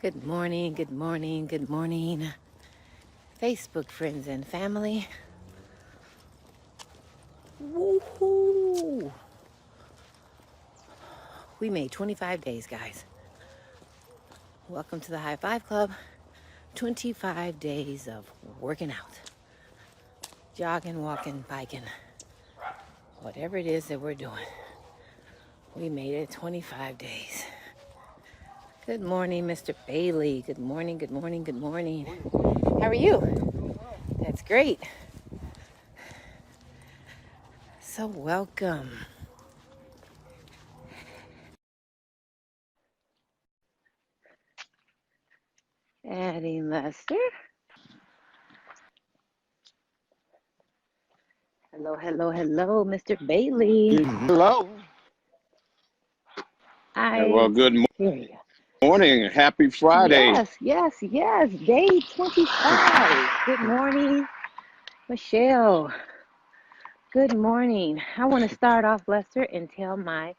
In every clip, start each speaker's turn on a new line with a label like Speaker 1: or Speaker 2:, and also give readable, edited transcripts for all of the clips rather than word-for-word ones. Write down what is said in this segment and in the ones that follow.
Speaker 1: Good morning, good morning, good morning, Facebook friends and family. Woohoo! We made 25 days, guys. Welcome to the High Five Club. 25 days of working out, jogging, walking, biking, whatever it is that we're doing. We made it 25 days. Good morning, Mr. Bailey. Good morning, good morning, good morning. How are you? That's great. So welcome. Adding Lester. Hello, hello, hello, Mr. Bailey.
Speaker 2: Hello. Well, good morning. Happy Friday.
Speaker 1: Yes. Day 25. Good morning, Michelle. Good morning. I want to start off, Lester, and tell my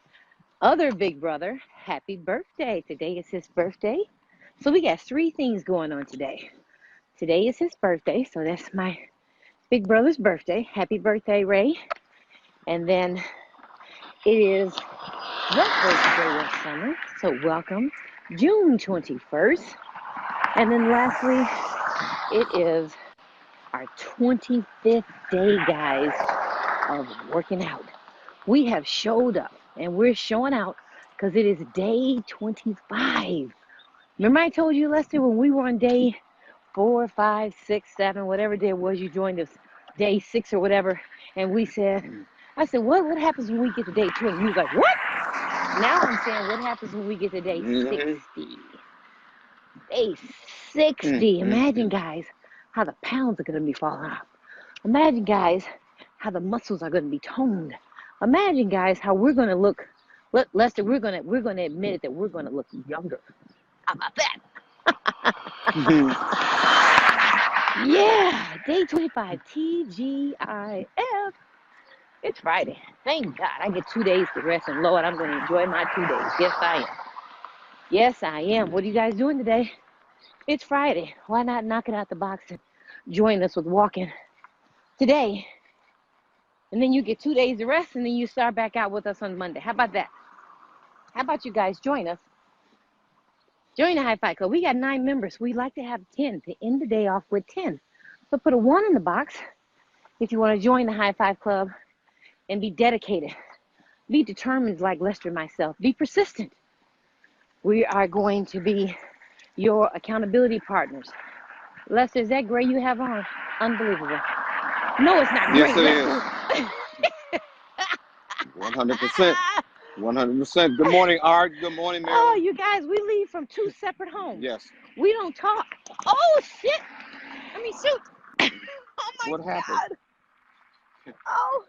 Speaker 1: other big brother happy birthday. Today is his birthday. So we got three things going on today. Today is his birthday, so that's my big brother's birthday. Happy birthday, Ray. And then it is your birthday of summer, so welcome. June 21st. And then lastly, it is our 25th day, guys, of working out. We have showed up, and we're showing out because it is day 25. Remember I told you, Lester, when we were on day 4, 5, 6, 7, whatever day it was, you joined us, day 6 or whatever, and I said, what happens when we get to day 20? You was like, what? Now I'm saying, what happens when we get to day 60? Day 60. Imagine, guys, how the pounds are going to be falling off. Imagine, guys, how the muscles are going to be toned. Imagine, guys, how we're going to look. Lester, we're going to admit it that we're going to look younger. How about that? Yeah, day 25, TGIF. It's Friday. Thank God I get 2 days to rest, and Lord, I'm going to enjoy my 2 days. Yes, I am. Yes, I am. What are you guys doing today? It's Friday. Why not knock it out the box and join us with walking today? And then you get 2 days to rest, and then you start back out with us on Monday. How about that? How about you guys join us? Join the High Five Club. We got 9 members. We like to have 10 to end the day off with 10. So put a 1 in the box if you want to join the High Five Club and be dedicated. Be determined like Lester and myself. Be persistent. We are going to be your accountability partners. Lester, is that gray you have on? Unbelievable. No, it's not gray.
Speaker 2: Yes, it is. 100%. 100%. Good morning, Art. Good morning, Mary.
Speaker 1: Oh, you guys, we leave from 2 separate homes.
Speaker 2: Yes.
Speaker 1: We don't talk. Oh, shit. Let me shoot. Oh, my
Speaker 2: What happened?
Speaker 1: God. Oh.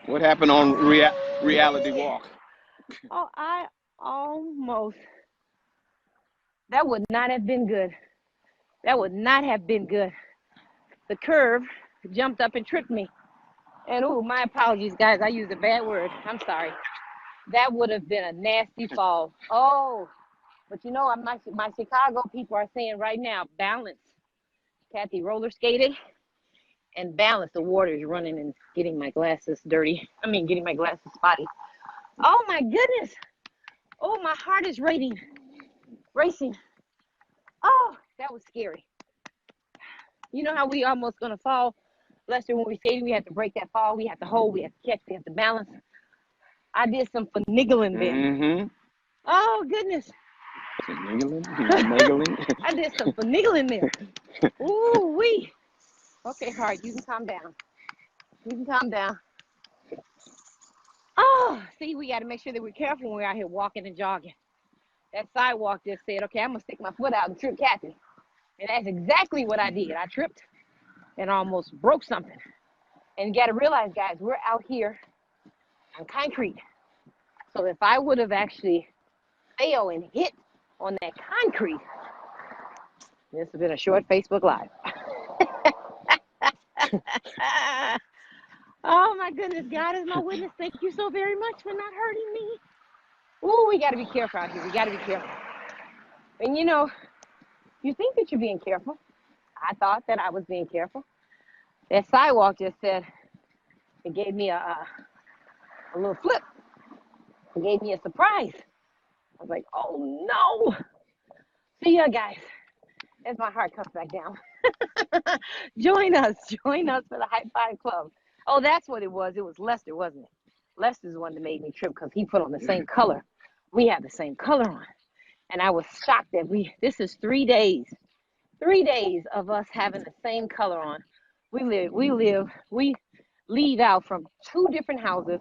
Speaker 2: What happened on Reality Walk?
Speaker 1: Oh, I almost. That would not have been good. That would not have been good. The curve jumped up and tripped me. And, oh, my apologies, guys. I used a bad word. I'm sorry. That would have been a nasty fall. Oh, but you know, my Chicago people are saying right now, balance. Kathy roller skating and balance. The water is running and getting my glasses dirty. Getting my glasses spotty. Oh, my goodness. Oh, my heart is racing. Oh, that was scary. You know how we almost going to fall? Lester, when we skated, we had to break that fall. We had to hold, we had to catch, we had to balance. I did some finagling there.
Speaker 2: Mm-hmm.
Speaker 1: Oh, goodness.
Speaker 2: Finagling?
Speaker 1: I did some finagling there. Ooh, wee. Okay, Hart, you can calm down. Oh, see, we got to make sure that we're careful when we're out here walking and jogging. That sidewalk just said, okay, I'm going to stick my foot out and trip Kathy. And that's exactly what I did. I tripped and almost broke something. And you got to realize, guys, we're out here on concrete. So if I would have actually failed and hit on that concrete, this would have been a short Facebook Live. Oh, my goodness. God is my witness. Thank you so very much for not hurting me. Ooh, we got to be careful out here. We got to be careful. And you think that you're being careful. I thought that I was being careful. That sidewalk just said, it gave me a little flip. It gave me a surprise. I was like, oh no. So yeah, guys, as my heart comes back down, join us for the High Five Club. Oh, that's what it was. It was Lester, wasn't it? Lester's the one that made me trip because he put on the same color. We have the same color on. And I was shocked that this is 3 days of us having the same color on. We leave out from 2 different houses,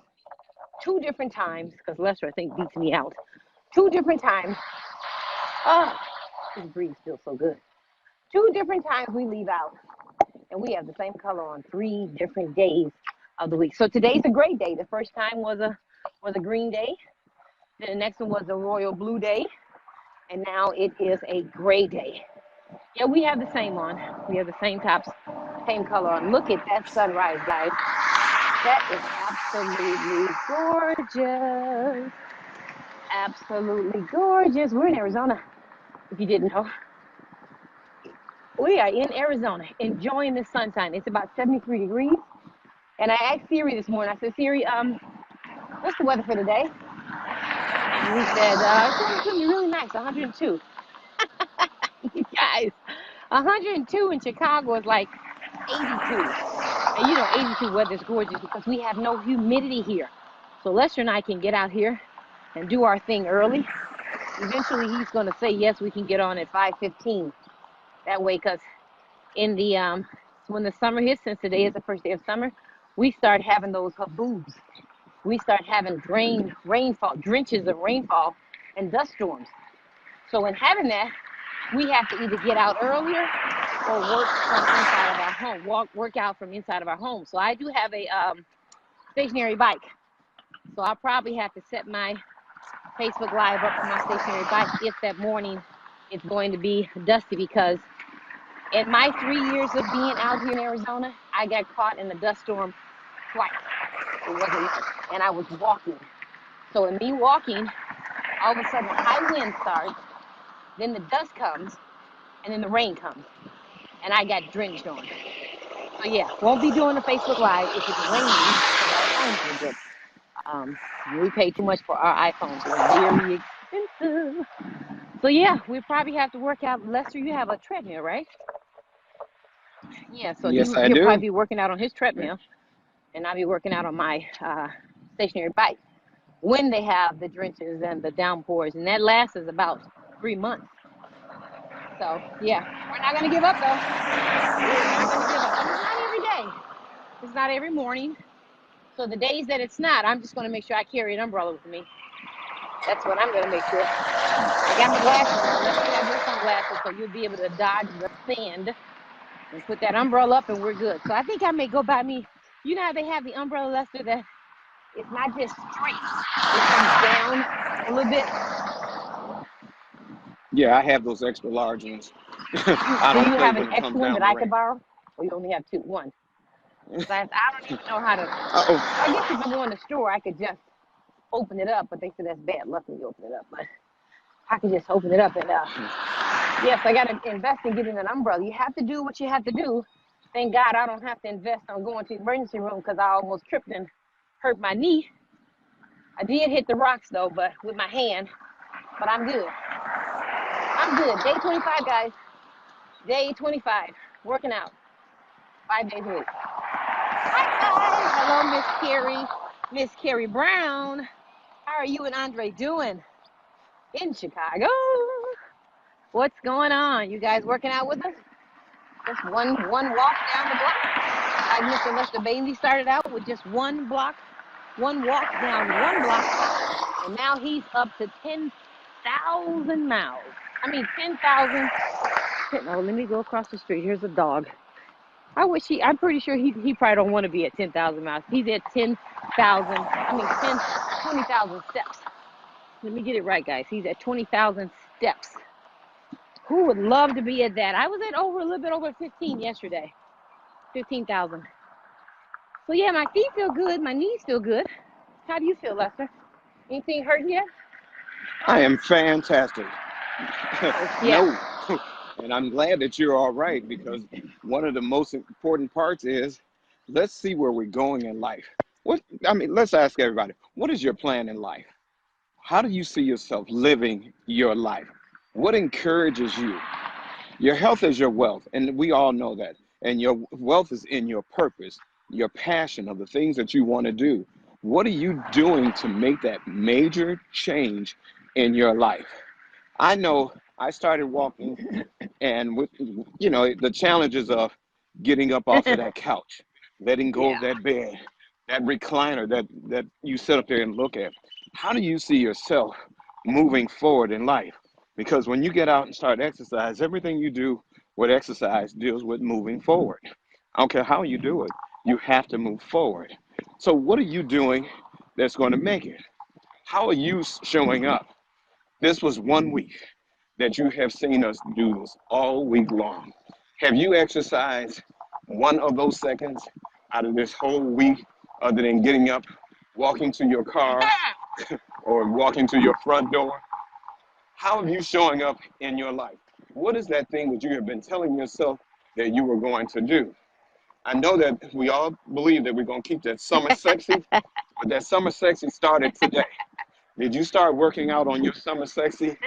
Speaker 1: 2 different times, because Lester, I think, beats me out. 2 different times. Oh, this breeze feels so good. 2 different times we leave out, and we have the same color on 3 different days of the week. So today's a gray day. The first time was a green day. Then the next one was a royal blue day. And now it is a gray day. Yeah, we have the same on. We have the same tops, same color on. Look at that sunrise, guys. That is absolutely gorgeous. Absolutely gorgeous. We're in Arizona, if you didn't know. We are in Arizona, enjoying the sunshine. It's about 73 degrees. And I asked Siri this morning, I said, Siri, what's the weather for today? And he said, it's going to be really nice, 102. You guys, 102 in Chicago is like 82. And 82 weather is gorgeous because we have no humidity here. So Lester and I can get out here and do our thing early. Eventually, he's going to say, yes, we can get on at 5:15. That way, because in the when the summer hits, since today is the first day of summer, we start having those haboobs. We start having rainfall, drenches of rainfall and dust storms. So in having that, we have to either get out earlier or work from inside of our home, work out from inside of our home. So I do have a stationary bike. So I'll probably have to set my Facebook Live up on my stationary bike if that morning it's going to be dusty, because in my 3 years of being out here in Arizona, I got caught in a dust storm twice. It wasn't much, and I was walking. So in me walking, all of a sudden a high wind starts, then the dust comes, and then the rain comes, and I got drenched on. So yeah, won't be doing the Facebook Live if it's raining because our phones are good. We pay too much for our iPhones. They're very expensive. So yeah, we probably have to work out. Lester, you have a treadmill, right? Yeah, so
Speaker 2: Yes, I
Speaker 1: he'll
Speaker 2: do.
Speaker 1: probably be working out on his treadmill, and I'll be working out on my stationary bike when they have the drenches and the downpours, and that lasts us about 3 months. So yeah, we're not gonna give up though. We're not gonna give up. And it's not every day. It's not every morning. So the days that it's not, I'm just gonna make sure I carry an umbrella with me. That's what I'm gonna make sure. I got my glasses on. Let's have your sunglasses so you'll be able to dodge the sand and put that umbrella up, and we're good. So I think I may go buy me. You know how they have the umbrella, Lester, that it's not just straight. It comes down a little bit.
Speaker 2: Yeah, I have those extra large ones.
Speaker 1: Do you have an extra one that I could borrow? Or you only have one? I don't even know how to. I guess if I go in the store, I could just open it up, but they said that's bad luck when you open it up. But I could just open it up, and yes, I got to invest in getting an umbrella. You have to do what you have to do. Thank God I don't have to invest on going to the emergency room because I almost tripped and hurt my knee. I did hit the rocks though, but with my hand. But I'm good. I'm good. Day 25, guys. Day 25. Working out. 5 days a week. Hi, guys. Hello, Miss Carrie Brown. How are you and Andre doing in Chicago? What's going on? You guys working out with us? Just one walk down the block. Like Mr. Lester Bailey started out with just one walk down one block, and now he's up to 10,000 miles. I mean, 10,000. No, let me go across the street. Here's a dog. I'm pretty sure he probably don't want to be at 10,000 miles. He's at 20,000 steps. Let me get it right, guys. He's at 20,000 steps. Who would love to be at that? I was at a little bit over 15 yesterday. 15,000. So yeah, my feet feel good. My knees feel good. How do you feel, Lester? Anything hurting yet?
Speaker 2: I am fantastic.
Speaker 1: Yeah.
Speaker 2: No. And I'm glad that you're all right, because one of the most important parts is, let's see where we're going in life. Let's ask everybody, what is your plan in life? How do you see yourself living your life? What encourages you? Your health is your wealth, and we all know that. And your wealth is in your purpose, your passion of the things that you want to do. What are you doing to make that major change in your life? I know I started walking, and with, the challenges of getting up off of that couch, letting go
Speaker 1: Yeah.
Speaker 2: of that bed, that recliner that you sit up there and look at. How do you see yourself moving forward in life? Because when you get out and start exercise, everything you do with exercise deals with moving forward. I don't care how you do it, you have to move forward. So what are you doing that's going to make it? How are you showing up? This was 1 week that you have seen us do this all week long. Have you exercised one of those seconds out of this whole week, other than getting up, walking to your car, or walking to your front door? How are you showing up in your life? What is that thing that you have been telling yourself that you were going to do? I know that we all believe that we're going to keep that summer sexy, but that summer sexy started today. Did you start working out on your summer sexy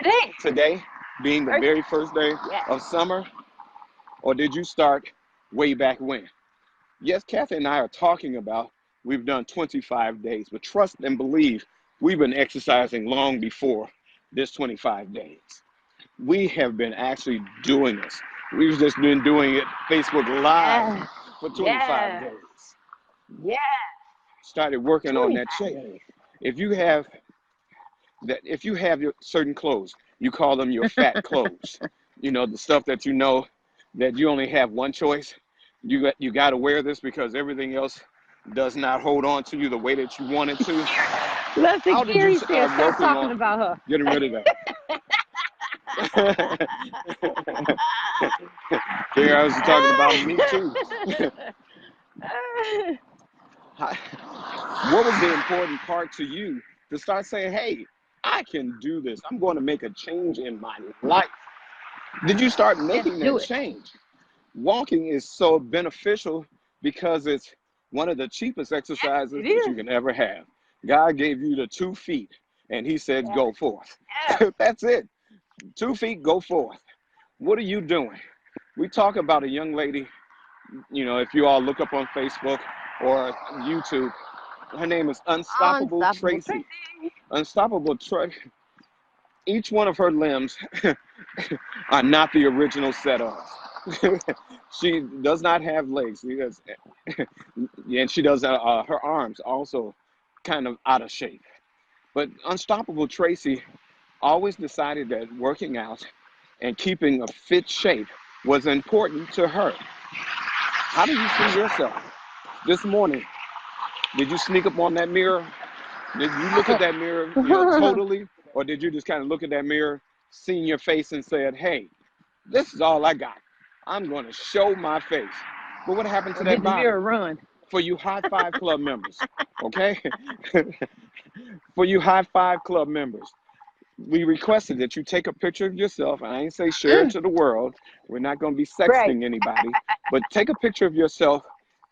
Speaker 2: today, being the very first day of summer? Or did you start way back when? Yes, Kathy and I are talking about we've done 25 days, but trust and believe we've been exercising long before this 25 days. We have been actually doing this. We've just been doing it Facebook Live for 25 days.
Speaker 1: Yeah.
Speaker 2: Started working on that
Speaker 1: 25
Speaker 2: shape.
Speaker 1: days.
Speaker 2: If you have your certain clothes, you call them your fat clothes. The stuff that you know that you only have one choice. You got to wear this because everything else does not hold on to you the way that you want it to.
Speaker 1: Leslie
Speaker 2: How did you
Speaker 1: Carey said,
Speaker 2: start
Speaker 1: stop
Speaker 2: working
Speaker 1: talking
Speaker 2: on
Speaker 1: about her.
Speaker 2: getting rid of that? Here I was talking about me too. What was the important part to you to start saying, hey, I can do this. I'm going to make a change in my life. Did you start making that change? Walking is so beneficial because it's one of the cheapest exercises that you can ever have. God gave you the 2 feet and he said, go forth. That's it. 2 feet, go forth. What are you doing? We talk about a young lady, if you all look up on Facebook or YouTube, her name is Unstoppable Tracy. Unstoppable Tracy. Each one of her limbs are not the original set of. She does not have legs. And she does her arms also kind of out of shape. But Unstoppable Tracy always decided that working out and keeping a fit shape was important to her. How do you see yourself this morning? Did you sneak up on that mirror? Did you look at that mirror totally? Or did you just kind of look at that mirror, see your face and said, hey, this is all I got. I'm going to show my face. But what happened to that body?
Speaker 1: Mirror run.
Speaker 2: For you High Five Club members, okay? For you High Five Club members, we requested that you take a picture of yourself. And I ain't say share it to the world. We're not going to be sexting anybody. But take a picture of yourself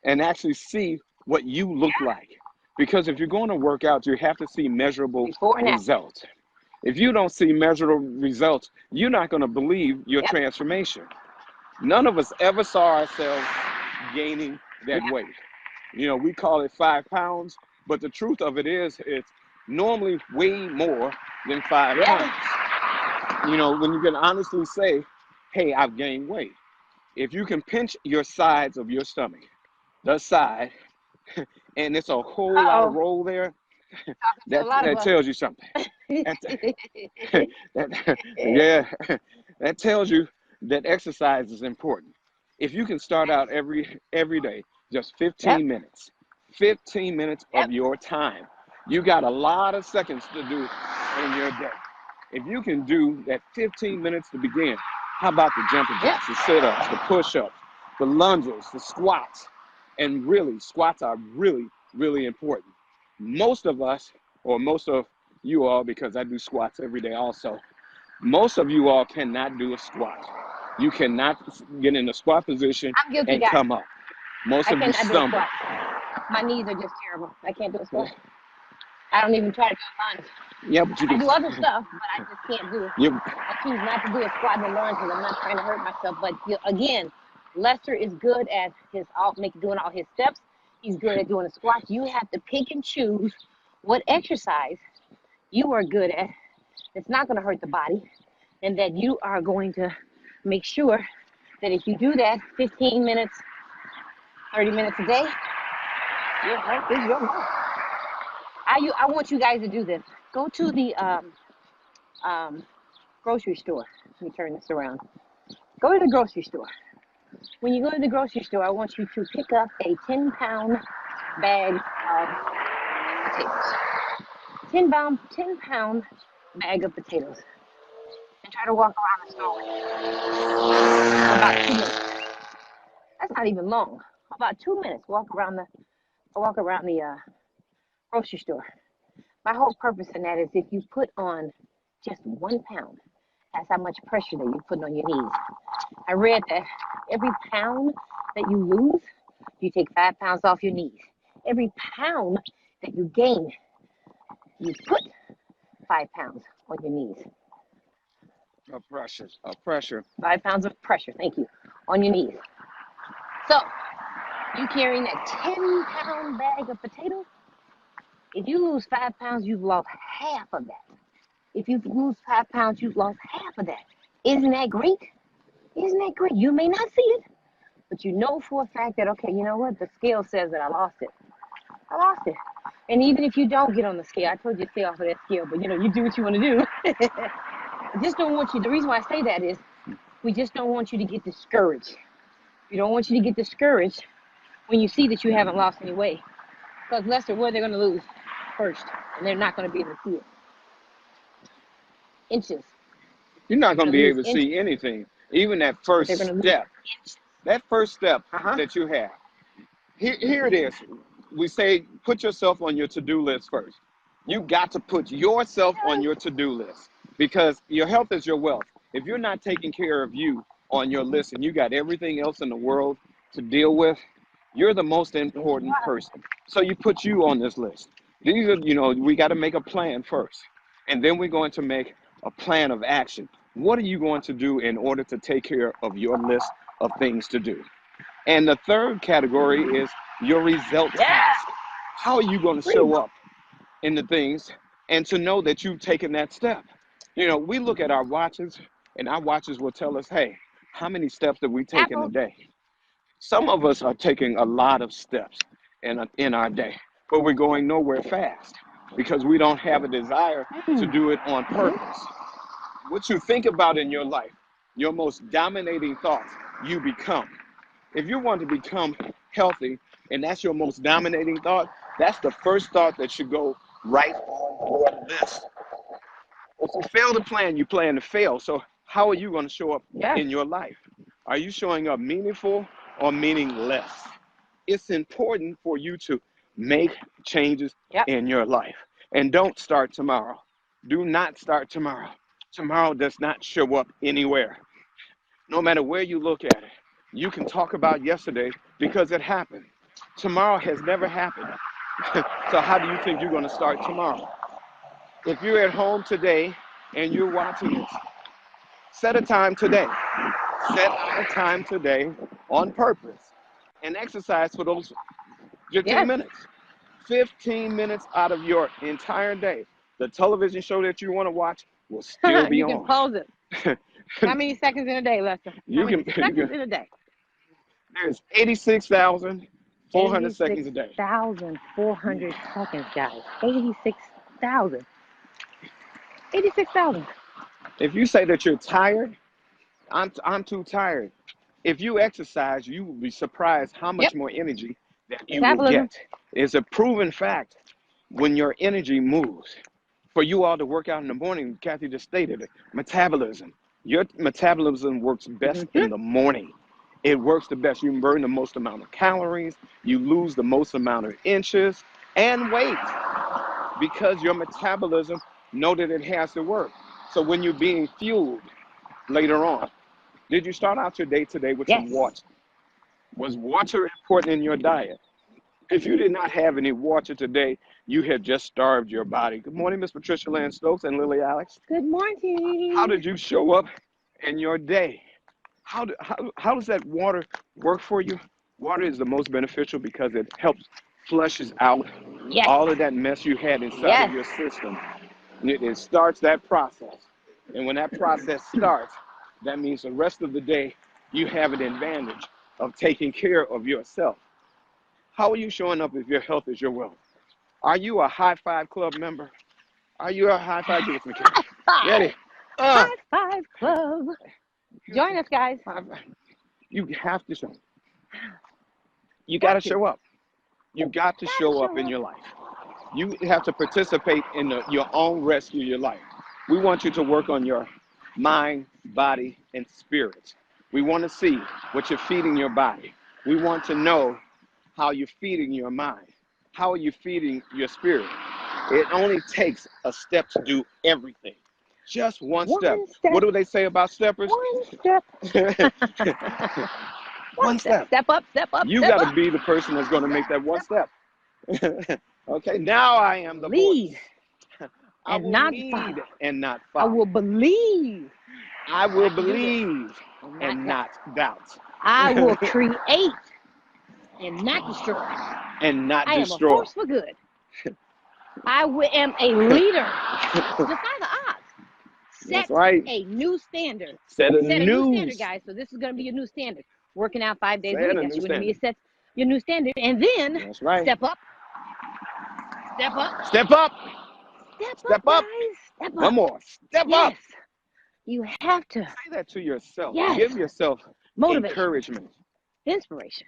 Speaker 2: and actually see what you look like. Because if you're going to work out, you have to see measurable results. If you don't see measurable results, you're not going to believe your transformation. None of us ever saw ourselves gaining that weight. We call it 5 pounds, but the truth of it is it's normally way more than 5 pounds. When you can honestly say, hey, I've gained weight. If you can pinch your sides of your stomach, the side, and it's a whole lot of roll there, that tells you something. That tells you that exercise is important. If you can start out every day, just 15 minutes, 15 minutes of your time, you got a lot of seconds to do in your day. If you can do that 15 minutes to begin, how about the jumping jacks, the sit-ups, the push-ups, the lunges, the squats? And really, squats are really, really important. Most of us, or most of you all, because I do squats every day also, Most of you all cannot do a squat. You cannot get in a squat position
Speaker 1: I'm guilty,
Speaker 2: and
Speaker 1: guys.
Speaker 2: come up. Most
Speaker 1: I
Speaker 2: of you
Speaker 1: cannot do a
Speaker 2: stumble.
Speaker 1: squat. My knees are just terrible. I can't do a squat. I don't even try to do a lunge.
Speaker 2: Yeah, but you
Speaker 1: I
Speaker 2: can.
Speaker 1: do other stuff, but I just can't do it.
Speaker 2: You,
Speaker 1: I choose not to do a squat and a lunge because I'm not trying to hurt myself. But again, Lester is good at doing all his steps. He's good at doing the squats. You have to pick and choose what exercise you are good at. It's not going to hurt the body, and that you are going to make sure that if you do that 15 minutes, 30 minutes a day, your health is your wealth. I want you guys to do this. Go to the grocery store. Let me turn this around. Go to the grocery store. When you go to the grocery store, I want you to pick up a 10-pound bag of potatoes. 10-pound bag of potatoes. And try to walk around the store for about 2 minutes. That's not even long. About 2 minutes. Walk around the grocery store. My whole purpose in that is if you put on just 1 pound, that's how much pressure that you put on your knees. I read that every pound that you lose, you take 5 pounds off your knees. Every pound that you gain, you put 5 pounds on your knees.
Speaker 2: of pressure.
Speaker 1: 5 pounds of pressure, thank you, on your knees. So, you carrying that 10-pound bag of potatoes, if you lose 5 pounds, you've lost half of that. If you lose 5 pounds, you've lost half of that. Isn't that great? Isn't that great? You may not see it, but you know for a fact that, okay, you know what? The scale says that I lost it. I lost it. And even if you don't get on the scale, I told you to stay off of that scale, but you do what you want to do. I just don't want you, the reason why I say that is we just don't want you to get discouraged. We don't want you to get discouraged when you see that you haven't lost any weight. Because Lester, what are they going to lose first? And they're not going to be able to see it. Inches.
Speaker 2: You're not going to be able to
Speaker 1: inches.
Speaker 2: see anything. Even that first
Speaker 1: They're gonna
Speaker 2: step. That first step
Speaker 1: Uh-huh.
Speaker 2: that you have. Here it is. We say put yourself on your to-do list first. You got to put yourself on your to-do list because your health is your wealth. If you're not taking care of you on your list and you got everything else in the world to deal with, you're the most important person. So you put you on this list. These are, we got to make a plan first. And then we're going to make a plan of action. What are you going to do in order to take care of your list of things to do? And the third category is your result task. How are you going to show up in the things and to know that you've taken that step? We look at our watches and our watches will tell us, hey, how many steps did we take in a day? Some of us are taking a lot of steps in our day, but we're going nowhere fast because we don't have a desire to do it on purpose. What you think about in your life, your most dominating thoughts, you become. If you want to become healthy and that's your most dominating thought, that's the first thought that should go right on your list. If you fail to plan, you plan to fail. So how are you going to show up in your life? Are you showing up meaningful or meaningless? It's important for you to make changes in your life. And don't start tomorrow. Do not start tomorrow. Tomorrow does not show up anywhere. No matter where you look at it, you can talk about yesterday because it happened. Tomorrow has never happened. So how do you think you're going to start tomorrow? If you're at home today and you're watching this, set a time today. Set a time today on purpose and exercise for those 15 minutes. 15 minutes out of your entire day. The television show that you want to watch will still be on.
Speaker 1: You can pause it. How many seconds in a day, Lester? How many seconds in a day?
Speaker 2: There's 86,400 seconds a day.
Speaker 1: 86,400 seconds, guys. 86,000. 86,000.
Speaker 2: If you say that you're tired, I'm too tired. If you exercise, you will be surprised how much more energy that you will get. It's a proven fact when your energy moves. For you all to work out in the morning, Kathy just stated it, metabolism. Your metabolism works best in the morning. It works the best. You burn the most amount of calories. You lose the most amount of inches and weight because your metabolism know that it has to work. So when you're being fueled later on, did you start out your day today with some
Speaker 1: Yes.
Speaker 2: water? Was water important in your diet? If you did not have any water today, you have just starved your body. Good morning, Miss Patricia Lynn Stokes and Lily Alex.
Speaker 1: Good morning.
Speaker 2: How did you show up in your day? How does that water work for you? Water is the most beneficial because it helps flushes out
Speaker 1: Yes.
Speaker 2: all of that mess you had inside
Speaker 1: Yes.
Speaker 2: of your system. It starts that process. And when that process starts, that means the rest of the day you have an advantage of taking care of yourself. How are you showing up if your health is your wealth? Are you a high five club member? Are you a high five? Give it to me, kid. Ready?
Speaker 1: High five club. Join us, guys.
Speaker 2: You have to show. You got to show up. You got to show up in your life. You have to participate in your own rescue of your life. We want you to work on your mind, body, and spirit. We want to see what you're feeding your body. We want to know how you're feeding your mind. How are you feeding your spirit? It only takes a step to do everything. Just one step. What do they say about steppers?
Speaker 1: One step.
Speaker 2: One step.
Speaker 1: Step up, step up.
Speaker 2: You got to be the person that's going to make that one step. Okay, now I am the
Speaker 1: Lead
Speaker 2: voice.
Speaker 1: and not
Speaker 2: lead
Speaker 1: follow.
Speaker 2: and not
Speaker 1: I
Speaker 2: follow.
Speaker 1: will believe.
Speaker 2: I will believe and not doubt.
Speaker 1: I will create and not destroy.
Speaker 2: And not
Speaker 1: I
Speaker 2: destroy.
Speaker 1: am a force for good. I am a leader. Defy the odds. Set
Speaker 2: That's right.
Speaker 1: a new standard.
Speaker 2: Set a
Speaker 1: new
Speaker 2: new
Speaker 1: standard, guys. So this is going to be your new standard. Working out 5 days
Speaker 2: Set
Speaker 1: a
Speaker 2: a
Speaker 1: week.
Speaker 2: new
Speaker 1: That's going to be
Speaker 2: standard.
Speaker 1: set your new standard. And then
Speaker 2: That's right.
Speaker 1: step up. Step up.
Speaker 2: Step up.
Speaker 1: Step up,
Speaker 2: up.
Speaker 1: guys. Step up.
Speaker 2: One more. Step up.
Speaker 1: Yes. You have to.
Speaker 2: Say that to yourself.
Speaker 1: Yes.
Speaker 2: Give yourself
Speaker 1: Motivation.
Speaker 2: encouragement.
Speaker 1: Inspiration.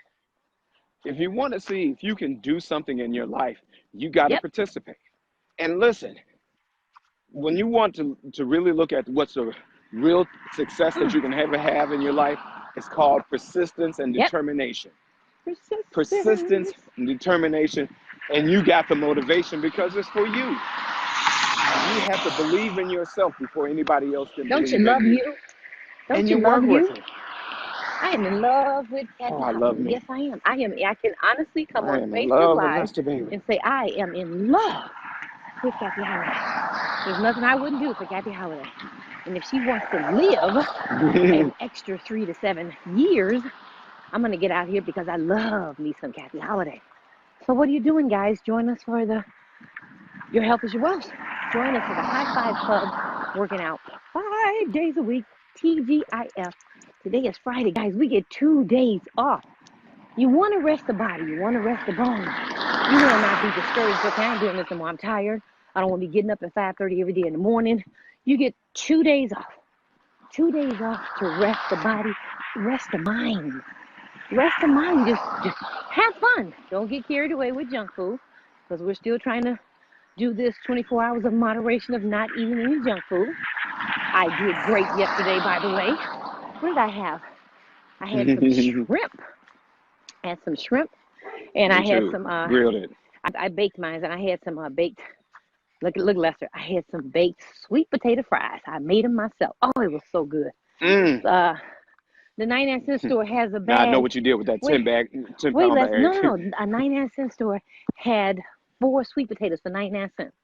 Speaker 2: If you want to see if you can do something in your life, you got to
Speaker 1: Yep.
Speaker 2: participate. And listen, when you want to really look at what's a real success that you can ever have in your life, it's called persistence and
Speaker 1: Yep.
Speaker 2: determination. Persistence and determination. And you got the motivation because it's for you. You have to believe in yourself before anybody else can
Speaker 1: Don't
Speaker 2: believe
Speaker 1: you
Speaker 2: in
Speaker 1: love
Speaker 2: you.
Speaker 1: you? Don't
Speaker 2: And
Speaker 1: you
Speaker 2: you
Speaker 1: love
Speaker 2: work
Speaker 1: you?
Speaker 2: with it.
Speaker 1: I am in love with Kathy.
Speaker 2: Oh, I love me.
Speaker 1: Yes, I am. I can honestly come
Speaker 2: I
Speaker 1: on
Speaker 2: am in
Speaker 1: Facebook
Speaker 2: love with
Speaker 1: Live
Speaker 2: Lester, baby.
Speaker 1: and say I am in love with Kathy Holiday. There's nothing I wouldn't do for Kathy Holiday. And if she wants to live an extra 3 to 7 years, I'm going to get out here because I love me some Kathy Holiday. So what are you doing, guys? Join us for Your Health is Your Wealth. Join us for the High Five Club, working out 5 days a week, TGIF. Today is Friday, guys. We get 2 days off. You want to rest the body. You want to rest the bones. You will not be discouraged. Okay, I ain't doing this anymore. I'm tired. I don't want to be getting up at 5:30 every day in the morning. You get 2 days off. 2 days off to rest the body, rest the mind. Rest the mind. Just have fun. Don't get carried away with junk food because we're still trying to do this 24 hours of moderation of not eating any junk food. I did great yesterday, by the way. What did I have? I had some shrimp. I had some shrimp, and I had some.
Speaker 2: Grilled it.
Speaker 1: I baked mine, and I had some baked. Look, Lester. I had some baked sweet potato fries. I made them myself. Oh, it was so good. The 99-cent store has a bag.
Speaker 2: Now I know what you did with that 10 pound bag.
Speaker 1: No. A 99-cent store had 4 sweet potatoes for 99 cents.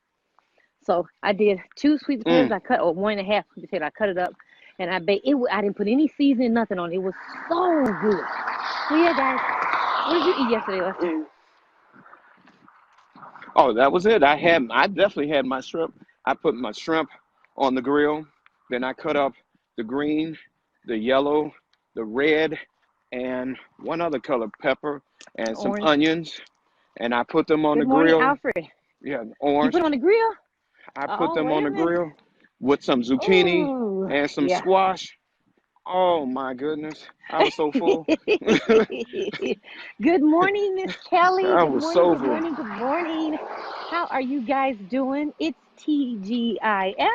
Speaker 1: So I did 2 sweet potatoes. I cut, or 1.5 sweet potato. I cut it up, and I baked it. I didn't put any seasoning, nothing on it. It was so good. So yeah, guys, what did you eat yesterday, Lester?
Speaker 2: Oh, that was it. I definitely had my shrimp. I put my shrimp on the grill. Then I cut up the green, the yellow, the red, and one other color, pepper, and some onions. And I put them on the grill.
Speaker 1: Good morning, Alfred.
Speaker 2: Yeah, orange.
Speaker 1: You put on the grill?
Speaker 2: I put them on the grill with some zucchini and some squash. Oh my goodness, I was so full.
Speaker 1: Good morning, Miss Kelly.
Speaker 2: I was so full.
Speaker 1: Good morning. How are you guys doing? It's TGIF.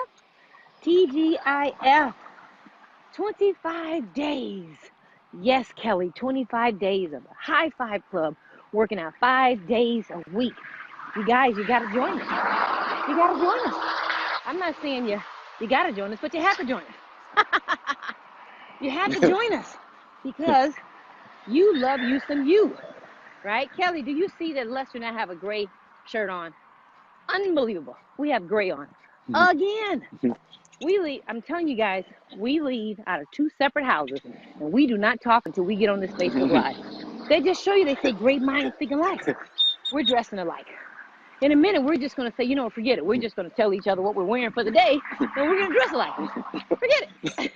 Speaker 1: 25 days. Yes, Kelly, 25 days of the High Five Club, working out 5 days a week. You guys, you got to join us. You got to join us. I'm not saying you You got to join us, but you have to join us. You have to join us because you love you some you, right? Kelly, do you see that Lester and I have a gray shirt on? Unbelievable. We have gray on. Again. We leave, I'm telling you guys, we leave out of 2 separate houses, and we do not talk until we get on this Facebook Live. They just show you, they say great minds think alike. We're dressing alike. In a minute, we're just going to say, you know, forget it. We're just going to tell each other what we're wearing for the day, and we're going to dress alike. Forget it.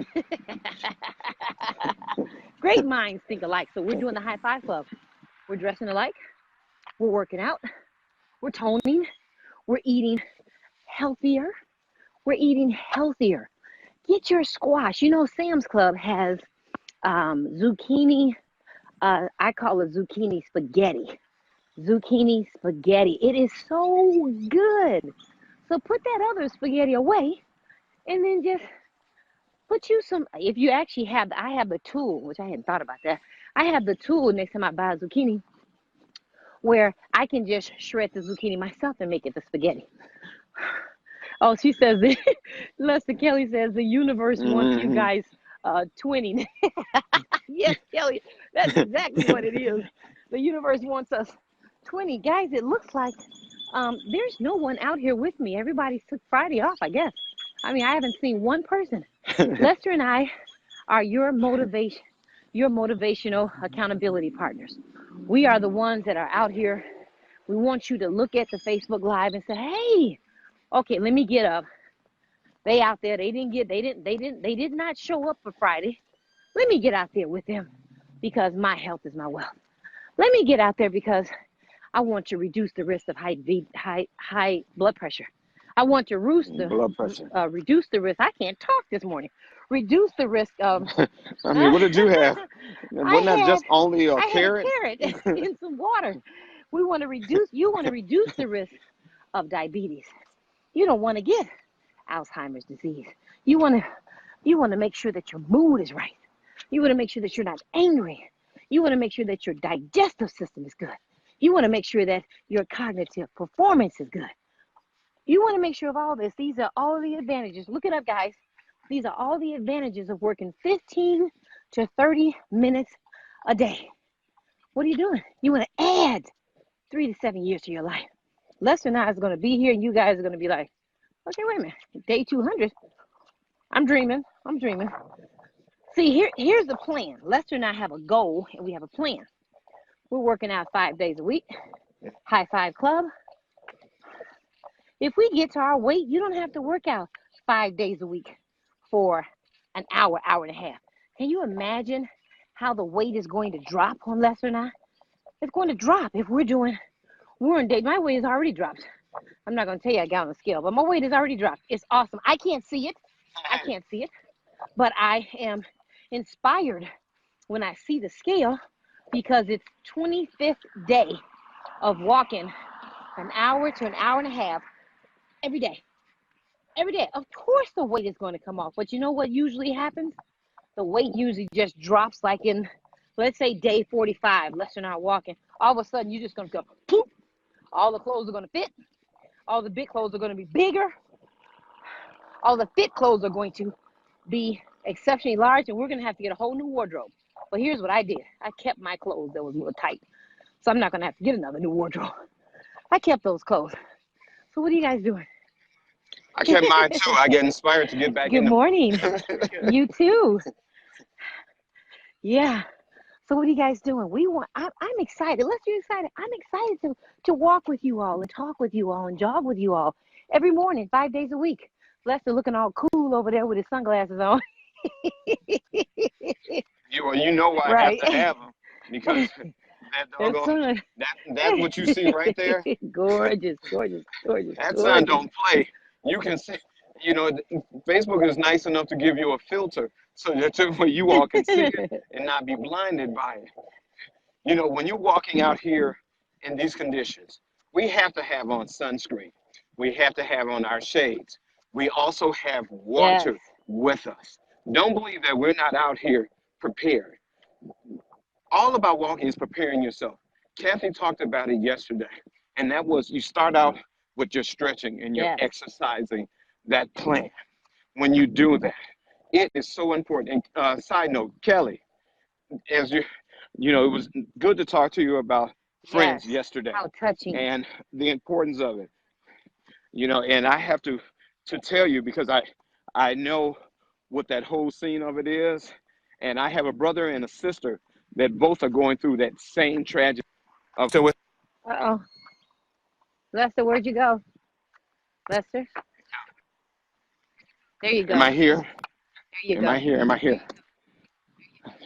Speaker 1: Great minds think alike. So we're doing the high five club. We're dressing alike. We're working out. We're toning. We're eating healthier. We're eating healthier. Get your squash. You know, Sam's Club has zucchini. I call it zucchini spaghetti. Zucchini spaghetti. It is so good. So put that other spaghetti away and then just put you some, if you actually have, I have the tool, which I hadn't thought about that. I have the tool next time I buy zucchini where I can just shred the zucchini myself and make it the spaghetti. Oh, she says, Lester Kelly says the universe wants you guys 20. Yes, Kelly, that's exactly what it is. The universe wants us 20. Guys, it looks like there's no one out here with me. Everybody took Friday off, I guess. I mean, I haven't seen one person. Lester and I are your motivational accountability partners. We are the ones that are out here. We want you to look at the Facebook Live and say, hey, okay, let me get up. They out there, they did not show up for Friday. Let me get out there with them because my health is my wealth. Let me get out there because I want to reduce the risk of high blood pressure. I want to reduce the risk. I can't talk this morning. Reduce the risk of.
Speaker 2: I mean, what did you have? Wasn't that just only a carrot?
Speaker 1: I had a carrot and some water. You want to reduce the risk of diabetes. You don't want to get Alzheimer's disease. You want to make sure that your mood is right. You want to make sure that you're not angry. You want to make sure that your digestive system is good. You want to make sure that your cognitive performance is good. You want to make sure of all this. These are all the advantages. Look it up, guys. These are all the advantages of working 15 to 30 minutes a day. What are you doing? You want to add 3 to 7 years to your life. Lester and I is going to be here, and you guys are going to be like, okay, wait a minute. Day 200. I'm dreaming. See, here's the plan. Lester and I have a goal, and we have a plan. We're working out 5 days a week. High Five Club. If we get to our weight, you don't have to work out 5 days a week for an hour, hour and a half. Can you imagine how the weight is going to drop on Lester and I? It's going to drop if we're in date. My weight has already dropped. I'm not going to tell you I got on the scale, but my weight has already dropped. It's awesome. I can't see it, but I am inspired when I see the scale because it's 25th day of walking an hour to an hour and a half every day. Every day. Of course the weight is going to come off, but you know what usually happens? The weight usually just drops like in, let's say day 45, Lester and I are walking. All of a sudden you're just going to go, poof. All the clothes are going to fit. All the big clothes are going to be bigger. All the fit clothes are going to be exceptionally large, and we're going to have to get a whole new wardrobe. But here's what I did. I kept my clothes that was a little tight. So I'm not going to have to get another new wardrobe. I kept those clothes. So what are you guys doing?
Speaker 2: I kept mine too. I get inspired to get back in.
Speaker 1: Good morning. You too. Yeah. So what are you guys doing? I'm excited. Lester, you excited? I'm excited to walk with you all and talk with you all and jog with you all every morning, 5 days a week. Lester looking all cool over there with his sunglasses on.
Speaker 2: You know why
Speaker 1: Right.
Speaker 2: I have to have them because that's what you see right there.
Speaker 1: Gorgeous.
Speaker 2: That sun don't play. You can see, Facebook is nice enough to give you a filter so that you all can see it and not be blinded by it. When you're walking out here in these conditions, we have to have on sunscreen. We have to have on our shades. We also have water with us. Don't believe that we're not out here prepared. All about walking is preparing yourself. Kathy talked about it yesterday, and that was you start out with your stretching and your exercising that plan. when you do that. It is so important. And side note, Kelly, as it was good to talk to you about
Speaker 1: Yes.
Speaker 2: friends yesterday
Speaker 1: How touching.
Speaker 2: and the importance of it. And I have to tell you, because I know what that whole scene of it is, and I have a brother and a sister that both are going through that same tragedy. So
Speaker 1: Uh-oh. Lester, where'd you go? Lester? There you go.
Speaker 2: am I here?
Speaker 1: There you
Speaker 2: Am
Speaker 1: go.
Speaker 2: I here? Am I here?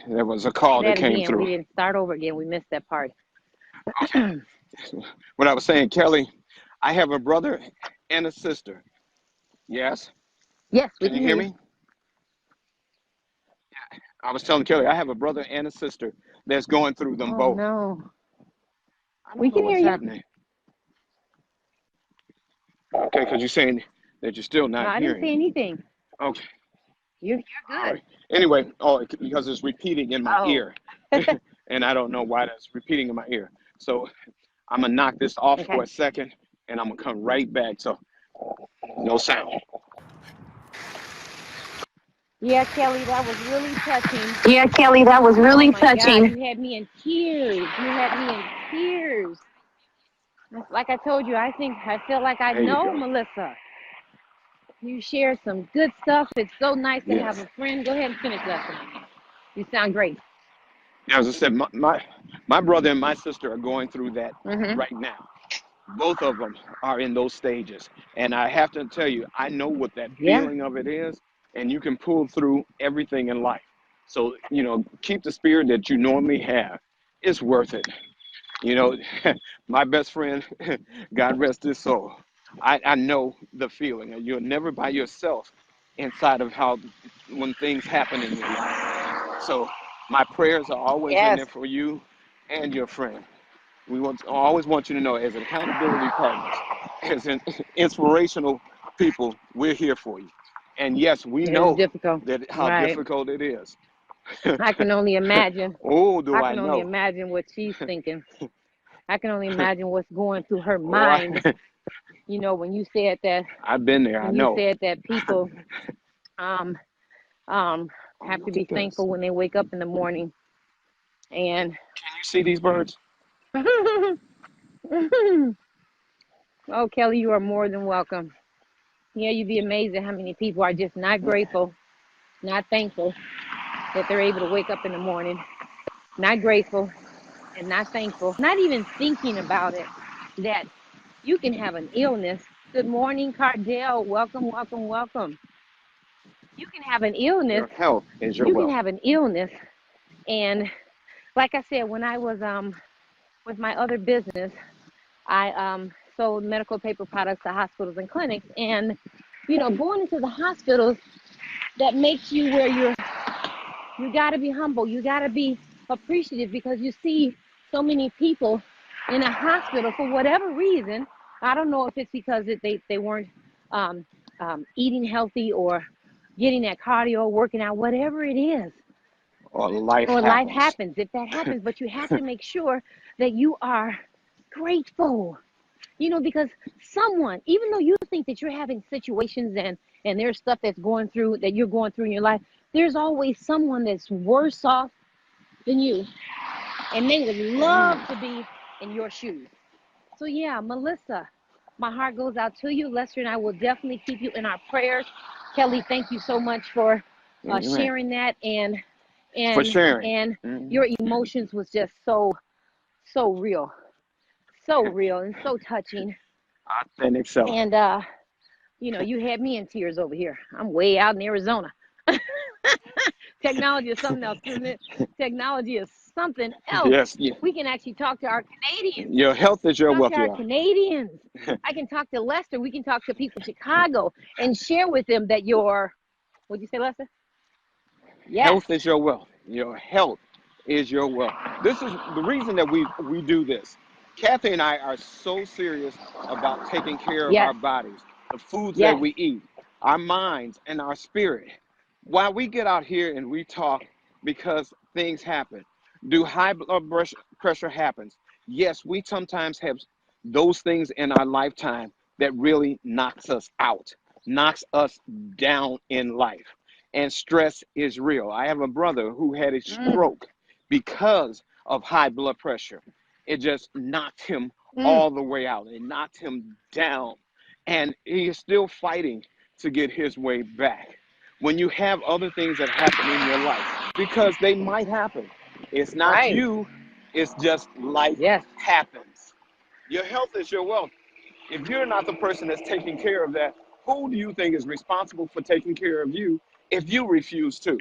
Speaker 2: There was a call
Speaker 1: Say
Speaker 2: that
Speaker 1: that
Speaker 2: came
Speaker 1: again. We
Speaker 2: through.
Speaker 1: didn't start over again. We missed that part.
Speaker 2: What I was saying, Kelly, I have a brother and a sister. Yes?
Speaker 1: Yes, we
Speaker 2: Can
Speaker 1: can
Speaker 2: you
Speaker 1: hear
Speaker 2: hear
Speaker 1: you.
Speaker 2: me? I was telling Kelly, I have a brother and a sister that's going through them
Speaker 1: Oh,
Speaker 2: both.
Speaker 1: no.
Speaker 2: I don't
Speaker 1: We
Speaker 2: know
Speaker 1: can
Speaker 2: what's
Speaker 1: hear you.
Speaker 2: happening. Okay, because you're saying that you're still
Speaker 1: No,
Speaker 2: not
Speaker 1: I didn't say
Speaker 2: hearing.
Speaker 1: anything.
Speaker 2: Okay,
Speaker 1: You're
Speaker 2: all
Speaker 1: good.
Speaker 2: right. Anyway, because it's repeating in my
Speaker 1: Oh.
Speaker 2: ear, and I don't know why that's repeating in my ear. So I'm gonna knock this off
Speaker 1: Okay.
Speaker 2: for a second, and I'm gonna come right back. So no sound.
Speaker 1: Yeah, Kelly, that was really touching.
Speaker 3: Yeah, Kelly, that was
Speaker 1: Oh
Speaker 3: really
Speaker 1: my God,
Speaker 3: touching.
Speaker 1: you had me in tears. You had me in tears. Like I told you, I feel like I
Speaker 2: There you
Speaker 1: know
Speaker 2: go.
Speaker 1: Melissa. You share some good stuff. It's so nice to have
Speaker 2: Yes.
Speaker 1: a friend. Go ahead and finish, Lester. You sound great.
Speaker 2: As I said, my brother and my sister are going through that
Speaker 1: Mm-hmm.
Speaker 2: right now. Both of them are in those stages. And I have to tell you, I know what that
Speaker 1: Yeah.
Speaker 2: feeling of it is, and you can pull through everything in life. So, keep the spirit that you normally have. It's worth it. My best friend, God rest his soul, I know the feeling. And you're never by yourself inside of when things happen in your life. So my prayers are always in
Speaker 1: Yes.
Speaker 2: there for you and your friend. Always want you to know, as accountability partners, as inspirational people, we're here for you. And yes, we
Speaker 1: It is
Speaker 2: know
Speaker 1: difficult.
Speaker 2: how
Speaker 1: Right.
Speaker 2: difficult it is.
Speaker 1: I can only imagine.
Speaker 2: Oh, do
Speaker 1: I
Speaker 2: I
Speaker 1: can only
Speaker 2: know?
Speaker 1: imagine what she's thinking. I can only imagine what's going through her
Speaker 2: Oh,
Speaker 1: mind. When you said that.
Speaker 2: I've been there. I
Speaker 1: When you
Speaker 2: know.
Speaker 1: said that people have to
Speaker 2: Look
Speaker 1: be
Speaker 2: at this.
Speaker 1: thankful when they wake up in the morning. And
Speaker 2: Can you see these birds?
Speaker 1: oh, Kelly, you are more than welcome. Yeah, you'd be amazed at how many people are just not grateful, not thankful that they're able to wake up in the morning, not grateful and not thankful, not even thinking about it, that you can have an illness. Good morning, Cardell. Welcome, welcome, welcome. You can have an illness.
Speaker 2: Your health is your
Speaker 1: You can
Speaker 2: wealth.
Speaker 1: have an illness. And like I said, when I was with my other business, I sold medical paper products to hospitals and clinics. And, going into the hospitals, that makes you where you got to be humble. You got to be appreciative, because you see so many people in a hospital for whatever reason. I don't know if it's because they weren't eating healthy or getting that cardio, working out, whatever it is.
Speaker 2: Or life
Speaker 1: Or life
Speaker 2: happens.
Speaker 1: happens, if that happens. But you have to make sure that you are grateful. Because someone, even though you think that you're having situations and there's stuff that you're going through in your life, there's always someone that's worse off than you, and they would love to be in your shoes. So yeah, Melissa, my heart goes out to you. Lester and I will definitely keep you in our prayers. Kelly, thank you so much for sharing that, and
Speaker 2: For sharing.
Speaker 1: your emotions was just so real. So real and so touching.
Speaker 2: Authentic self.
Speaker 1: And you had me in tears over here. I'm way out in Arizona. Technology is something else, isn't it? Technology is something else.
Speaker 2: Yes. Yeah.
Speaker 1: We can actually talk to our Canadians.
Speaker 2: Your health is your wealth.
Speaker 1: Talk to our Canadians. I can talk to Lester. We can talk to people in Chicago and share with them that what'd you say, Lester? Yes.
Speaker 2: Health is your wealth. Your health is your wealth. This is the reason that we do this. Kathy and I are so serious about taking care of
Speaker 1: Yes.
Speaker 2: our bodies, the foods
Speaker 1: Yes.
Speaker 2: that we eat, our minds, and our spirit. While we get out here and we talk, because things happen. Do high blood pressure happens? Yes, we sometimes have those things in our lifetime that really knocks us out. knocks us down in life. And stress is real. I have a brother who had a stroke because of high blood pressure. It just knocked him all the way out. It knocked him down. And he is still fighting to get his way back. When you have other things that happen in your life, because they might happen. It's not
Speaker 1: Right.
Speaker 2: you, it's just life
Speaker 1: Yes.
Speaker 2: happens. Your health is your wealth. If you're not the person that's taking care of that, who do you think is responsible for taking care of you if you refuse to?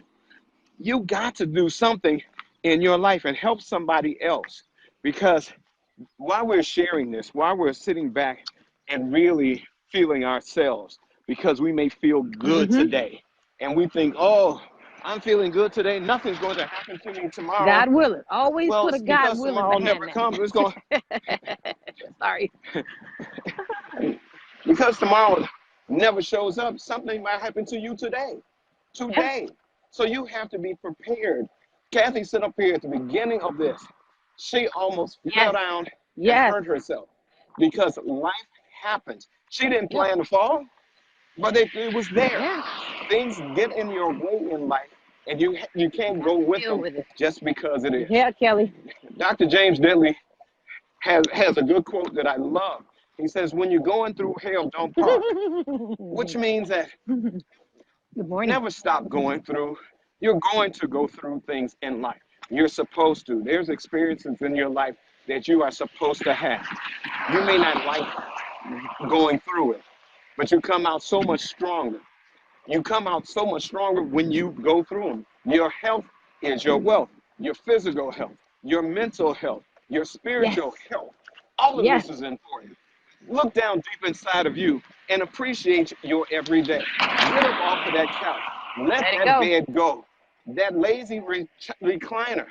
Speaker 2: You got to do something in your life and help somebody else. Because while we're sharing this, while we're sitting back and really feeling ourselves, because we may feel good today, and we think, oh, I'm feeling good today, nothing's going to happen to me tomorrow.
Speaker 1: God willing. Always
Speaker 2: Well,
Speaker 1: put a
Speaker 2: it's
Speaker 1: God
Speaker 2: because
Speaker 1: willing
Speaker 2: tomorrow
Speaker 1: behind
Speaker 2: never
Speaker 1: that.
Speaker 2: comes. It's going,
Speaker 1: Sorry.
Speaker 2: because tomorrow never shows up, something might happen to you today. So you have to be prepared. Kathy sit up here at the beginning of this. She almost fell down and hurt herself because life happens. She didn't plan to fall, but it was there.
Speaker 1: Yeah.
Speaker 2: Things get in your way in life, and you can't go with
Speaker 1: Deal
Speaker 2: them
Speaker 1: with it.
Speaker 2: just because it is.
Speaker 1: Yeah, Kelly.
Speaker 2: Dr. James Dentley has a good quote that I love. He says, when you're going through hell, don't park, which means that
Speaker 1: Good morning.
Speaker 2: never stop going through. You're going to go through things in life. You're supposed to. There's experiences in your life that you are supposed to have. You may not like going through it, but you come out so much stronger. You come out so much stronger when you go through them. Your health is your wealth. Your physical health, your mental health, your spiritual health. All of this is important. Look down deep inside of you and appreciate your everyday. Get up off of that couch. Let that bed go. That lazy recliner.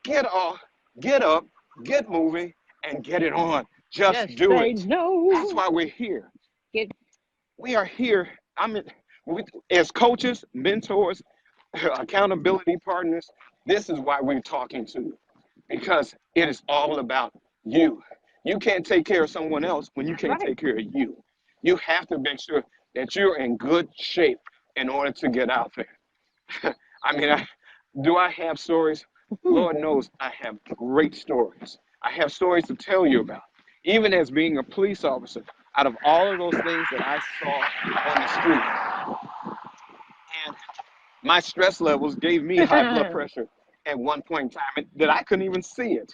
Speaker 2: Get off, get up, get moving, and get it on. Just do it.
Speaker 1: No.
Speaker 2: That's why we're here. We are here. As coaches, mentors, accountability partners, this is why we're talking to you. Because it is all about you. You can't take care of someone else when you can't take care of you. You have to make sure that you're in good shape in order to get out there. Do I have stories? Lord knows I have great stories. I have stories to tell you about. Even as being a police officer, out of all of those things that I saw on the street, and my stress levels gave me high blood pressure at one point in time that I couldn't even see it.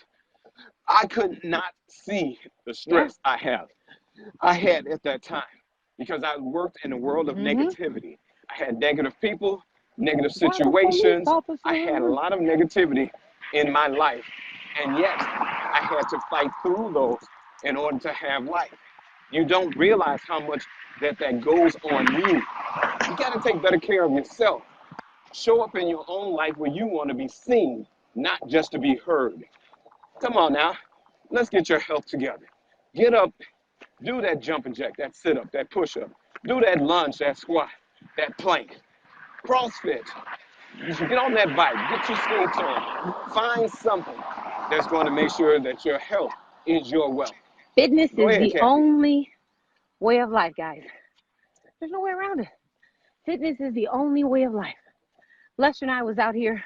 Speaker 2: I could not see the stress I had at that time, because I worked in a world of negativity. I had negative people, negative situations. I had a lot of negativity in my life, and yet I had to fight through those in order to have life. You don't realize how much that goes on you. You got to take better care of yourself. Show up in your own life where you want to be seen, not just to be heard. Come on now, let's get your health together. Get up, do that jumping jack, that sit-up, that push-up. Do that lunge, that squat, that plank. CrossFit. Get on that bike, get your skates on. Find something that's going to make sure that your health is your wealth.
Speaker 1: Fitness
Speaker 2: Go
Speaker 1: is
Speaker 2: ahead,
Speaker 1: the
Speaker 2: Kathy.
Speaker 1: only way of life, guys. There's no way around it. Fitness is the only way of life. Lester and I was out here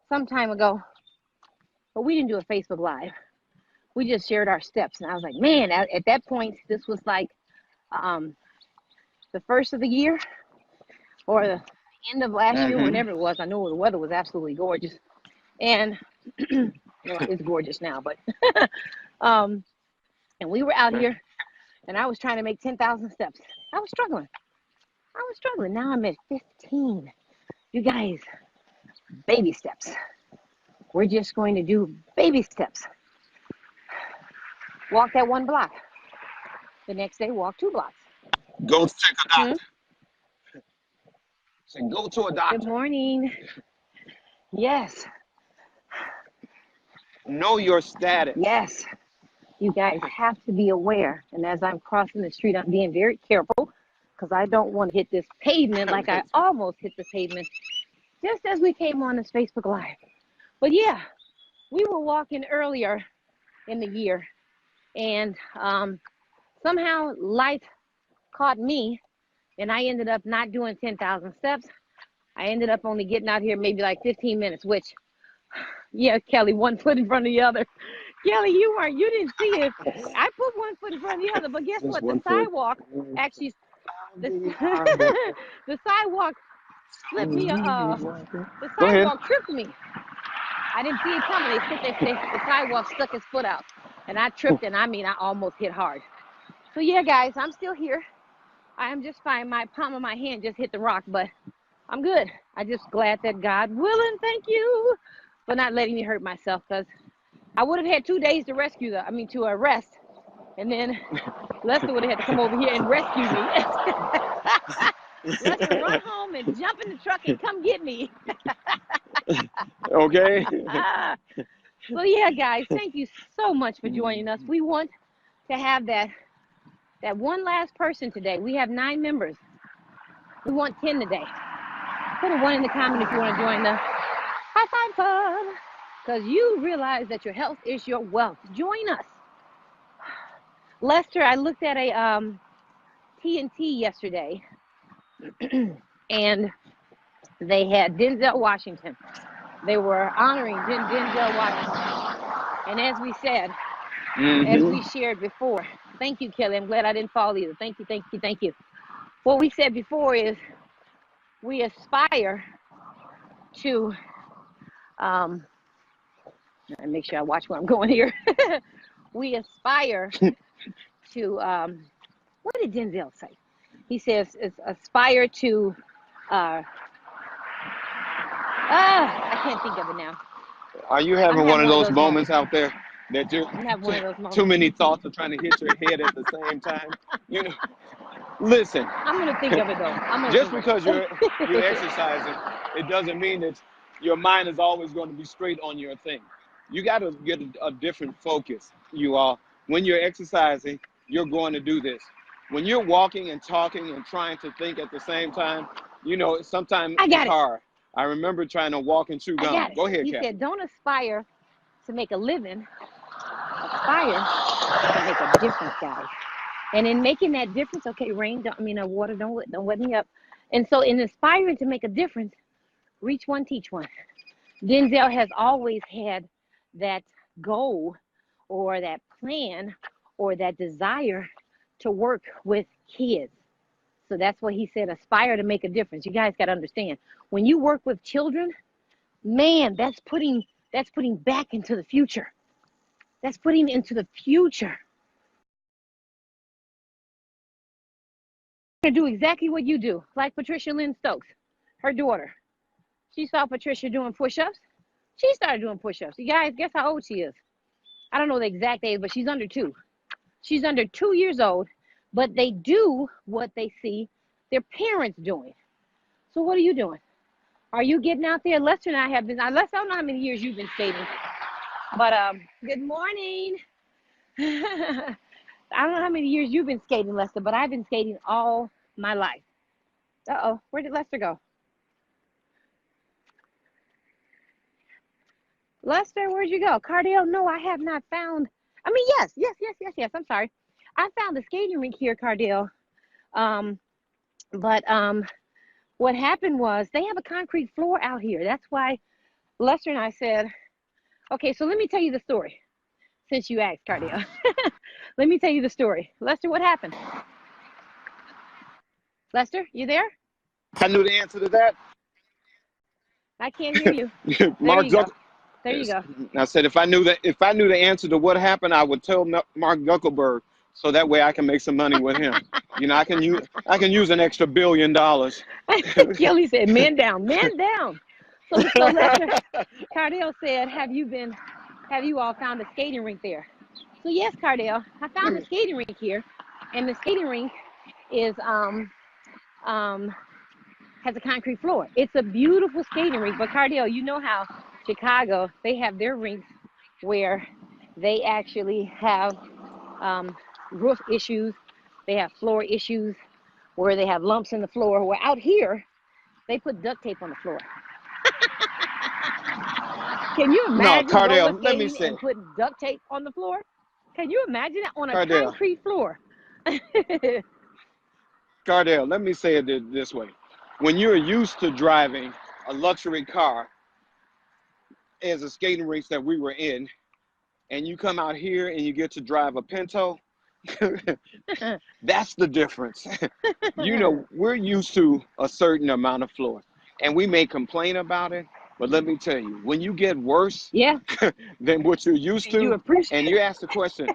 Speaker 1: some time ago, but we didn't do a Facebook Live. We just shared our steps. And I was like, man, at that point, this was like the first of the year or the end of last year, whenever it was. I know the weather was absolutely gorgeous. And well, it's gorgeous now, but and we were out here, and I was trying to make 10,000 steps. I was struggling. Now I'm at 15. You guys, baby steps. We're just going to do baby steps. Walk that 1 block. The next day, walk 2 blocks.
Speaker 2: Go check a doctor. Say, go to a doctor.
Speaker 1: Good morning. Yes.
Speaker 2: Know your status.
Speaker 1: Yes. You guys have to be aware. And as I'm crossing the street, I'm being very careful because I don't want to hit this pavement like I almost hit the pavement just as we came on this Facebook Live. But yeah, we were walking earlier in the year, and somehow light caught me and I ended up not doing 10,000 steps. I ended up only getting out here maybe like 15 minutes, which, yeah, Kelly, one foot in front of the other. Kelly, you didn't see it. I put one foot in front of the other, but guess what? The sidewalk actually, the, the sidewalk slipped me, the sidewalk tripped me. I didn't see it coming. The sidewalk stuck his foot out, and I tripped, and I almost hit hard. So yeah, guys, I'm still here. I am just fine. My palm of my hand just hit the rock, but I'm good. I'm just glad that God willing, thank you for not letting me hurt myself, because I would have had 2 days to to arrest, and then Lester would have had to come over here and rescue me. Lester, run home and jump in the truck and come get me.
Speaker 2: Okay.
Speaker 1: So yeah, guys, thank you so much for joining us. We want to have that one last person today. We have 9 members. We want 10 today. Put a 1 in the comment if you want to join the High Five Club, because you realize that your health is your wealth. Join us. Lester, I looked at a TNT yesterday, and they had Denzel Washington. They were honoring Denzel Washington. And as we said, as we shared before, thank you, Kelly. I'm glad I didn't fall either. Thank you, thank you, thank you. What we said before is we aspire to, make sure I watch where I'm going here. We aspire to, what did Denzel say? He says, aspire to, I can't think of it now.
Speaker 2: Are you having one of those moments out there that you're too many thoughts are trying to hit your head at the same time? You know, listen.
Speaker 1: I'm gonna think of it though.
Speaker 2: Just because you're exercising, it doesn't mean that your mind is always going to be straight on your thing. You got to get a different focus. You all, when you're exercising, you're going to do this. When you're walking and talking and trying to think at the same time, you know, sometimes it's hard. I remember trying to walk and chew gum. Go ahead,
Speaker 1: He
Speaker 2: Kat.
Speaker 1: said, don't aspire to make a living. Aspire to make a difference, guys. And in making that difference, okay, water, don't wet me up. And so in aspiring to make a difference, reach one, teach one. Denzel has always had that goal or that plan or that desire to work with kids. So that's what he said, aspire to make a difference. You guys got to understand, when you work with children, man, that's putting back into the future. That's putting into the future. To do exactly what you do, like Patricia Lynn Stokes, her daughter. She saw Patricia doing push-ups. She started doing push-ups. You guys, guess how old she is? I don't know the exact age, but she's under 2. She's under 2 years old, but they do what they see their parents doing. So what are you doing? Are you getting out there? Lester and I have been, Lester, I don't know how many years you've been skating, but good morning. I don't know how many years you've been skating, Lester, but I've been skating all my life. Uh-oh, where did Lester go? Lester, where'd you go? Cardale, no, I have not found. I mean, yes. I'm sorry. I found the skating rink here, Cardale. But what happened was they have a concrete floor out here. That's why Lester and I said, okay, so let me tell you the story. Since you asked, Cardale. Let me tell you the story. Lester, what happened? Lester, you there?
Speaker 2: I knew the answer to that.
Speaker 1: I can't hear you. There you go.
Speaker 2: I said if I knew the answer to what happened, I would tell Mark Zuckerberg, so that way I can make some money with him. You know, I can use an extra $1 billion.
Speaker 1: Kelly said, "Man down, man down." So Lester, Cardale said, "Have you all found a skating rink there?" So yes, Cardale, I found a skating rink here, and the skating rink is has a concrete floor. It's a beautiful skating rink. But Cardale, you know how Chicago, they have their rinks where they actually have roof issues, they have floor issues, where they have lumps in the floor. Where out here, they put duct tape on the floor. Can you imagine
Speaker 2: Cardale, let me say,
Speaker 1: and putting duct tape on the floor? Can you imagine that on a concrete floor?
Speaker 2: Cardell, let me say it this way. When you're used to driving a luxury car as a skating race that we were in, and you come out here and you get to drive a Pinto, that's the difference. You know, we're used to a certain amount of floor, and we may complain about it, but let me tell you, when you get worse than what you're used to, and you ask the question,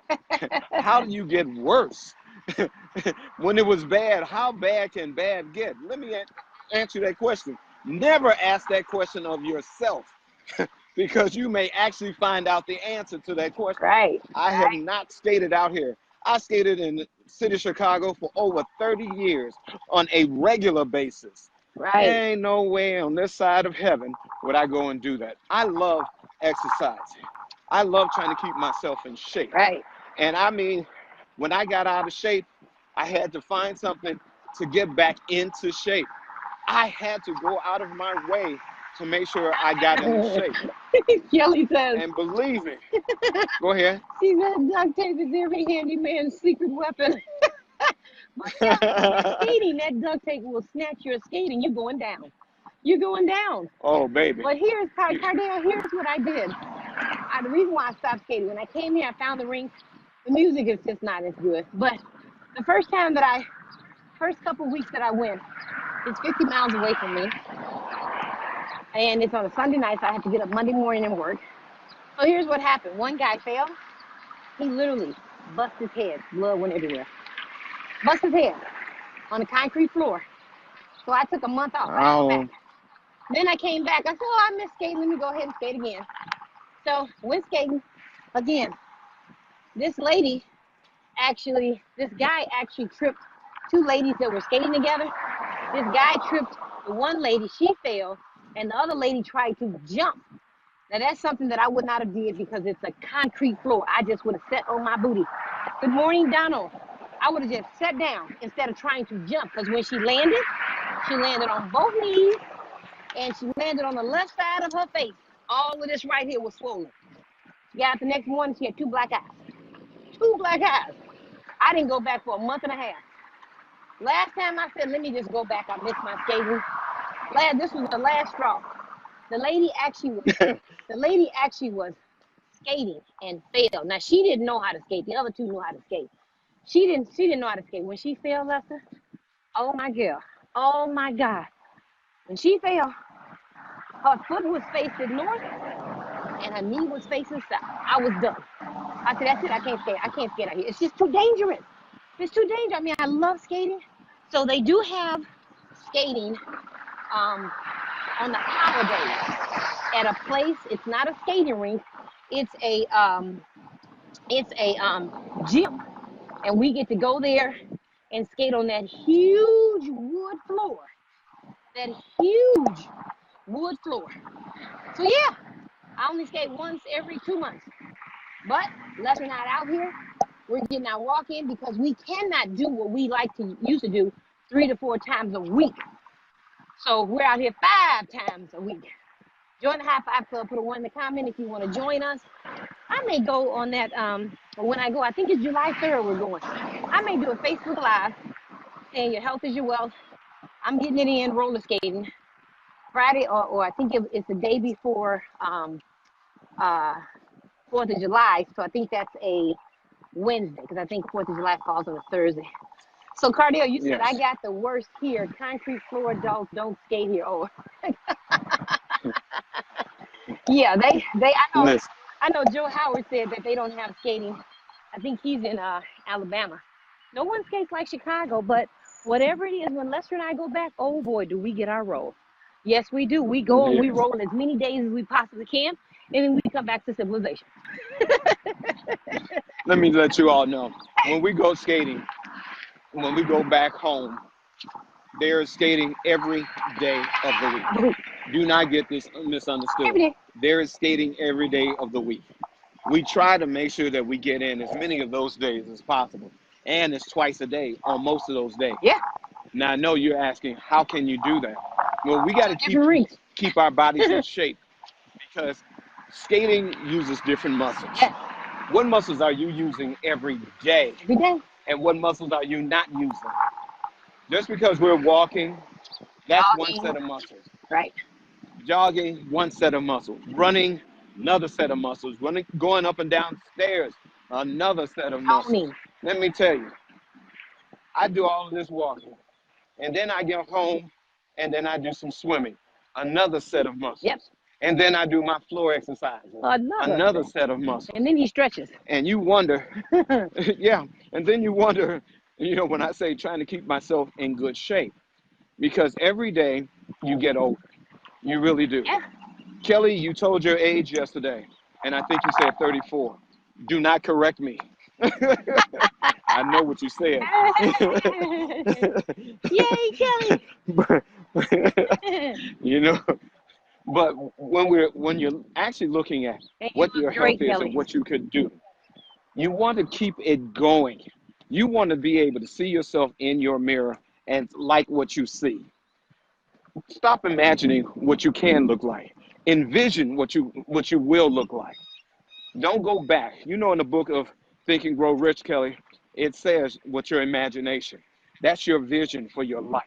Speaker 2: how do you get worse? When it was bad, how bad can bad get? Let me answer that question. Never ask that question of yourself, because you may actually find out the answer to that question.
Speaker 1: Right.
Speaker 2: I have not skated out here. I skated in the city of Chicago for over 30 years on a regular basis.
Speaker 1: Right.
Speaker 2: There ain't no way on this side of heaven would I go and do that. I love exercise. I love trying to keep myself in shape.
Speaker 1: Right.
Speaker 2: And I mean, when I got out of shape, I had to find something to get back into shape. I had to go out of my way to make sure I got into shape.
Speaker 1: Kelly says,
Speaker 2: And believe me, go ahead.
Speaker 1: she said duct tape is every handyman's secret weapon. But yeah, skating, that duct tape will snatch your skating. You're going down. You're going down.
Speaker 2: Oh, baby.
Speaker 1: But here's, Cardell, here's what I did. The reason why I stopped skating, when I came here, I found the rink. The music is just not as good. But the first couple weeks that I went, it's 50 miles away from me. And it's on a Sunday night, so I had to get up Monday morning and work. So here's what happened. One guy fell. He literally busted his head. Blood went everywhere. Busted his head on the concrete floor. So I took a month off.
Speaker 2: Oh.
Speaker 1: Then I came back. I said, oh, I miss skating. Let me go ahead and skate again. So went skating again. This guy actually tripped two ladies that were skating together. This guy tripped the one lady. She fell. And the other lady tried to jump. Now, that's something that I would not have did because it's a concrete floor. I just would have sat on my booty. Good morning, Donald. I would have just sat down instead of trying to jump, because when she landed on both knees, and she landed on the left side of her face. All of this right here was swollen. She got up the next morning, she had 2 black eyes. 2 black eyes. I didn't go back for a month and a half. Last time I said, let me just go back. I missed my skating. This was the last straw. The lady actually was skating and fell. Now, she didn't know how to skate. The other two knew how to skate. She didn't know how to skate. When she fell, Lester, oh my girl, oh my God. When she fell, her foot was facing north and her knee was facing south. I was done. I said, that's it. I can't skate. I can't skate out here. It's just too dangerous. It's too dangerous. I mean, I love skating. So they do have skating on the holidays at a place. It's not a skating rink. It's a gym, and we get to go there and skate on that huge wood floor. That huge wood floor. So yeah, I only skate once every 2 months. But Lester and I out here, we're getting our walk in because we cannot do what we used to do 3 to 4 times a week. So we're out here 5 times a week. Join the High Five Club. Put a 1 in the comment if you want to join us. I may go on that, when I go, I think it's July 3rd we're going. I may do a Facebook Live saying your health is your wealth. I'm getting it in roller skating Friday, or I think it's the day before 4th of July. So I think that's a Wednesday, because I think 4th of July falls on a Thursday. So Cardell, you said, yes. I got the worst here. Concrete floor adults don't skate here. Oh, yeah, I know Joe Howard said that they don't have skating. I think he's in Alabama. No one skates like Chicago, but whatever it is, when Lester and I go back, oh boy, do we get our roll. Yes, we do. We go and we roll as many days as we possibly can, and then we come back to civilization.
Speaker 2: Let me let you all know, when we go skating, when we go back home, there is skating every day of the week. Do not get this misunderstood. There is skating every day of the week. We try to make sure that we get in as many of those days as possible. And it's twice a day on most of those days.
Speaker 1: Yeah.
Speaker 2: Now, I know you're asking, how can you do that? Well, we got to keep our bodies in shape, because skating uses different muscles.
Speaker 1: Yeah.
Speaker 2: What muscles are you using every day?
Speaker 1: Every day.
Speaker 2: And what muscles are you not using? Just because we're walking, that's one
Speaker 1: Jogging.
Speaker 2: set of muscles.
Speaker 1: Right.
Speaker 2: Jogging, one set of muscles. Running, another set of muscles. Running, going up and down stairs, another set of muscles.
Speaker 1: Toning.
Speaker 2: Let me tell you, I do all of this walking, and then I get home, and then I do some swimming, another set of muscles.
Speaker 1: Yep.
Speaker 2: And then I do my floor exercises, another set of muscles.
Speaker 1: And then he stretches.
Speaker 2: And you wonder, yeah, and then you wonder, you know, when I say trying to keep myself in good shape, because every day you get older. You really do.
Speaker 1: Yeah.
Speaker 2: Kelly, you told your age yesterday, and I think you said 34. Do not correct me. I know what you said.
Speaker 1: Yay, Kelly!
Speaker 2: You know, but when you're actually looking at what your health is and what you could do, you want to keep it going. You want to be able to see yourself in your mirror and like what you see. Stop imagining what you can look like. Envision what you will look like. Don't go back. You know, in the book of Think and Grow Rich, Kelly, it says what's your imagination. That's your vision for your life,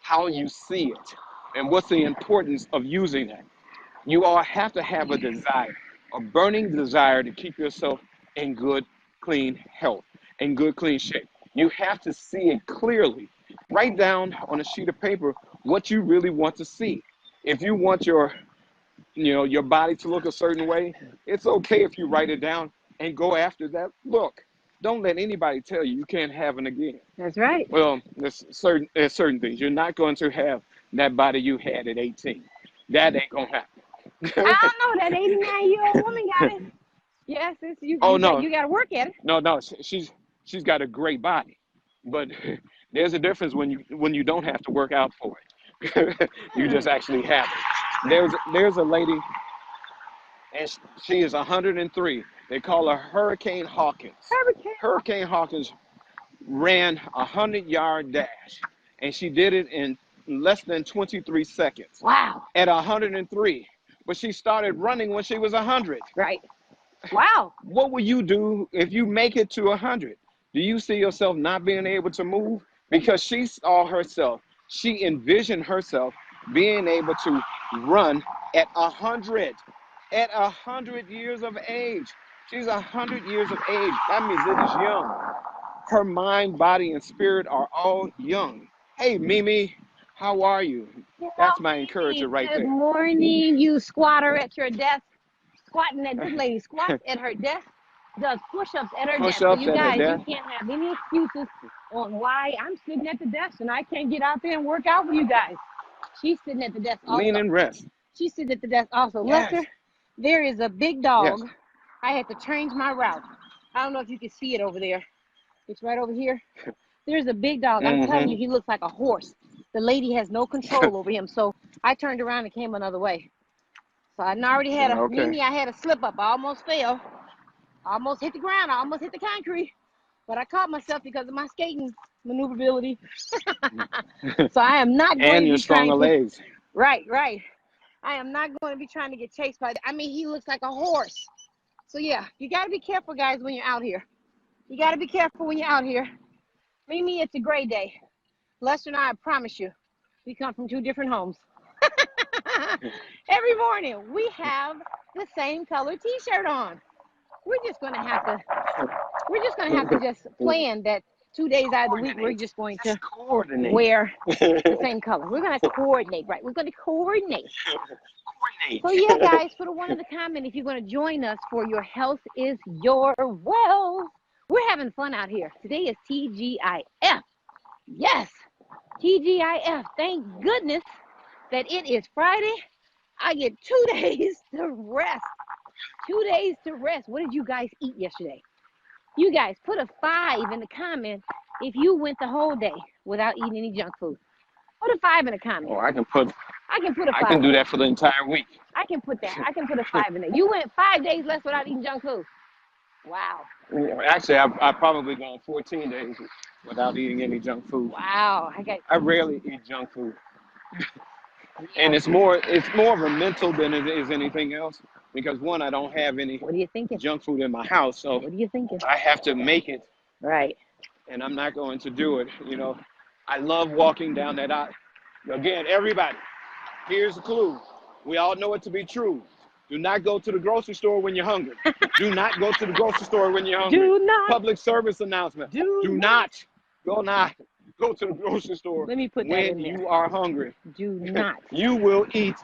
Speaker 2: how you see it, and what's the importance of using that. You all have to have a desire, a burning desire to keep yourself in good, clean health, in good, clean shape. You have to see it clearly. Write down on a sheet of paper what you really want to see. If you want your body to look a certain way, it's okay if you write it down and go after that look. Don't let anybody tell you can't have it again.
Speaker 1: That's right.
Speaker 2: Well, there's certain things. You're not going to have that body you had at 18. That ain't gonna happen.
Speaker 1: I don't know. That 89-year-old woman got it. Yes, you got to work at it.
Speaker 2: No, she's got a great body, but there's a difference when you don't have to work out for it. You just actually have it. There's a lady, and she is 103. They call her Hurricane Hawkins. Hurricane Hawkins ran a 100-yard dash, and she did it in less than 23 seconds.
Speaker 1: Wow.
Speaker 2: At 103. But she started running when she was 100.
Speaker 1: Right. Wow.
Speaker 2: What will you do if you make it to 100? Do you see yourself not being able to move? Because she saw herself, she envisioned herself being able to run at 100. At 100 years of age. She's 100 years of age. That means it is young. Her mind, body, and spirit are all young. Hey, Mimi, how are you? That's my encourager right there.
Speaker 1: Good morning, you squatter at your desk. Squatting at this lady squats at her desk, does push-ups at her desk. So you guys, you can't have any excuses on why I'm sitting at the desk and I can't get out there and work out with you guys. She's sitting at the desk also.
Speaker 2: Lean and rest.
Speaker 1: She's sitting at the desk also.
Speaker 2: Yes.
Speaker 1: Lester, there is a big dog.
Speaker 2: Yes.
Speaker 1: I had to change my route. I don't know if you can see it over there. It's right over here. There's a big dog. I'm telling you, he looks like a horse. The lady has no control over him. So I turned around and came another way. So I already had Mimi, I had a slip up. I almost fell. I almost hit the ground. I almost hit the concrete. But I caught myself because of my skating maneuverability. So I am not going to be
Speaker 2: your stronger legs.
Speaker 1: Right. I am not going to be trying to get chased by he looks like a horse. So yeah, you got to be careful, guys, when you're out here. You got to be careful when you're out here. Mimi, it's a great day. Lester and I promise you, we come from two different homes. Every morning, we have the same color T-shirt on. We're just gonna have to just plan that 2 days out of the week, we're just going to wear the same color. We're gonna coordinate, right? We're gonna coordinate. So yeah, guys, put a 1 in the comment if you're gonna join us for Your Health is Your Wealth. We're having fun out here. Today is TGIF. Yes, TGIF. Thank goodness that it is Friday. I get 2 days to rest. 2 days to rest. What did you guys eat yesterday? You guys put a 5 in the comment if you went the whole day without eating any junk food. Put a 5 in the comment.
Speaker 2: Oh, I can put a 5. I can do that for the entire week.
Speaker 1: I can put a 5 in there. You went 5 days less without eating junk food. Wow.
Speaker 2: Actually, I've probably gone 14 days without eating any junk food.
Speaker 1: Wow.
Speaker 2: I rarely eat junk food. And it's more of a mental than it is anything else. Because one, I don't have any junk food in my house, so
Speaker 1: what are you thinking?
Speaker 2: I have to make it.
Speaker 1: Right.
Speaker 2: And I'm not going to do it, I love walking down that aisle. Again, everybody, here's the clue. We all know it to be true. Do not go to the grocery store when you're hungry. Do not go to the grocery store when you're hungry.
Speaker 1: Do not.
Speaker 2: Public service announcement.
Speaker 1: Do
Speaker 2: not go to the grocery store
Speaker 1: Let me put that
Speaker 2: when
Speaker 1: in there.
Speaker 2: you are hungry.
Speaker 1: Do not.
Speaker 2: You will eat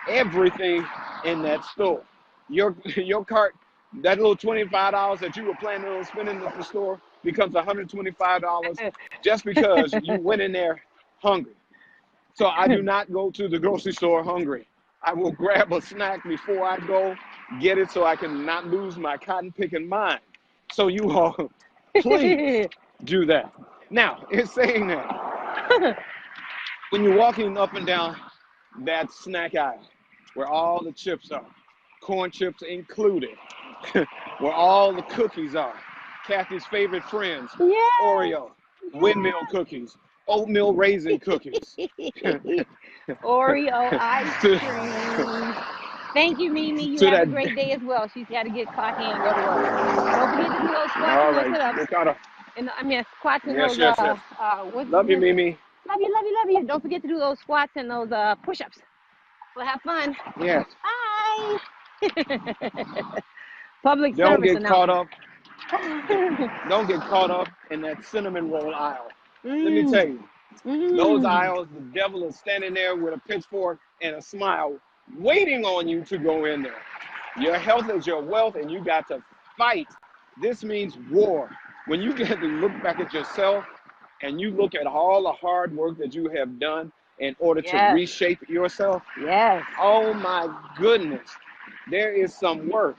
Speaker 2: everything in that store. Your cart, that little $25 that you were planning on spending at the store becomes $125 just because you went in there hungry. So I do not go to the grocery store hungry. I will grab a snack before I go get it so I can not lose my cotton picking mind. So you all, please do that. Now, it's saying that when you're walking up and down that snack aisle where all the chips are, corn chips included, where all the cookies are, Kathy's favorite friends, Oreo, windmill cookies, oatmeal raisin cookies.
Speaker 1: Oreo ice cream. Thank you, Mimi. You have a great day as well. She's got to get coffee and go to work. Don't forget to do those squats and those sit-ups. Squats and those,
Speaker 2: Love you, Mimi.
Speaker 1: Love you. Don't forget to do those squats and those push-ups. Well, have fun.
Speaker 2: Yes.
Speaker 1: Bye. Public
Speaker 2: Don't
Speaker 1: service
Speaker 2: get caught up. Don't get caught up in that cinnamon roll aisle. Let me tell you, those aisles, the devil is standing there with a pitchfork and a smile waiting on you to go in there. Your health is your wealth, and you got to fight. This means war. When you get to look back at yourself and you look at all the hard work that you have done in order to reshape yourself, oh my goodness, there is some work.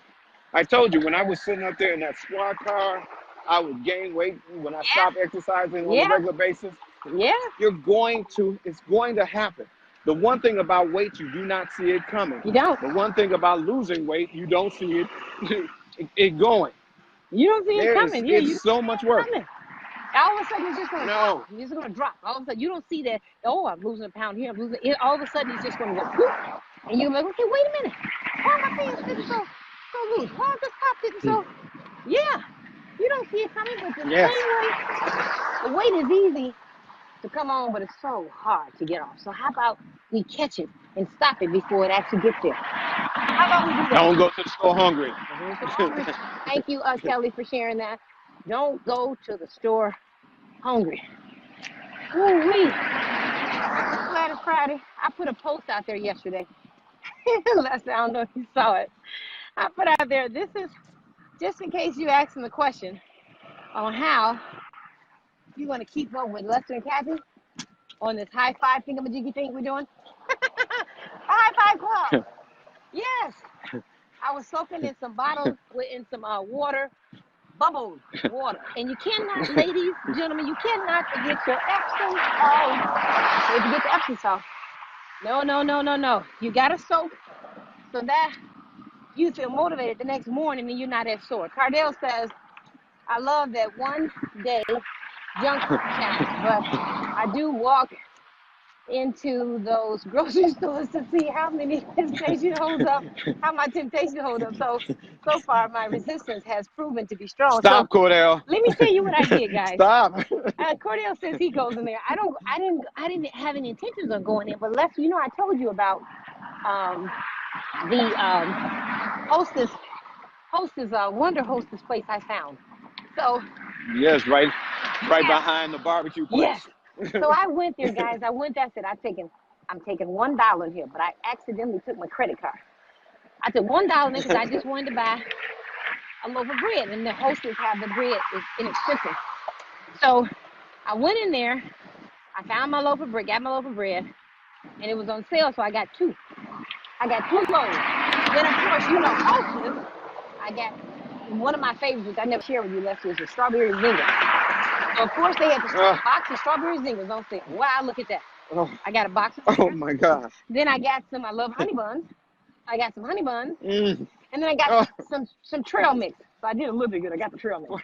Speaker 2: I told you, when I was sitting up there in that squad car, I would gain weight when I stopped exercising on a regular basis. It's going to happen. The one thing about weight, you do not see it coming.
Speaker 1: You don't.
Speaker 2: The one thing about losing weight, you don't see it going.
Speaker 1: You don't see it coming.
Speaker 2: It's so much work.
Speaker 1: All of a sudden, it's just going to drop. It's just going to drop. All of a sudden, you don't see that, oh, I'm losing a pound here. I'm losing it. All of a sudden, it's just going to go poof. And you're like, okay, wait a minute. Why am I pants fitting so loose? Why is this top fitting so? Yeah. You don't see it coming, but the same way, the weight is easy to come on, but it's so hard to get off. So how about we catch it and stop it before it actually gets there? How about we do that?
Speaker 2: Don't go to the store hungry.
Speaker 1: Thank you, Kelly, for sharing that. Don't go to the store hungry. Ooh-wee. Glad it's Friday. I put a post out there yesterday. Lester, I don't know if you saw it. I put out there, this is just in case you asking the question on how you want to keep up with Lester and Kathy on this high five thingamajiggy thing we're doing. High five club. Yes. I was soaking in some bottles in some water, bubbled water. And you cannot, ladies, gentlemen, you cannot forget your Epsom salt. Where'd you get the Epsom salt? No. You got to soak so that you feel motivated the next morning and you're not as sore. Cardell says, I love that one day junk food challenge, but I do walk into those grocery stores to see how many temptation holds up, how my temptation holds up. So far my resistance has proven to be strong.
Speaker 2: Stop, Cordell.
Speaker 1: Let me tell you what I did, guys.
Speaker 2: Stop.
Speaker 1: Cordell says he goes in there. I didn't have any intentions of going in, but Lester, you know, I told you about the hostess Wonder Hostess place I found. So
Speaker 2: yes, right behind the barbecue place.
Speaker 1: Yes. So I went there, guys. I said, I'm taking $1 in here, but I accidentally took my credit card. I took $1 in because I just wanted to buy a loaf of bread, and the hostess have the bread is inexpensive. So I went in there, I found my loaf of bread, got my loaf of bread, and it was on sale, so I got two. I got 2 loaves. Then of course, you know, hostess, I got one of my favorites, which I never share with you, Lester, is the strawberry zinger. So of course, they had the box of strawberry zingers on sale. Wow, look at that. I got a box of zingers.
Speaker 2: Oh my God.
Speaker 1: Then I got I love honey buns. I got some honey buns. And then I got some trail mix. So I did a little bit good. I got the trail mix.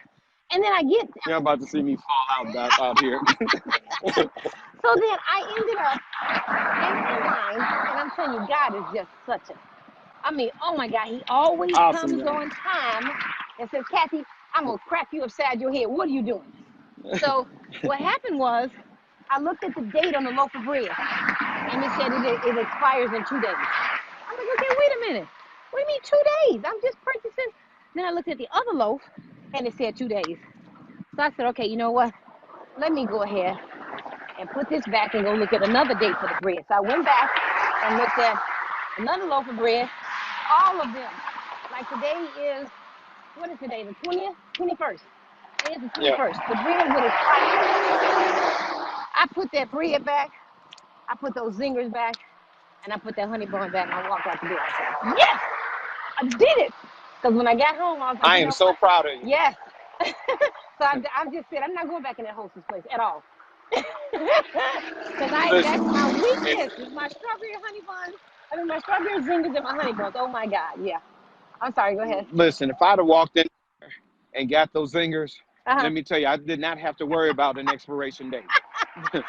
Speaker 1: And then I get...
Speaker 2: You're about to see me fall out here.
Speaker 1: So then I ended up in line, and I'm telling you, God is just such a... I mean, oh my God, he always comes on time and says, Kathy, I'm going to crack you upside your head. What are you doing? So what happened was I looked at the date on the loaf of bread, and it said it expires in 2 days. I'm like, okay, wait a minute. What do you mean 2 days? I'm just purchasing. Then I looked at the other loaf, and it said 2 days. So I said, okay, you know what? Let me go ahead and put this back and go look at another date for the bread. So I went back and looked at another loaf of bread, all of them. Like today is, what is today, the 20th? 21st. Today is the 21st. The bread would expire. I put that bread back, I put those zingers back, and I put that honey bun back, and I walked out the door. I said, yes, I did it. Because when I got home, I was like,
Speaker 2: I am so proud of you.
Speaker 1: yes. So I just said, I'm not going back in that hostess place at all. Because that's my weakness. It's my strawberry honey buns. I mean, my strawberry zingers and my honey buns. Oh, my God. Yeah. I'm sorry. Go ahead.
Speaker 2: Listen, if I'd have walked in and got those zingers, let me tell you, I did not have to worry about an expiration date.
Speaker 1: Well, no,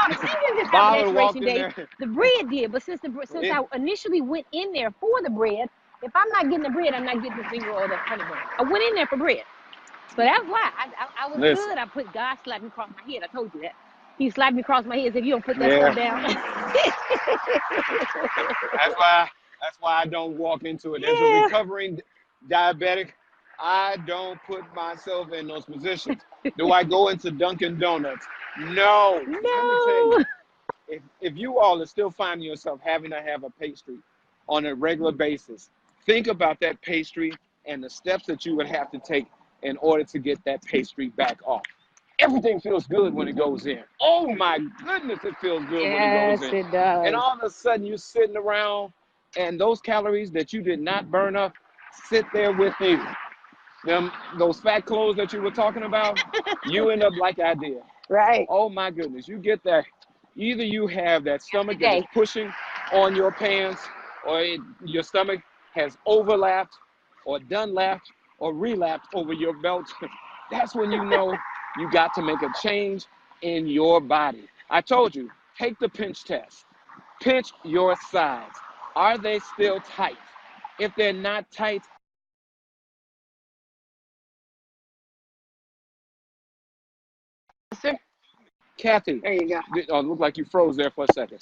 Speaker 1: the zingers didn't have an expiration date. The bread did. But since I initially went in there for the bread, if I'm not getting the bread, I'm not getting the zinger or the honey bun. I went in there for bread. So that's why I was good. I put God slapped me across my head. I told you that. He slapped me across my head and said, you don't put that stuff down.
Speaker 2: That's why I don't walk into it. As a recovering diabetic, I don't put myself in those positions. Do I go into Dunkin' Donuts? No. Let me tell you, if you all are still finding yourself having to have a pastry on a regular basis, think about that pastry and the steps that you would have to take in order to get that pastry back off. Everything feels good when it goes in. Oh my goodness, it feels good when it goes in.
Speaker 1: Yes, it does.
Speaker 2: And all of a sudden you're sitting around and those calories that you did not burn up sit there with you. Those fat clothes that you were talking about, you end up like I did.
Speaker 1: Right.
Speaker 2: Oh my goodness, you get that. Either you have that stomach that is pushing on your pants, or your stomach has overlapped or done lapped or relapsed over your belt. That's when you know you got to make a change in your body. I told you, take the pinch test. Pinch your sides. Are they still tight? If they're not tight,
Speaker 1: sir.
Speaker 2: Kathy,
Speaker 1: There you go.
Speaker 2: Oh, it looked like you froze there for a second.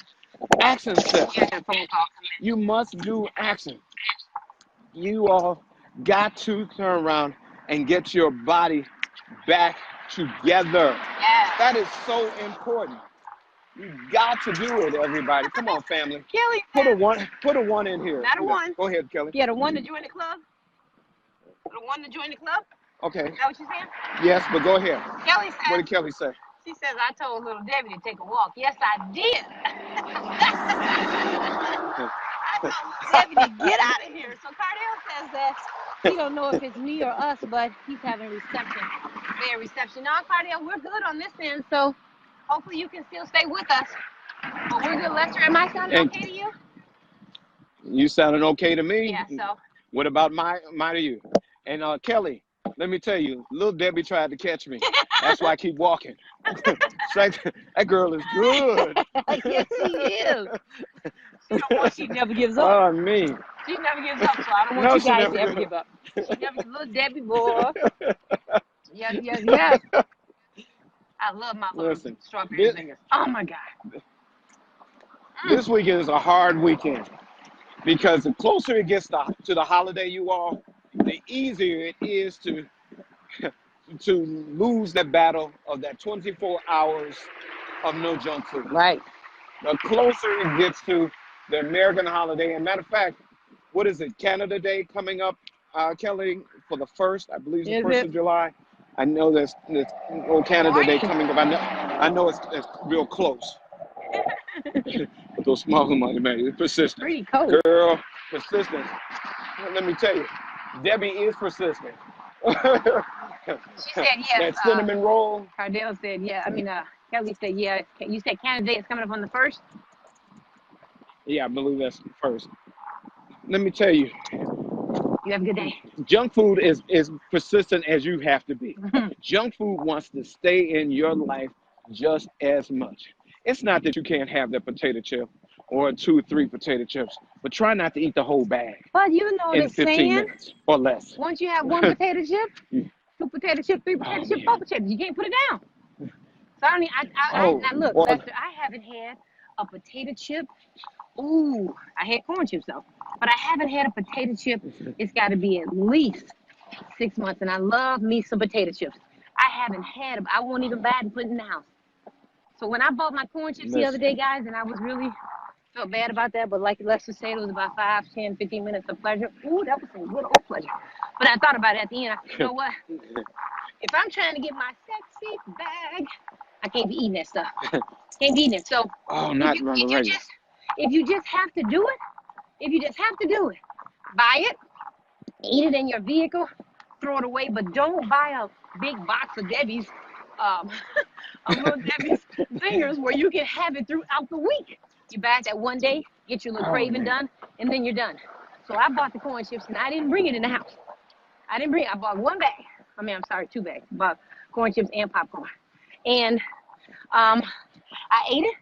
Speaker 2: Action steps. You must do action. You all got to turn around and get your body back together.
Speaker 1: Yes.
Speaker 2: That is so important. You got to do it, everybody. Come on, family.
Speaker 1: Kelly,
Speaker 2: Put a one in here.
Speaker 1: not a one.
Speaker 2: Go ahead, Kelly.
Speaker 1: Yeah, the one to join the club. The one to join the club.
Speaker 2: Okay.
Speaker 1: Is that what you're saying?
Speaker 2: Yes, but go ahead.
Speaker 1: Kelly says.
Speaker 2: What did Kelly say?
Speaker 1: She says, I told little Debbie to take a walk. Yes, I did. I told Debbie to get out of here. So Cardell says that he don't know if it's me or us, but he's having reception. Bad reception. No, Cardell, we're good on this end, so hopefully you can still stay with us. But we're good. Lester, am I sounding okay to you?
Speaker 2: You sounding okay to me?
Speaker 1: Yeah, so.
Speaker 2: What about my to you? And Kelly, let me tell you, little Debbie tried to catch me. That's why I keep walking. That girl is good.
Speaker 1: Yes, she is. She never gives up.
Speaker 2: Oh, me.
Speaker 1: She never gives up, so I don't want you guys to ever give up. She never, little Debbie boy. Yes. I love my little strawberry fingers. Oh, my God.
Speaker 2: This weekend is a hard weekend because the closer it gets to the holiday, you all, the easier it is to lose that battle of that 24 hours of no junk food.
Speaker 1: Right.
Speaker 2: The closer it gets to the American holiday, and matter of fact, what is it, Canada Day coming up, Kelly, for the 1st, I believe it's the 1st of July. I know there's Canada Day coming up. I know it's real close. But those small money, man, it's persistent.
Speaker 1: Pretty cold.
Speaker 2: Girl, persistence. Let me tell you, Debbie is persistent.
Speaker 1: She said yes.
Speaker 2: That cinnamon roll.
Speaker 1: Cardell said yeah. I mean, Kelly said yeah. You said Canada Day is coming up on the 1st?
Speaker 2: Yeah, I believe that's the 1st. Let me tell you.
Speaker 1: You have a good day.
Speaker 2: Junk food is persistent as you have to be. Junk food wants to stay in your life just as much. It's not that you can't have that potato chip or 2 or 3 potato chips, but try not to eat the whole bag.
Speaker 1: But you know
Speaker 2: in 15 minutes or less.
Speaker 1: Once you have 1 potato chip, 2 potato chips, 3 potato chips, 4 potato chips, you can't put it down. So I don't even,
Speaker 2: Oh,
Speaker 1: now look,
Speaker 2: well,
Speaker 1: Lester, I haven't had a potato chip. Ooh, I had corn chips though, but I haven't had a potato chip. It's got to be at least 6 months, and I love me some potato chips. I haven't had them. I won't even buy it and put it in the house. So when I bought my corn chips the other
Speaker 2: listen.
Speaker 1: day, guys, and I was really felt bad about that, but like Lester said, it was about 5, 10, 15 minutes of pleasure. Ooh, that was some good old pleasure. But I thought about it at the end. I said, you know what? If I'm trying to get my sexy bag, I can't be eating that stuff. Can't be eating it. So
Speaker 2: Oh, not on the regular.
Speaker 1: if you just have to do it, buy it, eat it in your vehicle, throw it away, but don't buy a big box of Debbie's, um, of little Debbie's fingers where you can have it throughout the week. You buy it that one day, get your little
Speaker 2: Oh,
Speaker 1: craving
Speaker 2: man.
Speaker 1: done, and then you're done. So I bought the corn chips, and I didn't bring it in the house. I bought 1 bag. I'm sorry, 2 bags. I bought corn chips and popcorn. And I ate it,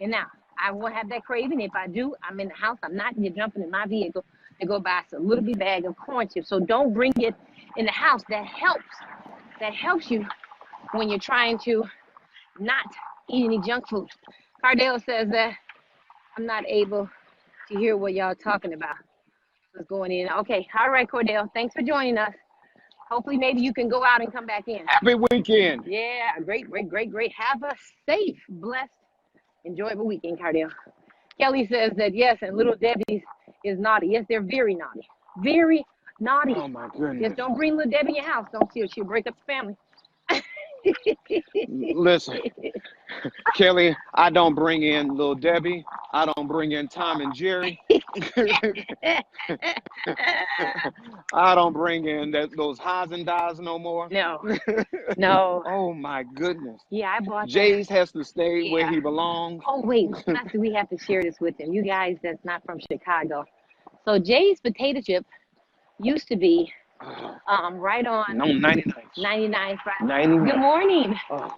Speaker 1: and now I won't have that craving. If I do, I'm in the house. I'm not jumping in my vehicle to go buy a little bit bag of corn chips. So don't bring it in the house. That helps you when you're trying to not eat any junk food. Cardell says that I'm not able to hear what y'all talking about. What's going in? Okay, all right, Cordell. Thanks for joining us. Hopefully, maybe you can go out and come back in.
Speaker 2: Happy weekend.
Speaker 1: Yeah, great. Have a safe, blessed, enjoyable weekend, Cardell. Kelly says that yes, and little Debbie's is naughty. Yes, they're very naughty. Very naughty.
Speaker 2: Oh, my goodness.
Speaker 1: Just don't bring little Debbie in your house. Don't see her. She'll break up the family.
Speaker 2: Listen, Kelly, I don't bring in Little Debbie. I don't bring in Tom and Jerry. I don't bring in those highs and dies no more.
Speaker 1: No.
Speaker 2: Oh, my goodness.
Speaker 1: Yeah, I bought
Speaker 2: Jay's has to stay where he belongs.
Speaker 1: Oh, wait. We have to share this with them. You guys that's not from Chicago. So Jay's potato chip used to be right on
Speaker 2: No, 99.
Speaker 1: 99 Friday.
Speaker 2: 99.
Speaker 1: Good morning.
Speaker 2: Right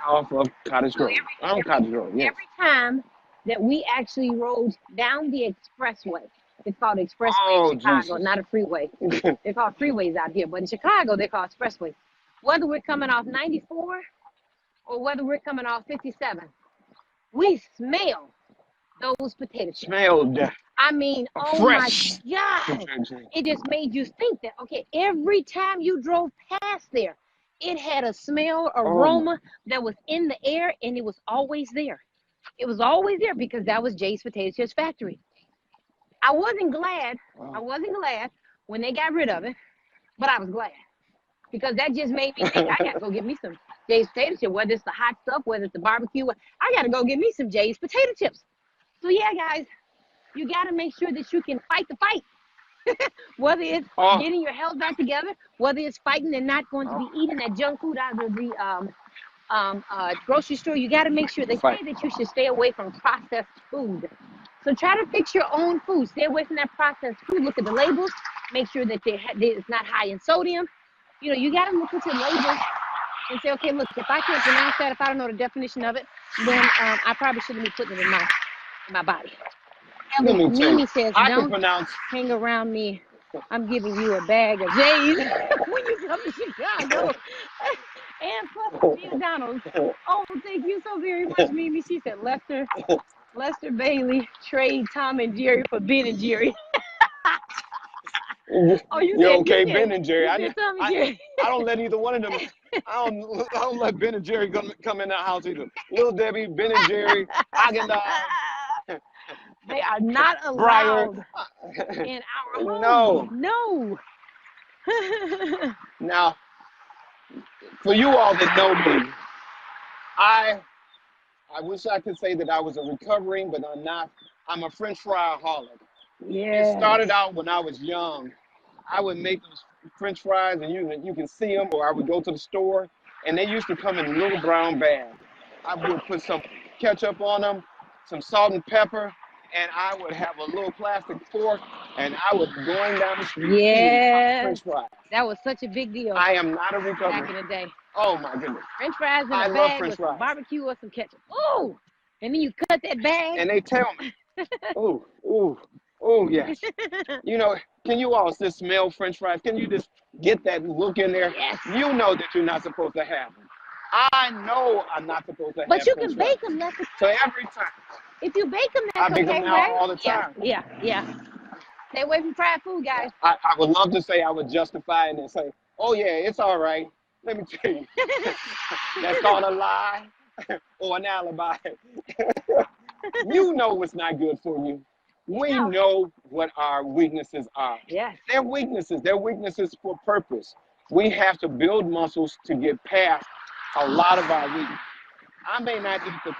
Speaker 2: off of Cottage Grove. Cottage Grove, yes.
Speaker 1: Every time that we actually rode down the expressway, it's called expressway in Chicago,
Speaker 2: Jesus.
Speaker 1: not a freeway. They're called freeways out here, but in Chicago, they're called expressways. Whether we're coming off 94 or whether we're coming off 57, we smell those potato chips.
Speaker 2: Smelled
Speaker 1: I mean, oh
Speaker 2: fresh.
Speaker 1: My God. It just made you think that, okay, every time you drove past there, it had a smell, aroma that was in the air, and it was always there. It was always there because that was Jay's Potato Chips Factory. I wasn't glad when they got rid of it, but I was glad because that just made me think I got to go get me some Jay's Potato Chips, whether it's the hot stuff, whether it's the barbecue. I got to go get me some Jay's Potato Chips. So, yeah, guys, you got to make sure that you can fight the fight. Whether it's getting your health back together, whether it's fighting and not going to be eating that junk food out of the grocery store, you got to make sure they say that you should stay away from processed food. So try to fix your own food. Stay away from that processed food. Look at the labels. Make sure that it's not high in sodium. You know, you got to look at your labels and say, okay, look, if I can't pronounce that, if I don't know the definition of it, then I probably shouldn't be putting it in my body. Mimi says, don't hang around me. I'm giving you a bag of J's when you come to Chicago. And plus McDonald's. Oh, thank you so very much, Mimi. She said, Lester Bailey trade Tom and Jerry for Ben and Jerry. Oh,
Speaker 2: You're okay, Ben and Jerry. I
Speaker 1: Jerry.
Speaker 2: don't let either one of them. I don't let Ben and Jerry come in that house either. Little Debbie, Ben and Jerry, Haagen-Dazs.
Speaker 1: They are not allowed in our home. No.
Speaker 2: Now, for you all that know me, I wish I could say that I was a recovering, but I'm not. I'm a French fry-aholic.
Speaker 1: Yeah.
Speaker 2: It started out when I was young. I would make those French fries, and you can see them, or I would go to the store, and they used to come in little brown bags. I would put some ketchup on them, some salt and pepper, and I would have a little plastic fork, and I was going down the street eating French fries.
Speaker 1: That was such a big deal.
Speaker 2: I am not a recovery.
Speaker 1: Back in the day.
Speaker 2: Oh, my goodness.
Speaker 1: French fries in a bag with some barbecue or some ketchup. Oh, and then you cut that bag.
Speaker 2: And they tell me, oh, yes. You know, can you all just smell French fries? Can you just get that look in there?
Speaker 1: Yes.
Speaker 2: You know that you're not supposed to have them. I know I'm not supposed to have
Speaker 1: But you
Speaker 2: fish
Speaker 1: can
Speaker 2: right.
Speaker 1: bake them. That's
Speaker 2: So every time,
Speaker 1: if you bake them,
Speaker 2: I
Speaker 1: that's
Speaker 2: bake
Speaker 1: okay,
Speaker 2: them now
Speaker 1: right?
Speaker 2: all the
Speaker 1: Yeah,
Speaker 2: time.
Speaker 1: yeah. Stay away from fried food, guys.
Speaker 2: I would love to say I would justify it and say, oh yeah, it's all right. Let me tell you, that's called a lie or an alibi. You know it's not good for you. We know what our weaknesses are.
Speaker 1: Yes.
Speaker 2: They're weaknesses. They're weaknesses for purpose. We have to build muscles to get past a lot of our weaknesses. I may not eat the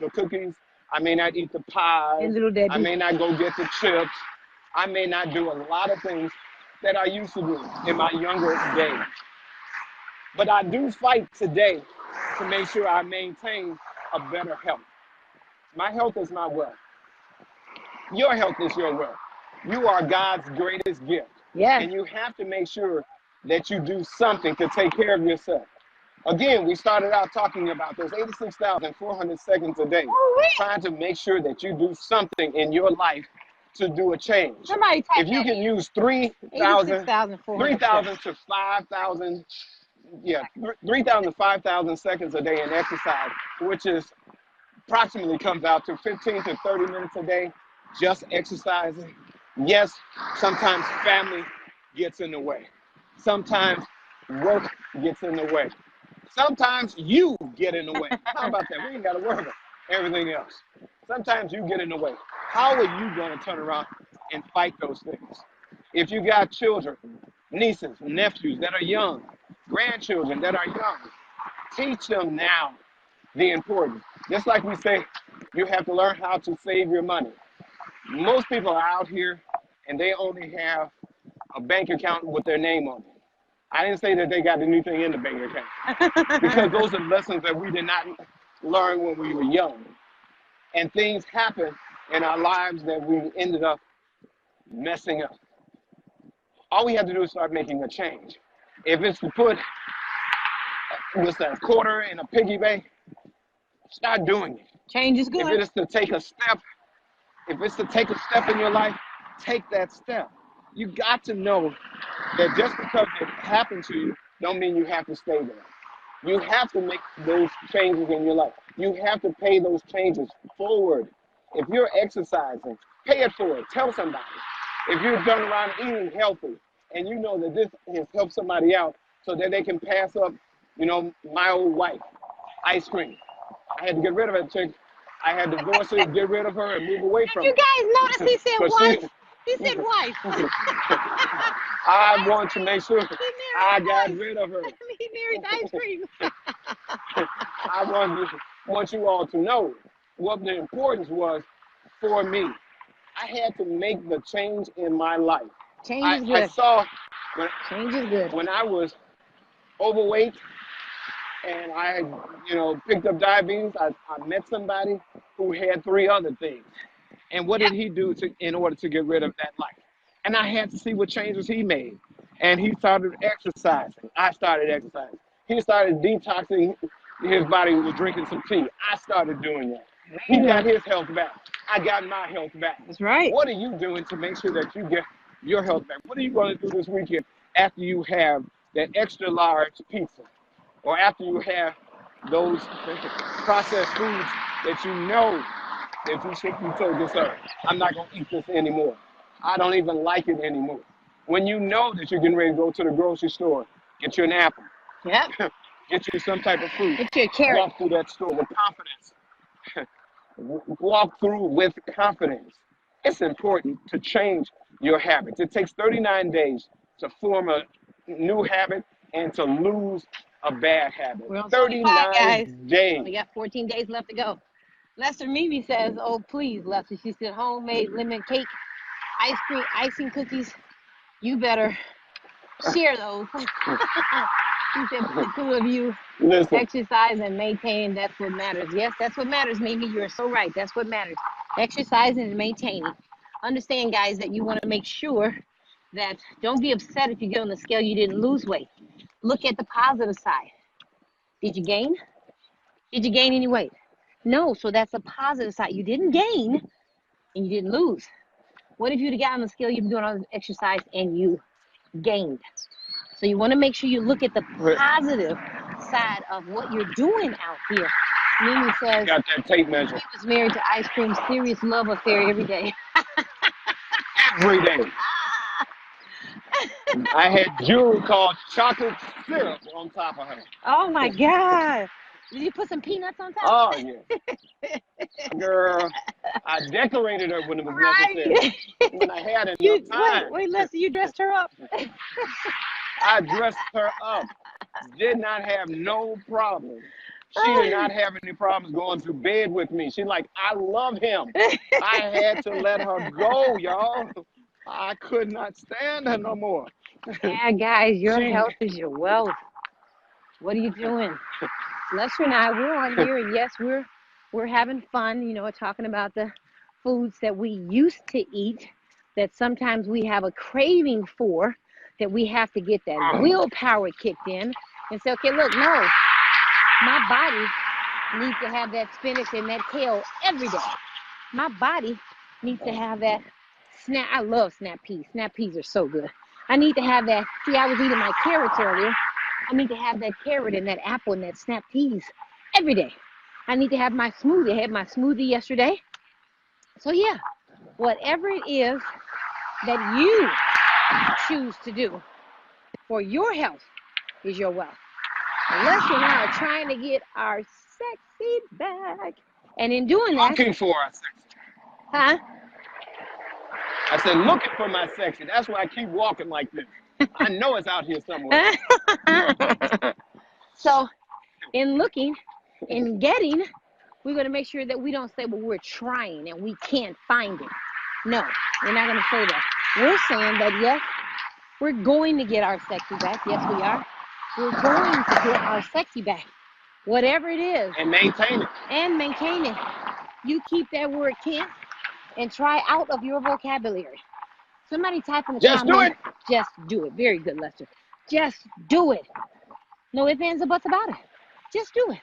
Speaker 2: cookies. I may not eat the pies.
Speaker 1: And little Debbie.
Speaker 2: I may not go get the chips. I may not do a lot of things that I used to do in my younger days. But I do fight today to make sure I maintain a better health. My health is my wealth. Your health is your wealth. You are God's greatest gift.
Speaker 1: Yes.
Speaker 2: And you have to make sure that you do something to take care of yourself. Again, we started out talking about those 86,400 seconds a day, trying to make sure that you do something in your life to do a change.
Speaker 1: Somebody type
Speaker 2: If you can use 3,000 to 5,000, 3,000 to 5,000 seconds a day in exercise, which is approximately comes out to 15 to 30 minutes a day, just exercising. Yes, sometimes family gets in the way. Sometimes work gets in the way. Sometimes you get in the way. How about that? We ain't got to worry about everything else. Sometimes you get in the way. How are you going to turn around and fight those things? If you got children, nieces, nephews that are young, grandchildren that are young, teach them now the importance. Just like we say, you have to learn how to save your money. Most people are out here and they only have a bank account with their name on it. I didn't say that they got anything in the bank account because those are lessons that we did not learn when we were young. And things happen in our lives that we ended up messing up. All we have to do is start making a change. If it's to put a quarter in a piggy bank, start doing it.
Speaker 1: Change is good.
Speaker 2: If it is to take a step, in your life, take that step. You got to know that just because it happened to you, don't mean you have to stay there. You have to make those changes in your life. You have to pay those changes forward. If you're exercising, pay it forward. Tell somebody. If you're going around eating healthy and you know that this has helped somebody out so that they can pass up, my old wife, ice cream. I had to get rid of that chick. I had to divorce her, get rid of her, and move away from her.
Speaker 1: You guys notice he said wife? He said wife.
Speaker 2: I want to make sure I got rid of her.
Speaker 1: He married ice cream.
Speaker 2: I want you all to know what the importance was for me. I had to make the change in my life.
Speaker 1: Change is good.
Speaker 2: I saw
Speaker 1: Change is good.
Speaker 2: When I was overweight and I, picked up diabetes, I met somebody who had 3 other things. And what did he do in order to get rid of that life? And I had to see what changes he made. And he started exercising. I started exercising. He started detoxing his body with drinking some tea. I started doing that. He got his health back. I got my health back.
Speaker 1: That's right.
Speaker 2: What are you doing to make sure that you get your health back? What are you going to do this weekend after you have that extra large pizza? Or after you have those processed foods that you know that you told yourself, I'm not going to eat this anymore. I don't even like it anymore. When you know that you're getting ready to go to the grocery store, get you an apple.
Speaker 1: Yep.
Speaker 2: Get you some type of fruit.
Speaker 1: Get you a carrot.
Speaker 2: Walk through that store with confidence. Walk through with confidence. It's important to change your habits. It takes 39 days to form a new habit and to lose a bad habit.
Speaker 1: We're on
Speaker 2: 39 days.
Speaker 1: We got 14 days left to go. Lester Mimi says, oh, please, Lester. She said, homemade lemon cake, ice cream, icing cookies. You better share those. She said, the 2 of you exercise and maintain. That's what matters. Yes, that's what matters, Mimi. You're so right. That's what matters. Exercising and maintaining. Understand, guys, that you want to make sure that don't be upset if you get on the scale you didn't lose weight. Look at the positive side. Did you gain? Did you gain any weight? No, so that's a positive side. You didn't gain and you didn't lose. What if you'd got on the scale, you've been doing all this exercise and you gained? So you want to make sure you look at the positive side of what you're doing out here. Mimi says
Speaker 2: Got that tape
Speaker 1: he
Speaker 2: measure
Speaker 1: was married to ice cream, serious love affair every day.
Speaker 2: every day. I had jewelry called chocolate syrup on top of her.
Speaker 1: Oh my God. Did you put some peanuts on top?
Speaker 2: Oh, yeah. Girl, I decorated her when it was necessary. When I had enough time.
Speaker 1: Wait, Lester, you dressed her up?
Speaker 2: I dressed her up. Did not have no problem. She did not have any problems going to bed with me. She's like, I love him. I had to let her go, y'all. I could not stand her no more.
Speaker 1: Yeah, guys, your health is your wealth. What are you doing? Lester and I, we're on here, and yes, we're having fun, you know, talking about the foods that we used to eat that sometimes we have a craving for, that we have to get that willpower kicked in and say, okay, look, no, my body needs to have that spinach and that kale every day. My body needs to have that snap. I love snap peas. Snap peas are so good. I need to have that. See, I was eating my carrots earlier. I need to have that carrot and that apple and that snap peas every day. I need to have my smoothie. I had my smoothie yesterday. So yeah, whatever it is that you choose to do for your health is your wealth. Lester and I are trying to get our sexy back. And in doing that,
Speaker 2: Looking for our sexy.
Speaker 1: huh?
Speaker 2: I said, looking for my sexy. That's why I keep walking like this. I know it's out here somewhere.
Speaker 1: So in looking, in getting, we're going to make sure that we don't say, well, we're trying and we can't find it. No, we're not going to say that. We're saying that, yes, we're going to get our sexy back. Yes, we are. We're going to get our sexy back. Whatever it is.
Speaker 2: And maintain it.
Speaker 1: And maintain it. You keep that word can't and try out of your vocabulary. Somebody type in the
Speaker 2: Just
Speaker 1: comment.
Speaker 2: do it.
Speaker 1: Just do it. Very good, Lester. Just do it. No ifs, ands, or buts about it. Just do it.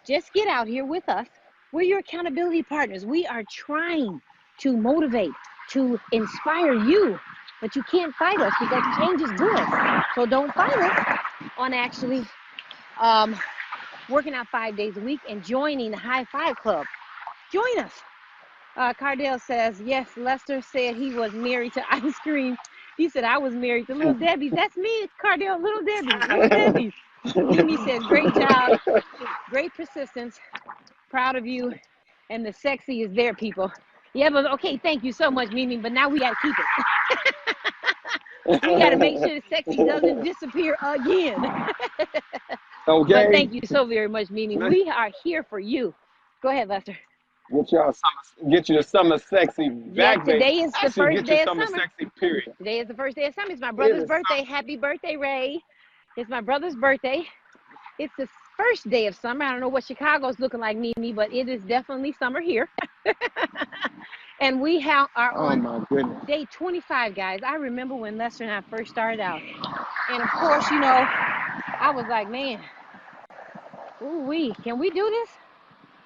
Speaker 1: Just get out here with us. We're your accountability partners. We are trying to motivate, to inspire you, but you can't fight us because change is good. So don't fight us on actually working out 5 days a week and joining the High Five Club. Join us. Cardell says, yes, Lester said he was married to ice cream. He said, I was married to Little Debbie's. That's me, Cardell, Little Debbie's. Little Debbie's. Mimi says, great job. Great persistence. Proud of you. And the sexy is there, people. Yeah, but okay, thank you so much, Mimi, but now we got to keep it. We got to make sure the sexy doesn't disappear again.
Speaker 2: Okay.
Speaker 1: But thank you so very much, Mimi. We are here for you. Go ahead, Lester.
Speaker 2: Get you the summer sexy back.
Speaker 1: Yeah, today is the first day of
Speaker 2: summer
Speaker 1: summer.
Speaker 2: Sexy, period.
Speaker 1: Today is the first day of summer. It's my brother's birthday. Happy birthday, Ray. It's my brother's birthday. It's the first day of summer. I don't know what Chicago's looking like, Mimi, but it is definitely summer here. And we are on day 25, guys. I remember when Lester and I first started out. And of course, you know, I was like, man, can we do this?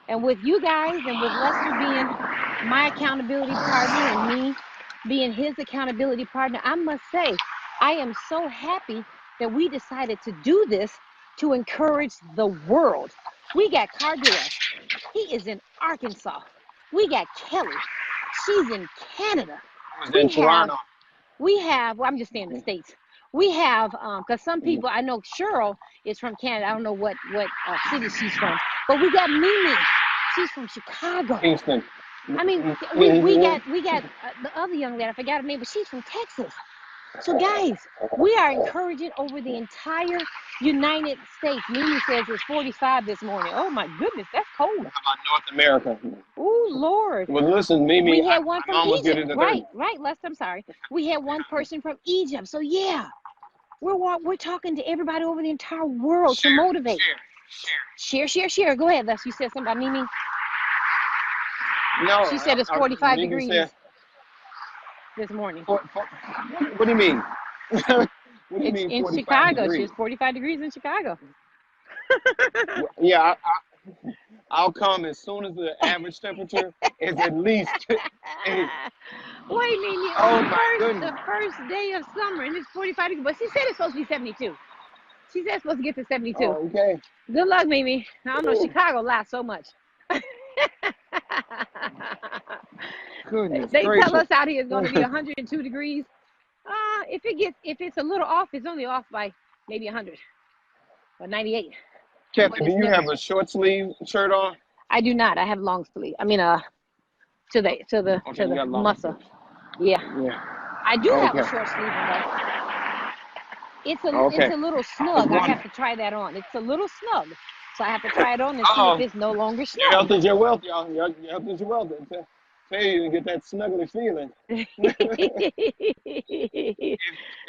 Speaker 1: And with you guys and with Lester being my accountability partner and me being his accountability partner, I must say, I am so happy that we decided to do this to encourage the world. We got Cardell. He is in Arkansas. We got Kelly. She's in Canada. Well, I'm just saying the States. We have, because some people, I know Cheryl is from Canada. I don't know what city she's from. But we got Mimi. She's from Chicago.
Speaker 2: Kingston.
Speaker 1: I mean, we got the other young lady. I forgot her name, but she's from Texas. So, guys, we are encouraging over the entire United States. Mimi says it's 45 this morning. Oh, my goodness, that's cold.
Speaker 2: How about North America?
Speaker 1: Oh, Lord.
Speaker 2: Well, listen, Mimi,
Speaker 1: we had one from Egypt. Right, Lester, I'm sorry. We had one person from Egypt. So, yeah, we're talking to everybody over the entire world to motivate. Share. Go ahead, Lester. You said something about Mimi?
Speaker 2: No.
Speaker 1: She said it's 45 degrees this morning.
Speaker 2: What do you mean? What do you mean
Speaker 1: in
Speaker 2: 45
Speaker 1: Chicago.
Speaker 2: degrees?
Speaker 1: She's 45 degrees in Chicago.
Speaker 2: Yeah, I'll come as soon as the average temperature is at least 8.
Speaker 1: Wait, Mimi.
Speaker 2: Oh, my goodness.
Speaker 1: The first day of summer, and it's 45 degrees. But she said it's supposed to be 72. She said supposed to get to 72.
Speaker 2: Oh, okay.
Speaker 1: Good luck, Mimi. I don't know.
Speaker 2: Ooh.
Speaker 1: Chicago lasts so much.
Speaker 2: Goodness
Speaker 1: They
Speaker 2: gracious.
Speaker 1: tell us out here it's going to be 102 degrees. If it's a little off, it's only off by maybe 100 or 98.
Speaker 2: Captain, do you have a short sleeve shirt on?
Speaker 1: I do not. I have long sleeve. I mean, to the muscle. Yeah. I do have a short sleeve one though. It's a little snug. I have to try that on. It's a little snug, so I have to try it on and see if it's no longer snug.
Speaker 2: Your health is your wealth, y'all. Your health is your wealth. Tell you to get that snuggly feeling. If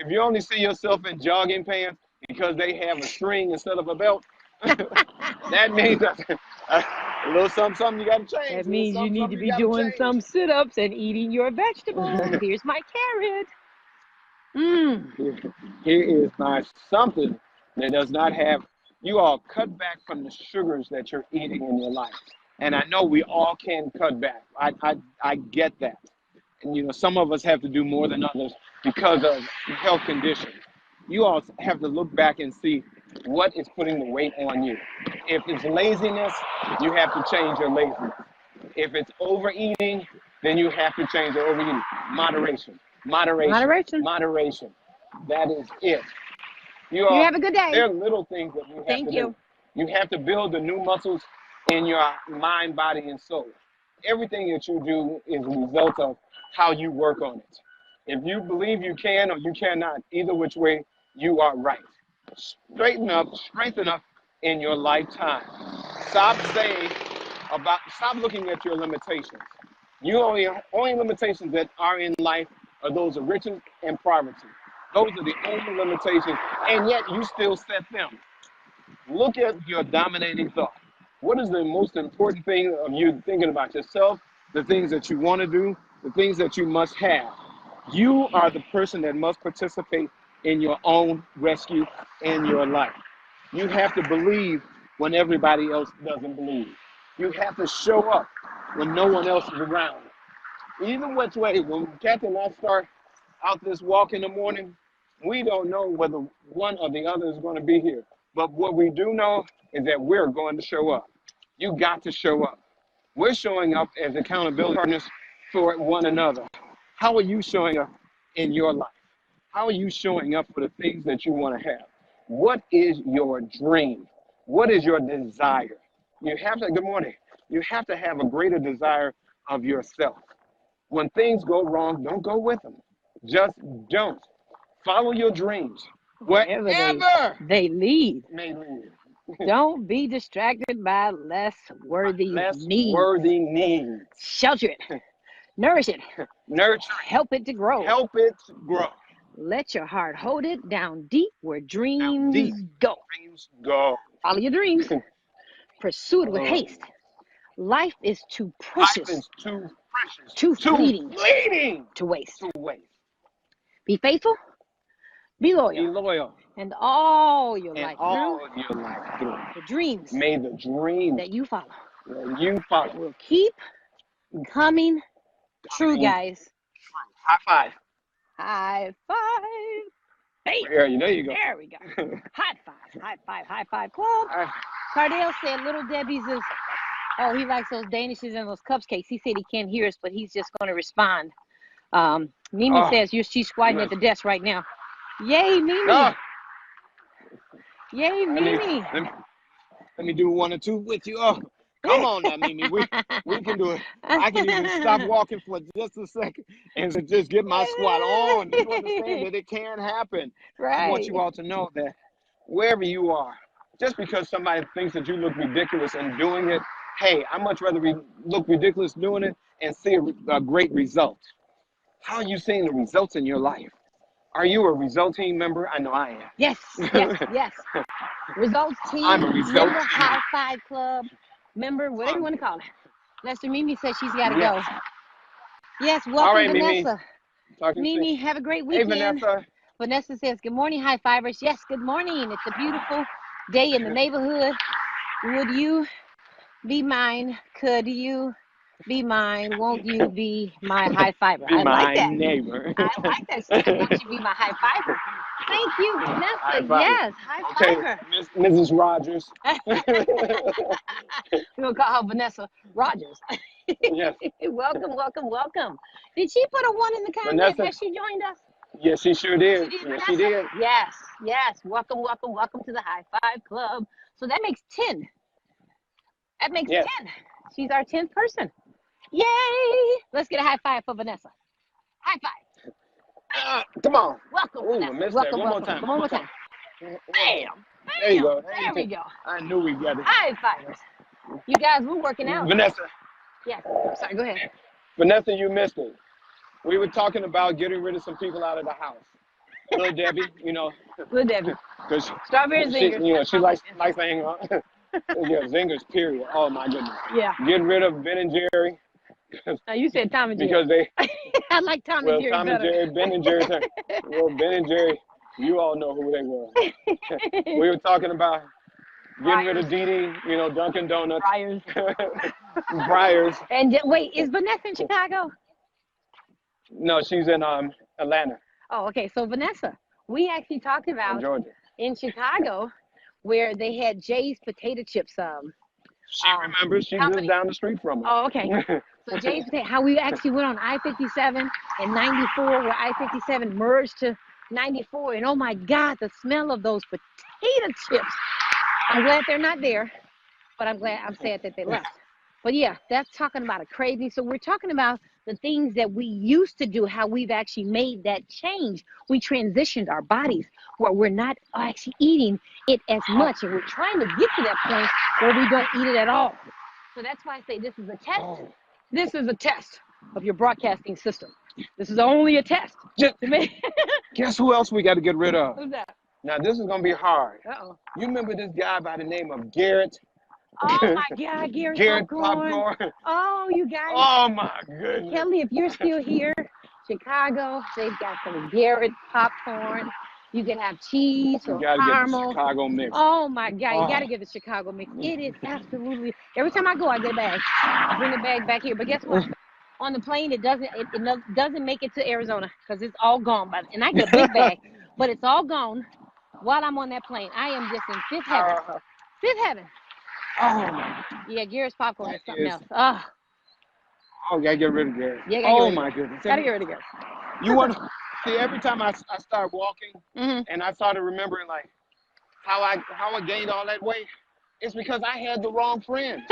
Speaker 2: you only see yourself in jogging pants because they have a string instead of a belt, that means a little something you got to change.
Speaker 1: That means you need to be doing some sit-ups and eating your vegetables. Here's my carrot.
Speaker 2: Here is my something that does not have. You all cut back from the sugars that you're eating in your life. And I know we all can cut back. I get that. And, you know, some of us have to do more than others because of health conditions. You all have to look back and see what is putting the weight on you. If it's laziness, you have to change your laziness. If it's overeating, then you have to change your overeating. Moderation. That is it. You
Speaker 1: have a good day.
Speaker 2: There are little things that we have to do. You have to build the new muscles in your mind, body, and soul. Everything that you do is a result of how you work on it. If you believe you can or you cannot, either which way, you are right. Straighten up, strengthen up in your lifetime. Stop looking at your limitations. Only limitations that are in life are those of riches and poverty. Those are the only limitations, and yet you still set them. Look at your dominating thought. What is the most important thing of you thinking about yourself, the things that you want to do, the things that you must have? You are the person that must participate in your own rescue in your life. You have to believe when everybody else doesn't believe. You have to show up when no one else is around. Either which way, when Captain and I start out this walk in the morning, we don't know whether one or the other is going to be here. But what we do know is that we're going to show up. You got to show up. We're showing up as accountability partners for one another. How are you showing up in your life? How are you showing up for the things that you want to have? What is your dream? What is your desire? You have to, good morning. You have to have a greater desire of yourself. When things go wrong, don't go with them. Just don't. Follow your dreams. Wherever
Speaker 1: they lead.
Speaker 2: May lead.
Speaker 1: Don't be distracted by less worthy needs. Shelter it. Nourish it. Help it to grow. Let your heart hold it down deep where dreams go. Follow your dreams. Pursue it with haste. Life is too precious. Too fleeting to waste. Be faithful. Be loyal. And all your life through. The dreams. That you follow. Will keep coming true, guys.
Speaker 2: High
Speaker 1: five. Hey.
Speaker 2: There you go.
Speaker 1: There we go. High five club. Cardale said Little Debbie's is, he likes those Danishes and those cupcakes. He said he can't hear us, but he's just going to respond. Mimi says she's squatting at the desk right now. Yay, Mimi. Yay, Mimi.
Speaker 2: Let me do one or two with you. Come on now, Mimi. We can do it. I can even stop walking for just a second and just get my squat on. You understand that it can happen.
Speaker 1: Right.
Speaker 2: I want you all to know that wherever you are, just because somebody thinks that you look ridiculous in doing it, hey, I'd much rather look ridiculous doing it and see a great result. How are you seeing the results in your life? Are you a result team member? I know I am.
Speaker 1: Yes. Results team.
Speaker 2: I'm a result
Speaker 1: member,
Speaker 2: team.
Speaker 1: High Five Club member, whatever you want to call it. Lester, Mimi says she's got to go. Yes, welcome,
Speaker 2: all right,
Speaker 1: Vanessa.
Speaker 2: Mimi,
Speaker 1: have a great weekend.
Speaker 2: Hey, Vanessa.
Speaker 1: Vanessa says, good morning, High Fivers. Yes, good morning. It's a beautiful day in the neighborhood. Would you be mine? Could you Be mine. Won't you be my high fiber?
Speaker 2: Be
Speaker 1: I
Speaker 2: my
Speaker 1: like that.
Speaker 2: neighbor.
Speaker 1: I like that. Sticker. Won't you be my high fiber? Thank you,
Speaker 2: High
Speaker 1: Vanessa.
Speaker 2: fiber.
Speaker 1: Yes, high
Speaker 2: Okay,
Speaker 1: fiber.
Speaker 2: Mrs. Rogers.
Speaker 1: We're gonna call her Vanessa Rogers.
Speaker 2: Yes,
Speaker 1: Welcome, welcome, welcome. Did she put a 1 in the comment
Speaker 2: Vanessa.
Speaker 1: that she joined us?
Speaker 2: Yes, she sure did.
Speaker 1: She did,
Speaker 2: Yes,
Speaker 1: Vanessa?
Speaker 2: she did.
Speaker 1: Yes, yes. Welcome, welcome, welcome to the High Five Club. So that makes 10. That makes
Speaker 2: Yes.
Speaker 1: 10. She's our 10th person. Yay! Let's get a high five for Vanessa. High five.
Speaker 2: Come on.
Speaker 1: Welcome,
Speaker 2: Ooh, I
Speaker 1: Vanessa.
Speaker 2: missed
Speaker 1: Welcome,
Speaker 2: that. One more
Speaker 1: welcome.
Speaker 2: time.
Speaker 1: One more time. Bam.
Speaker 2: There you go.
Speaker 1: There we go.
Speaker 2: I knew we got it.
Speaker 1: High fivers. You guys, we're working out.
Speaker 2: Vanessa.
Speaker 1: Yes. I'm sorry. Go ahead.
Speaker 2: Vanessa, you missed it. We were talking about getting rid of some people out of the house. Little Debbie, you know.
Speaker 1: Little Debbie.
Speaker 2: Cause
Speaker 1: Strawberry
Speaker 2: she,
Speaker 1: zingers.
Speaker 2: you know, she likes to hang on. Yeah, zingers, period. Oh, my goodness.
Speaker 1: Yeah.
Speaker 2: Getting rid of Ben and Jerry.
Speaker 1: Now you said Tom and Jerry.
Speaker 2: Because they,
Speaker 1: I like Tom
Speaker 2: well,
Speaker 1: and Jerry
Speaker 2: Tom and
Speaker 1: better.
Speaker 2: Jerry, Ben and Jerry. Well, Ben and Jerry, you all know who they were. We were talking about getting rid of Dee Dee, you know, Dunkin' Donuts.
Speaker 1: Briars.
Speaker 2: Briars.
Speaker 1: And wait, is Vanessa in Chicago?
Speaker 2: No, she's in Atlanta.
Speaker 1: Oh, okay. So Vanessa, we actually talked
Speaker 2: In
Speaker 1: about
Speaker 2: Georgia.
Speaker 1: in Chicago where they had Jay's potato chips.
Speaker 2: She remembers. She's
Speaker 1: company.
Speaker 2: just down the street from her.
Speaker 1: Oh, okay. So Jay's potato, how we actually went on I-57 in 94 where I-57 merged to 94. And oh my God, the smell of those potato chips. I'm glad they're not there, but I'm sad that they left. But yeah, that's talking about a crazy. So we're talking about the things that we used to do, how we've actually made that change. We transitioned our bodies where we're not actually eating it as much. And we're trying to get to that point where we don't eat it at all. So that's why I say this is a test. This is a test of your broadcasting system. This is only a test.
Speaker 2: Guess who else we got to get rid of?
Speaker 1: Who's that?
Speaker 2: Now, this is going to be hard.
Speaker 1: Uh-oh.
Speaker 2: You remember this guy by the name of Garrett?
Speaker 1: Oh my God, Garrett Popcorn. Oh, you guys.
Speaker 2: Oh my goodness.
Speaker 1: Kelly, if you're still here, Chicago, they've got some Garrett popcorn. You can have cheese or
Speaker 2: You got to get the
Speaker 1: caramel.
Speaker 2: Chicago mix.
Speaker 1: Oh my God, you got to get the Chicago mix. It is absolutely, every time I go, I get a bag. I bring the bag back here. But guess what? On the plane, it doesn't make it to Arizona because it's all gone. And I get a big bag, but it's all gone while I'm on that plane. I am just in fifth heaven. Fifth heaven. Oh, yeah, Garrett's popcorn is something else.
Speaker 2: Oh, gotta get rid of Garrett.
Speaker 1: Yeah,
Speaker 2: oh my goodness.
Speaker 1: Gotta get rid of Garrett.
Speaker 2: You want to see, every time I start walking and I started remembering like how I gained all that weight, it's because I had the wrong friends.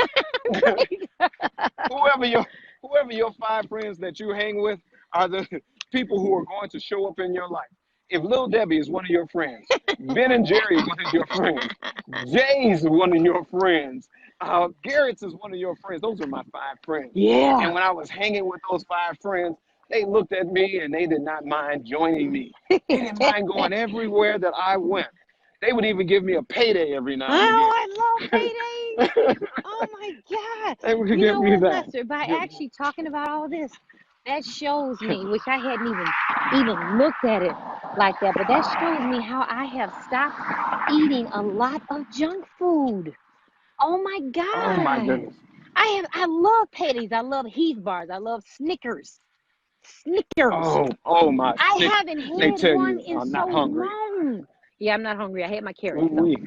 Speaker 2: whoever your 5 friends that you hang with are the people who are going to show up in your life. If Lil Debbie is one of your friends, Ben and Jerry is one of your friends, Jay's one of your friends, Garrett's is one of your friends. Those are my 5 friends.
Speaker 1: Yeah.
Speaker 2: And when I was hanging with those 5 friends, they looked at me and they did not mind joining me. They didn't mind going everywhere that I went. They would even give me a payday every now and again.
Speaker 1: Oh, I love paydays. Oh my God.
Speaker 2: They would
Speaker 1: You
Speaker 2: give
Speaker 1: know
Speaker 2: me
Speaker 1: what,
Speaker 2: that.
Speaker 1: Lester, by actually talking about all this, that shows me, which I hadn't even looked at it like that, but that shows me how I have stopped eating a lot of junk food. Oh my God.
Speaker 2: Oh my goodness.
Speaker 1: I love paydays. I love Heath bars. I love Snickers.
Speaker 2: Oh my.
Speaker 1: I haven't
Speaker 2: they
Speaker 1: had
Speaker 2: tell
Speaker 1: one
Speaker 2: you
Speaker 1: in
Speaker 2: I'm
Speaker 1: so
Speaker 2: not hungry.
Speaker 1: long. Yeah, I'm not hungry. I had my carrots.
Speaker 2: Ooh-wee.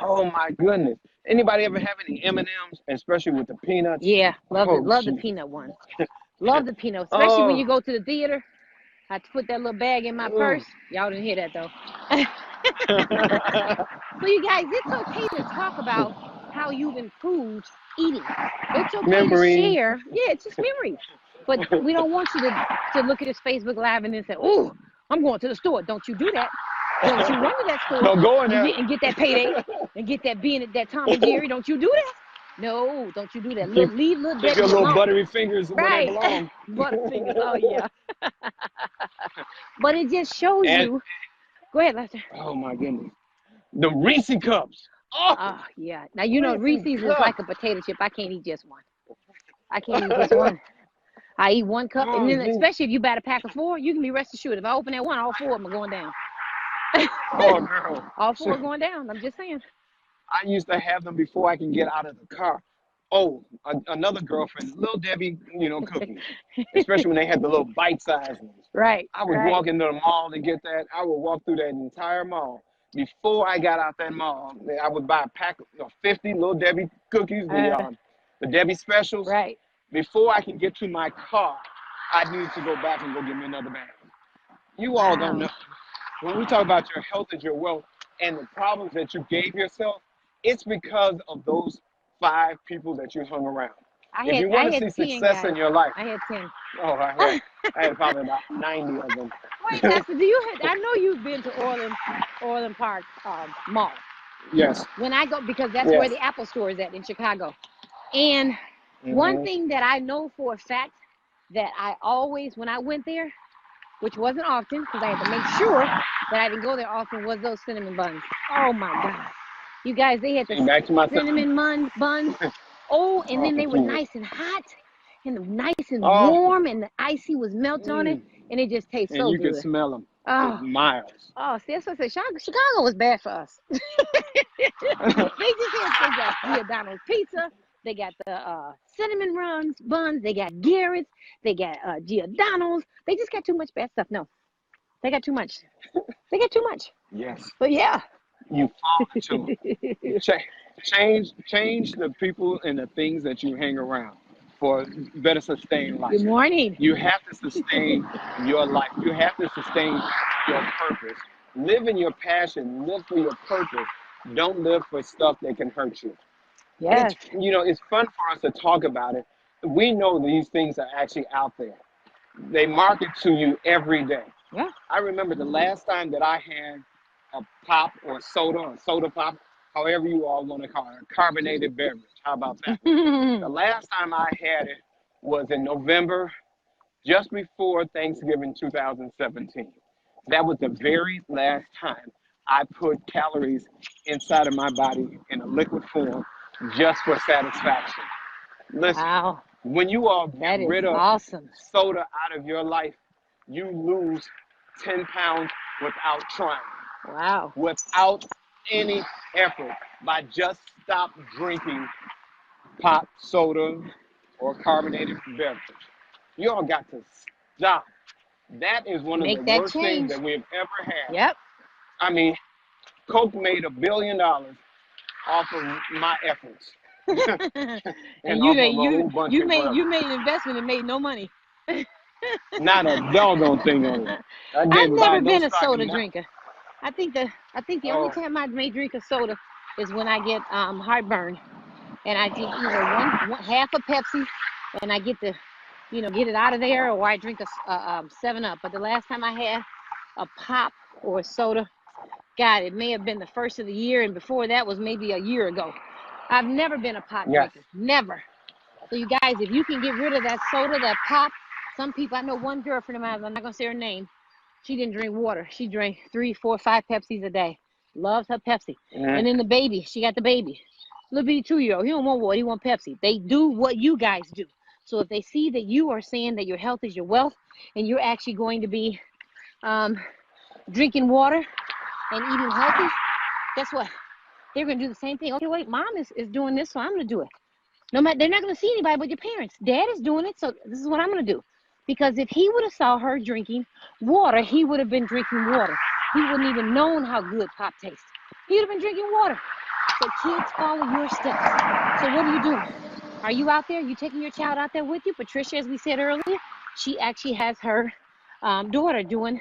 Speaker 2: Oh my goodness. Anybody ever have any M&Ms, especially with the peanuts?
Speaker 1: Yeah, love the
Speaker 2: geez.
Speaker 1: peanut one. Love the peanut, especially when you go to the theater. I have to put that little bag in my purse. Y'all didn't hear that though. So you guys, it's okay to talk about how you've improved eating. It's okay to share. Yeah, it's just memories. But we don't want you to look at his Facebook Live and then say, "Oh, I'm going to the store." Don't you do that. Don't you run to that store
Speaker 2: Don't go in there.
Speaker 1: and get that payday and get that being at that Tom and Jerry. Don't you do that. No, don't you do that. Leave little
Speaker 2: Keep
Speaker 1: Debbie
Speaker 2: your little
Speaker 1: alone.
Speaker 2: buttery fingers where
Speaker 1: Right.
Speaker 2: they belong.
Speaker 1: Butterfingers. Oh yeah. But it just shows you. Go ahead, Lester.
Speaker 2: Oh my goodness. The Reese cups.
Speaker 1: Oh yeah. Now you know Reese's is like a potato chip. I can't eat just one. I can't eat just one. I eat one cup, and then especially if you buy a pack of 4, you can be rest assured. If I open that one, all 4 of them are going down.
Speaker 2: Oh girl.
Speaker 1: All 4 are going down. I'm just saying.
Speaker 2: I used to have them before I can get out of the car. Oh, another girlfriend, Little Debbie, cookies, especially when they had the little bite-sized ones.
Speaker 1: Right,
Speaker 2: I would
Speaker 1: right.
Speaker 2: walk into the mall to get that. I would walk through that entire mall. Before I got out that mall, I would buy a pack of 50 Little Debbie cookies, the Debbie specials.
Speaker 1: Right.
Speaker 2: Before I can get to my car, I need to go back and go get me another bag. You all don't know. When we talk about your health is your wealth and the problems that you gave yourself, it's because of those 5 people that you hung around. If you want to see success in your life.
Speaker 1: I had 10.
Speaker 2: Oh, I had probably about 90 of them.
Speaker 1: Wait, Pastor, I know you've been to Orland Park Mall.
Speaker 2: Yes.
Speaker 1: When I go, because that's where the Apple store is at in Chicago. And one thing that I know for a fact that I always, when I went there, which wasn't often because I had to make sure that I didn't go there often, was those cinnamon buns. Oh my God. You guys, they had the cinnamon buns. Oh, and then they were nice and hot and nice and warm, and the icy was melted on it, and it just tastes so good.
Speaker 2: And you could smell them for miles.
Speaker 1: Oh, see, that's what I said. Chicago was bad for us. They got Giordano's pizza. They got the cinnamon buns. They got Garrett's. They got Giordano's. They just got too much bad stuff. No, they got too much. They got too much.
Speaker 2: Yes.
Speaker 1: But yeah.
Speaker 2: You fall into change the people and the things that you hang around for better sustain life.
Speaker 1: Good morning.
Speaker 2: You have to sustain your life. You have to sustain your purpose. Live in your passion. Live for your purpose. Don't live for stuff that can hurt you.
Speaker 1: Yes.
Speaker 2: It's fun for us to talk about it. We know these things are actually out there. They market to you every day.
Speaker 1: Yeah.
Speaker 2: I remember the last time that I had a pop or soda pop, however you all want to call it, a carbonated beverage. How about that? The last time I had it was in November, just before Thanksgiving 2017. That was the very last time I put calories inside of my body in a liquid form just for satisfaction. Listen,
Speaker 1: wow.
Speaker 2: When you all get rid of soda out of your life, you lose 10 pounds without trying.
Speaker 1: Wow.
Speaker 2: Without any effort, by just stop drinking pop, soda, or carbonated beverage. You all got to stop. That is one of the worst things that we've ever had.
Speaker 1: Yep.
Speaker 2: I mean, Coke made $1 billion off of my efforts.
Speaker 1: And you made an investment and made no money.
Speaker 2: Not a doggone thing on it.
Speaker 1: I've never been a soda drinker. I think the only time I may drink a soda is when I get heartburn, and I drink one half a Pepsi, and I get to get it out of there, or I drink a 7-Up. But the last time I had a pop or a soda, God, it may have been the first of the year, and before that was maybe a year ago. I've never been a pop drinker, never. So you guys, if you can get rid of that soda, that pop, some people, I know one girlfriend of mine, I'm not gonna say her name. She didn't drink water. She drank 3, 4, 5 Pepsis a day. Loves her Pepsi. And then the baby, she got the baby. Little bitty 2-year-old. He don't want water. He want Pepsi. They do what you guys do. So if they see that you are saying that your health is your wealth, and you're actually going to be drinking water and eating healthy, guess what? They're going to do the same thing. Okay, wait, mom is doing this, so I'm going to do it. No matter, they're not going to see anybody but your parents. Dad is doing it, so this is what I'm going to do. Because if he would have saw her drinking water, he would have been drinking water. He wouldn't even known how good pop tastes. He would have been drinking water. So kids, follow your steps. So what are you doing? Are you out there? You taking your child out there with you? Patricia, as we said earlier, she actually has her daughter doing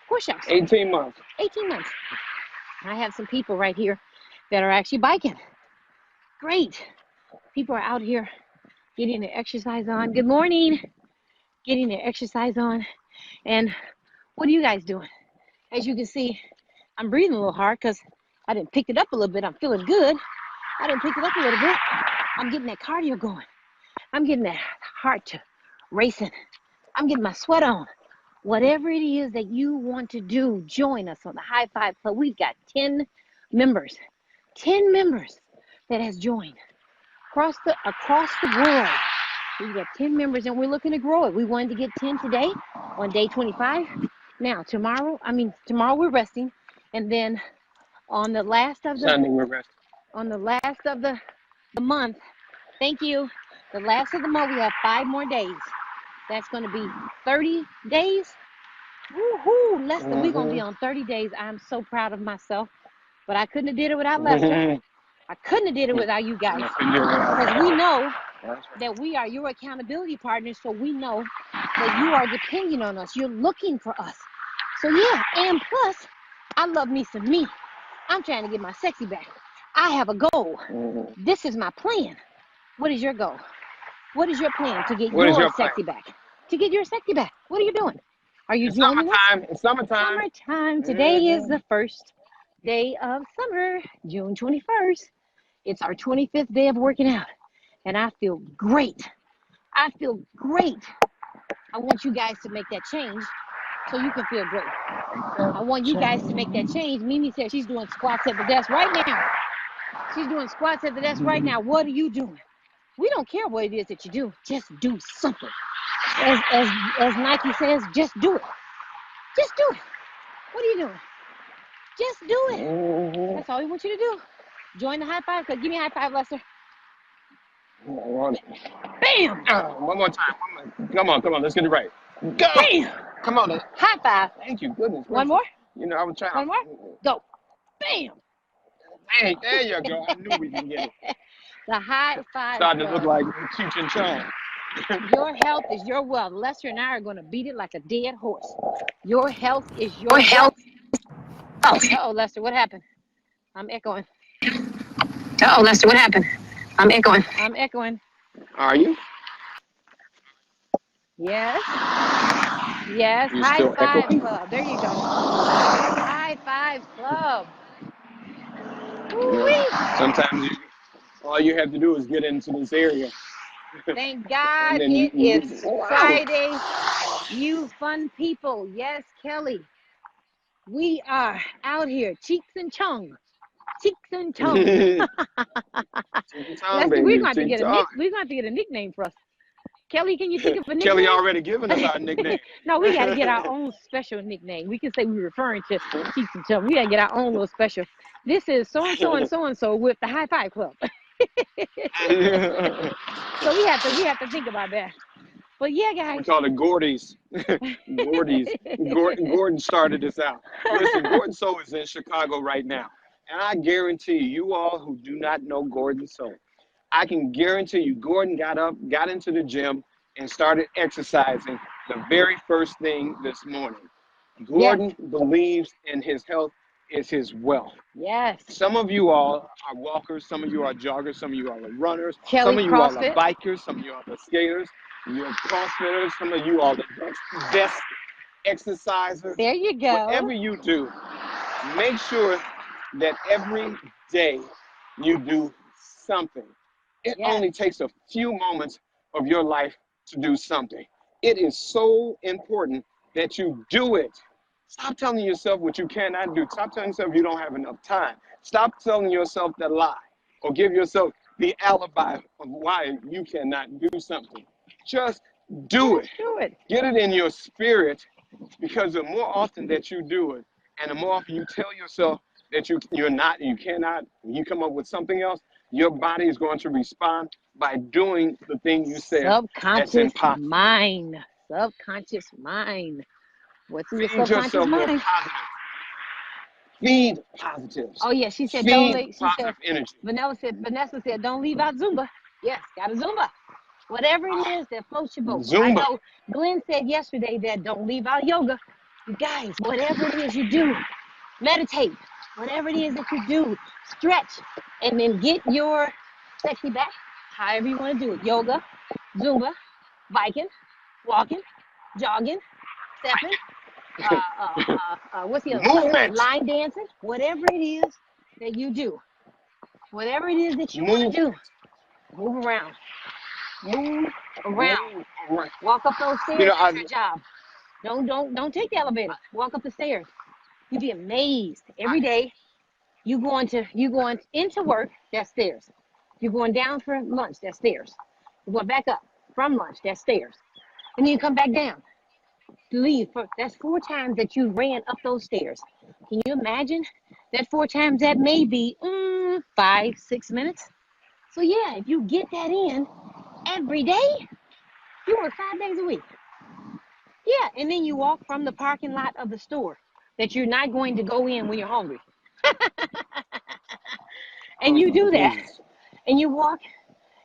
Speaker 1: push-ups.
Speaker 2: 18 months.
Speaker 1: 18 months. I have some people right here that are actually biking. Great. People are out here getting their exercise on. Good morning. Getting their exercise on. And what are you guys doing? As you can see, I'm breathing a little hard because I didn't pick it up a little bit. I'm feeling good. I didn't pick it up a little bit. I'm getting that cardio going. I'm getting that heart to racing. I'm getting my sweat on. Whatever it is that you want to do, join us on the High Five Club. We've got 10 members. 10 members that has joined across the world. We've got 10 members, and we're looking to grow it. We wanted to get 10 today on day 25. Now, tomorrow we're resting, and then on the last of the
Speaker 2: Sunday we're resting.
Speaker 1: On the last of the month, Thank you. The last of the month, we have 5 more days. That's going to be 30 days. Woohoo, Lester, we're going to be on 30 days. I'm so proud of myself. But I couldn't have did it without Lester. I couldn't have did it without you guys. Because we know that we are your accountability partners, so we know that you are depending on us. You're looking for us. So yeah, and plus, I love me some me. I'm trying to get my sexy back. I have a goal. This is my plan. What is your goal? What is your plan to get your sexy back? To get your sexy back. What are you doing? Are you joining us?
Speaker 2: It's summertime.
Speaker 1: Summertime. Today is the first day of summer, June 21st. It's our 25th day of working out, and I feel great. I feel great. I want you guys to make that change so you can feel great. I want you guys to make that change. Mimi said she's doing squats at the desk right now. She's doing squats at the desk right now. What are you doing? We don't care what it is that you do. Just do something. As Nike says, just do it. Just do it. What are you doing? Just do it. That's all we want you to do. Join the high five. Give me a high five, Lester. Bam!
Speaker 2: One more time. Come on. Let's get it right. Go!
Speaker 1: Bam!
Speaker 2: Come on.
Speaker 1: High five.
Speaker 2: Thank you. Goodness.
Speaker 1: One more?
Speaker 2: You know, I was trying.
Speaker 1: One more? Go. Bam!
Speaker 2: Hey, there you go. I knew we can get it.
Speaker 1: The high five.
Speaker 2: Starting to look like Cheech and Chong.
Speaker 1: Your health is your wealth. Lester and I are going to beat it like a dead horse. Your health is your health. Uh-oh, Lester, what happened? I'm echoing.
Speaker 3: Uh-oh, Lester, what happened? I'm echoing.
Speaker 1: I'm echoing.
Speaker 2: Are you?
Speaker 1: Yes. Yes.
Speaker 2: You
Speaker 1: High
Speaker 2: still
Speaker 1: five
Speaker 2: echoing?
Speaker 1: club. There you go. High five club. Woo-wee.
Speaker 2: Sometimes all you have to do is get into this area.
Speaker 1: Thank God
Speaker 2: And then
Speaker 1: it
Speaker 2: you
Speaker 1: is Friday. You fun people. Yes, Kelly. We are out here. Cheeks and chong. Cheeks and chong. Lester, we're going to get a nickname for us. Kelly, can you think of a nickname?
Speaker 2: Kelly already given us our nickname.
Speaker 1: No, we got to get our own special nickname. We can say we're referring to Cheeks and chong. We got to get our own little special. This is so-and-so and so-and-so with the High Five Club. So we have to think about that. But yeah, guys.
Speaker 2: We call it Gordy's. Gordon started this out. Listen, Gordon Soul is in Chicago right now. And I guarantee you all who do not know Gordon Soul, I can guarantee you Gordon got up, got into the gym, and started exercising the very first thing this morning. Gordon believes in his health is his wealth.
Speaker 1: Yes.
Speaker 2: Some of you all are walkers, some of you are joggers, some of you are runners,
Speaker 1: Kelly,
Speaker 2: some of you
Speaker 1: CrossFit.
Speaker 2: all are bikers, some of you are the skaters, you're CrossFitters, some of you are the best exercisers.
Speaker 1: There you go.
Speaker 2: Whatever you do, make sure that every day you do something. It only takes a few moments of your life to do something. It is so important that you do it. Stop telling yourself what you cannot do. Stop telling yourself you don't have enough time. Stop telling yourself the lie or give yourself the alibi of why you cannot do something. Just do it.
Speaker 1: Do it.
Speaker 2: Get it in your spirit, because the more often that you do it and the more often you tell yourself that you're not, you cannot, you come up with something else, your body is going to respond by doing the thing you said.
Speaker 1: Subconscious mind. Subconscious mind. What's in your subconscious mind?
Speaker 2: Feed positives.
Speaker 1: Oh yeah, she said
Speaker 2: energy.
Speaker 1: Vanessa said don't leave out Zumba. Yes, got a Zumba. Whatever it is that floats your boat.
Speaker 2: Zumba.
Speaker 1: I know Glenn said yesterday that don't leave out yoga. You guys, whatever it is you do, meditate. Whatever it is that you do, stretch, and then get your sexy back. However you want to do it. Yoga, Zumba, biking, walking, jogging, stepping. What's the other?
Speaker 2: Movement.
Speaker 1: Line dancing. Whatever it is that you do. Whatever it is that you want to do. Move around. Move around. Walk up those stairs. That's your job. Don't take the elevator. Walk up the stairs. You'd be amazed. Every day you going into work, that's stairs. You're going down for lunch, that's stairs. You're going back up from lunch, that's stairs. And then you come back down. Leave. That's 4 times that you ran up those stairs. Can you imagine that 4 times? That may be 5-6 minutes. So yeah, if you get that in every day, you work 5 days a week. Yeah, and then you walk from the parking lot of the store that you're not going to go in when you're hungry. And you do that.
Speaker 2: Jesus.
Speaker 1: And you walk,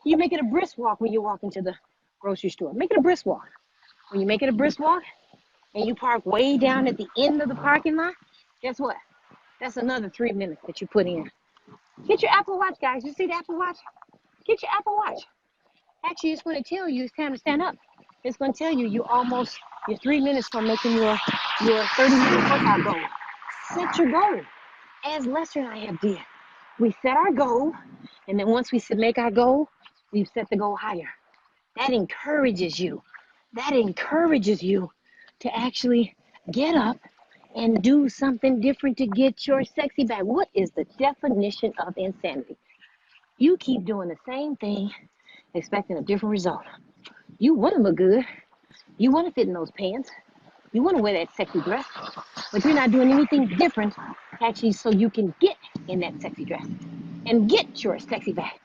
Speaker 1: you make it a brisk walk when you walk into the grocery store. Make it a brisk walk. When you make it a brisk walk and you park way down at the end of the parking lot, guess what? That's another 3 minutes that you put in. Get your Apple Watch, guys. You see the Apple Watch? Get your Apple Watch. Actually, it's going to tell you it's time to stand up. It's going to tell you you're 3 minutes from making your 30-minute workout goal. Set your goal, as Lester and I have did. We set our goal, and then once we make our goal, we set the goal higher. That encourages you. That encourages you to actually get up and do something different to get your sexy back. What is the definition of insanity? You keep doing the same thing, expecting a different result. You want to look good. You want to fit in those pants. You want to wear that sexy dress, but you're not doing anything different actually so you can get in that sexy dress and get your sexy back.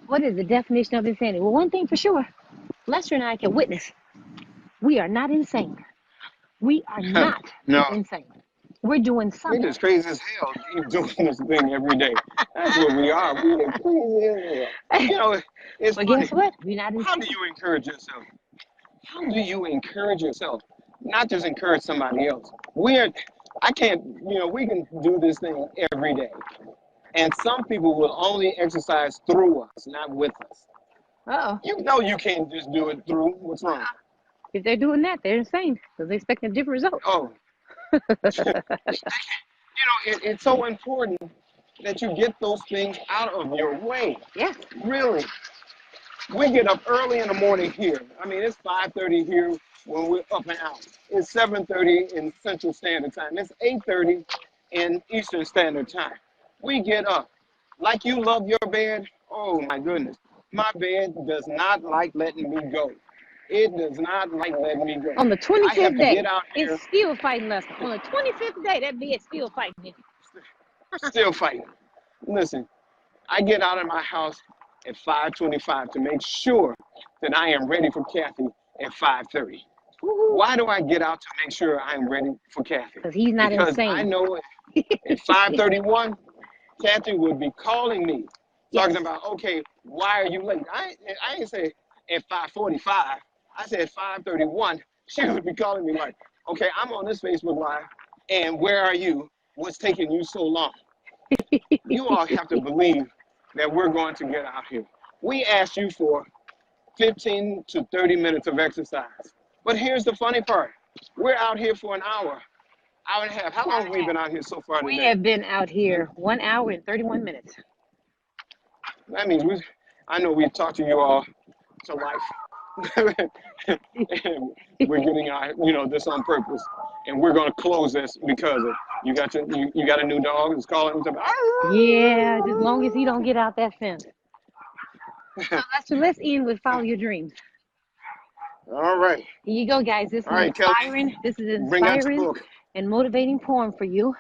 Speaker 1: What is the definition of insanity? Well, one thing for sure, Lester and I can witness, we are not insane. We are not
Speaker 2: No,
Speaker 1: insane. We're doing
Speaker 2: we're
Speaker 1: something.
Speaker 2: just crazy as hell. Keep doing this thing every day. That's what we are. We're crazy as hell. You know, it's
Speaker 1: But
Speaker 2: funny.
Speaker 1: guess what? We're not
Speaker 2: How
Speaker 1: insane.
Speaker 2: do you encourage yourself? How do you encourage yourself? Not just encourage somebody else. We can do this thing every day. And some people will only exercise through us, not with us.
Speaker 1: Uh-oh.
Speaker 2: You know you can't just do it through. What's wrong?
Speaker 1: If they're doing that, they're insane because they're expecting a different result.
Speaker 2: Oh, it's so important that you get those things out of your way.
Speaker 1: Yes.
Speaker 2: Really. We get up early in the morning here. I mean, it's 5:30 here when we're up and out. It's 7:30 in Central Standard Time. It's 8:30 in Eastern Standard Time. We get up. Like you love your bed, oh my goodness. My bed does not like letting me go. It does not like letting me go.
Speaker 1: On the
Speaker 2: I have
Speaker 1: 25th
Speaker 2: to
Speaker 1: day,
Speaker 2: get out here,
Speaker 1: it's still fighting Lester. On the 25th day, that bed's still fighting me.
Speaker 2: still fighting. Listen, I get out of my house at 5:25 to make sure that I am ready for Kathy at 5:30.
Speaker 1: Woo-hoo.
Speaker 2: Why do I get out to make sure I'm ready for Kathy?
Speaker 1: Because he's not
Speaker 2: Because
Speaker 1: insane.
Speaker 2: I know at 5:31, Kathy would be calling me, talking about, okay, why are you late? I ain't say at 5:45. I said 5:31. She would be calling me like, okay, I'm on this Facebook Live, and where are you? What's taking you so long? You all have to believe that we're going to get out here. We asked you for 15 to 30 minutes of exercise. But here's the funny part. We're out here for an hour and a half. How long have we been out here so far
Speaker 1: We
Speaker 2: today?
Speaker 1: have been out here 1 hour and 31 minutes.
Speaker 2: That means I know we've talked to you all to life. And we're getting this on purpose. And we're going to close this because you got a new dog that's calling himself.
Speaker 1: Yeah, as long as he don't get out that fence. So let's end with follow your dreams.
Speaker 2: All right.
Speaker 1: Here you go, guys. This is inspiring.
Speaker 2: Kelly,
Speaker 1: This is
Speaker 2: bring out your
Speaker 1: inspiring
Speaker 2: book.
Speaker 1: and motivating poem for you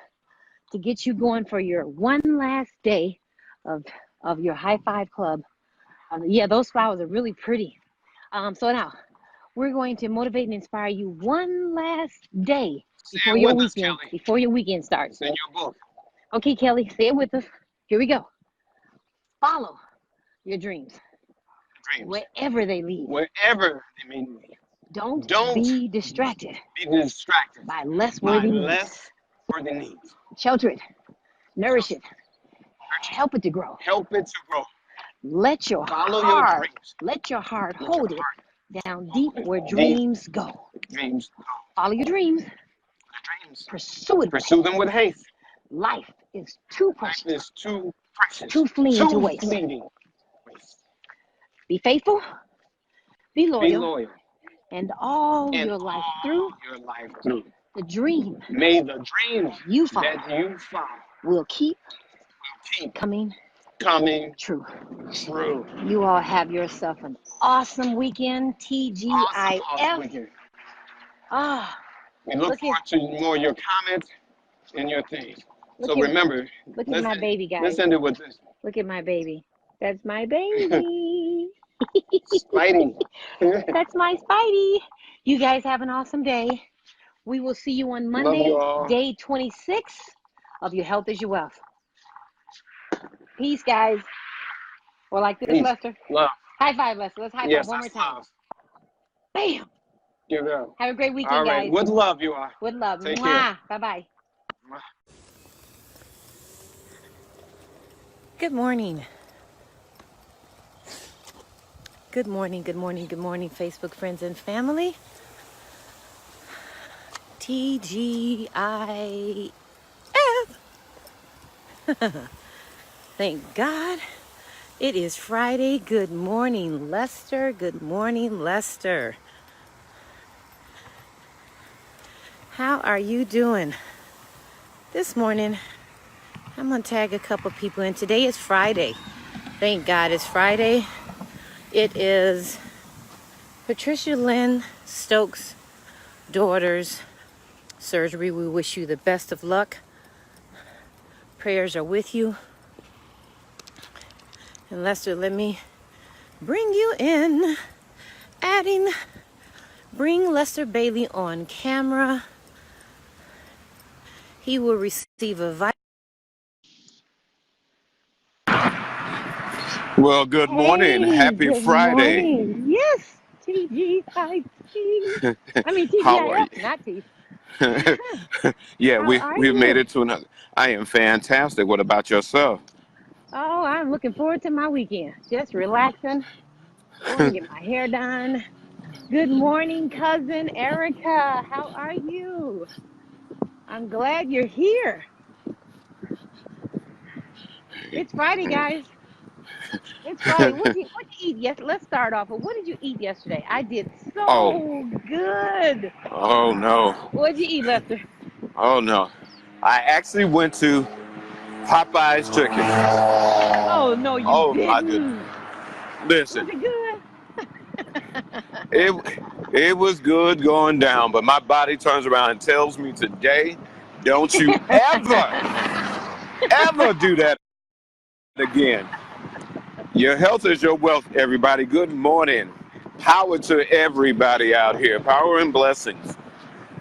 Speaker 1: to get you going for your one last day of your high five club. Yeah, those flowers are really pretty. So now we're going to motivate and inspire you one last day before your weekend starts.
Speaker 2: It's in your book.
Speaker 1: Okay, Kelly, say it with us. Here we go. Follow your dreams. Wherever they lead.
Speaker 2: Wherever they may lead.
Speaker 1: Don't be distracted.
Speaker 2: Be distracted
Speaker 1: by less worthy
Speaker 2: needs.
Speaker 1: Shelter it. Nourish it. Help it to grow.
Speaker 2: Help it to grow.
Speaker 1: Let your heart hold it down deep where dreams go.
Speaker 2: Dreams.
Speaker 1: Follow your dreams. Pursue
Speaker 2: them with haste.
Speaker 1: Life is too precious.
Speaker 2: Life is too precious.
Speaker 1: Too fleeting to waste. Be faithful. Be loyal. And all your life through. The dream.
Speaker 2: May the dreams
Speaker 1: you
Speaker 2: that you follow
Speaker 1: will keep coming true. You all have yourself an awesome weekend. TGIF.
Speaker 2: Awesome weekend. We look forward to more of your comments and your things. Remember,
Speaker 1: look at my baby, guys.
Speaker 2: Let's end it with this.
Speaker 1: Look at my baby. That's my baby.
Speaker 2: Spidey.
Speaker 1: That's my Spidey. You guys have an awesome day. We will see you on
Speaker 2: Love you
Speaker 1: Monday,
Speaker 2: all.
Speaker 1: day 26 of Your Health is Your Wealth. Peace, guys. Or like this,
Speaker 2: Peace.
Speaker 1: Lester.
Speaker 2: Love.
Speaker 1: High five, Lester. Let's high
Speaker 2: Yes,
Speaker 1: five one more
Speaker 2: that's
Speaker 1: time.
Speaker 2: love.
Speaker 1: Bam.
Speaker 2: Give it up.
Speaker 1: Have a great weekend,
Speaker 2: All right.
Speaker 1: guys.
Speaker 2: With love, you are.
Speaker 1: With love.
Speaker 2: Take care.
Speaker 1: Bye-bye. Good morning. Good morning, Facebook friends and family. TGIF. Thank God. It is Friday. Good morning, Lester. Good morning, Lester. How are you doing? This morning, I'm going to tag a couple people in. Today is Friday. Thank God it's Friday. It is Patricia Lynn Stokes' daughter's surgery. We wish you the best of luck. Prayers are with you. And Lester, let me bring you in. Bring Lester Bailey on camera. He will receive a
Speaker 2: Well, good morning. Happy
Speaker 1: good
Speaker 2: Friday.
Speaker 1: morning. Yes, TGIT. I mean
Speaker 2: How are you?
Speaker 1: TGIF, not T.
Speaker 2: Yeah,
Speaker 1: How are
Speaker 2: we've made
Speaker 1: you?
Speaker 2: it to another. I am fantastic. What about yourself?
Speaker 1: Oh, I'm looking forward to my weekend. Just relaxing. Going to get my hair done. Good morning, cousin Erica. How are you? I'm glad you're here. It's Friday, guys. It's Friday. What'd you eat? Yes, let's start off. What did you eat yesterday? I did
Speaker 2: Oh,
Speaker 1: so good.
Speaker 2: oh no.
Speaker 1: What'd you eat, Lester?
Speaker 2: Oh no. I actually went to Popeye's Chicken.
Speaker 1: Oh no, you
Speaker 2: Oh my
Speaker 1: didn't.
Speaker 2: goodness. Listen,
Speaker 1: Was it good?
Speaker 2: it was good going down, but my body turns around and tells me today, don't you ever do that again. Your health is your wealth, everybody. Good morning. Power to everybody out here. Power and blessings.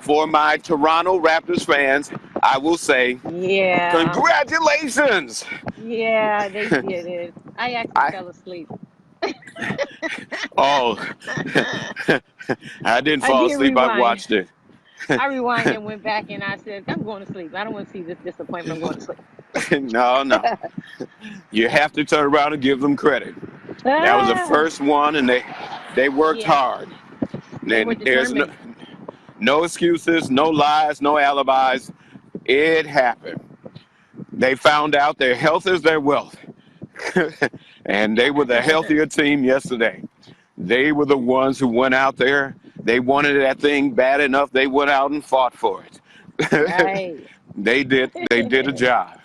Speaker 2: For my Toronto Raptors fans, I will say,
Speaker 1: Yeah.
Speaker 2: congratulations.
Speaker 1: Yeah, they did it. I actually fell asleep.
Speaker 2: Oh, I didn't
Speaker 1: I
Speaker 2: fall
Speaker 1: did
Speaker 2: asleep. I
Speaker 1: rewind.
Speaker 2: watched it.
Speaker 1: I rewind and went back and I said, I'm going to sleep. I don't want to see this disappointment. I'm going to sleep.
Speaker 2: No. You have to turn around and give them credit. That was the first one, and they worked hard.
Speaker 1: They were
Speaker 2: And there's
Speaker 1: determined.
Speaker 2: no excuses, no lies, no alibis. It happened. They found out their health is their wealth. And they were the healthier team yesterday. They were the ones who went out there. They wanted that thing bad enough. They went out and fought for it.
Speaker 1: Right.
Speaker 2: They did a job.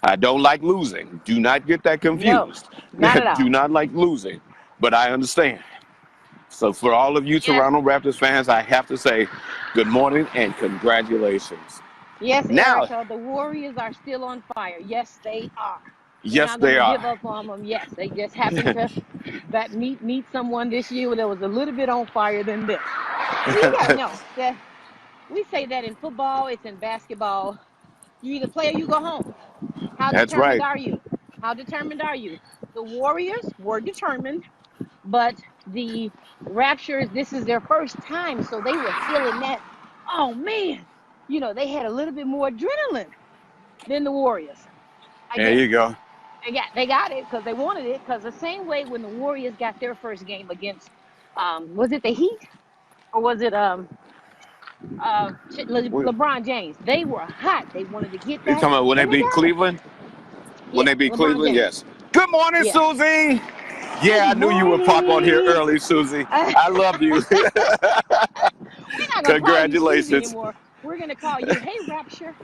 Speaker 2: I don't like losing. Do not get that
Speaker 1: No,
Speaker 2: confused.
Speaker 1: not at
Speaker 2: Do
Speaker 1: all.
Speaker 2: not like losing. But I understand. So for all of you
Speaker 1: Yes.
Speaker 2: Toronto Raptors fans, I have to say good morning and congratulations.
Speaker 1: Yes,
Speaker 2: Now,
Speaker 1: Erica, the Warriors are still on fire. Yes, they are. We're
Speaker 2: yes,
Speaker 1: not going
Speaker 2: they
Speaker 1: to
Speaker 2: are.
Speaker 1: give up on them. Yes, they just happened to meet someone this year that was a little bit on fire than this. So you got to know that we say that in football, it's in basketball. You either play or you go home. How
Speaker 2: That's
Speaker 1: determined
Speaker 2: right.
Speaker 1: are you? How determined are you? The Warriors were determined, but the Raptors, this is their first time, so they were feeling that, oh man, they had a little bit more adrenaline than the Warriors, I
Speaker 2: There
Speaker 1: guess.
Speaker 2: you go.
Speaker 1: They got it because they wanted it, because the same way when the Warriors got their first game against, was it the Heat or was it LeBron James? They were hot. They wanted to get
Speaker 2: You
Speaker 1: that,
Speaker 2: talking about when they
Speaker 1: and they
Speaker 2: beat
Speaker 1: got it.
Speaker 2: Cleveland? When
Speaker 1: Yeah,
Speaker 2: they beat
Speaker 1: LeBron
Speaker 2: Cleveland,
Speaker 1: James.
Speaker 2: yes. Good morning,
Speaker 1: Yeah.
Speaker 2: Susie.
Speaker 1: Good
Speaker 2: Yeah, I knew you would pop on here
Speaker 1: morning.
Speaker 2: early, Susie. I love you.
Speaker 1: We're not going to call you Susie
Speaker 2: Congratulations.
Speaker 1: anymore. We're going to call you, hey, Rapture.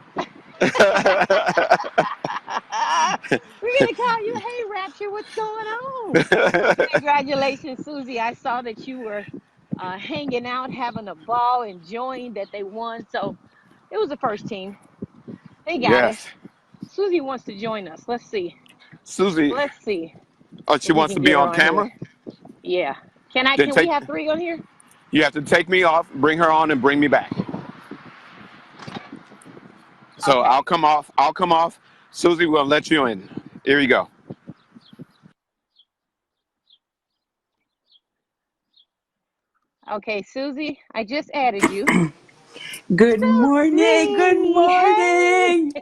Speaker 1: We're going to call you, hey, Rapture, what's going on? Congratulations, Susie. I saw that you were hanging out, having a ball, enjoying that they won. So it was the first team. They got it.
Speaker 2: Yes.
Speaker 1: Susie wants to join us. Let's see.
Speaker 2: Susie,
Speaker 1: Let's see
Speaker 2: oh, she
Speaker 1: if we
Speaker 2: wants
Speaker 1: can
Speaker 2: to be
Speaker 1: get her
Speaker 2: on
Speaker 1: on
Speaker 2: camera?
Speaker 1: here. Yeah. Can
Speaker 2: Then
Speaker 1: we
Speaker 2: take,
Speaker 1: have 3 on here?
Speaker 2: you have to take me off, bring her on, and bring me back. So
Speaker 1: Okay.
Speaker 2: I'll come off. Susie, we'll let you in. Here you go.
Speaker 1: Okay, Susie, I just added you.
Speaker 4: Good morning. Good
Speaker 1: Susie, hey!
Speaker 4: morning.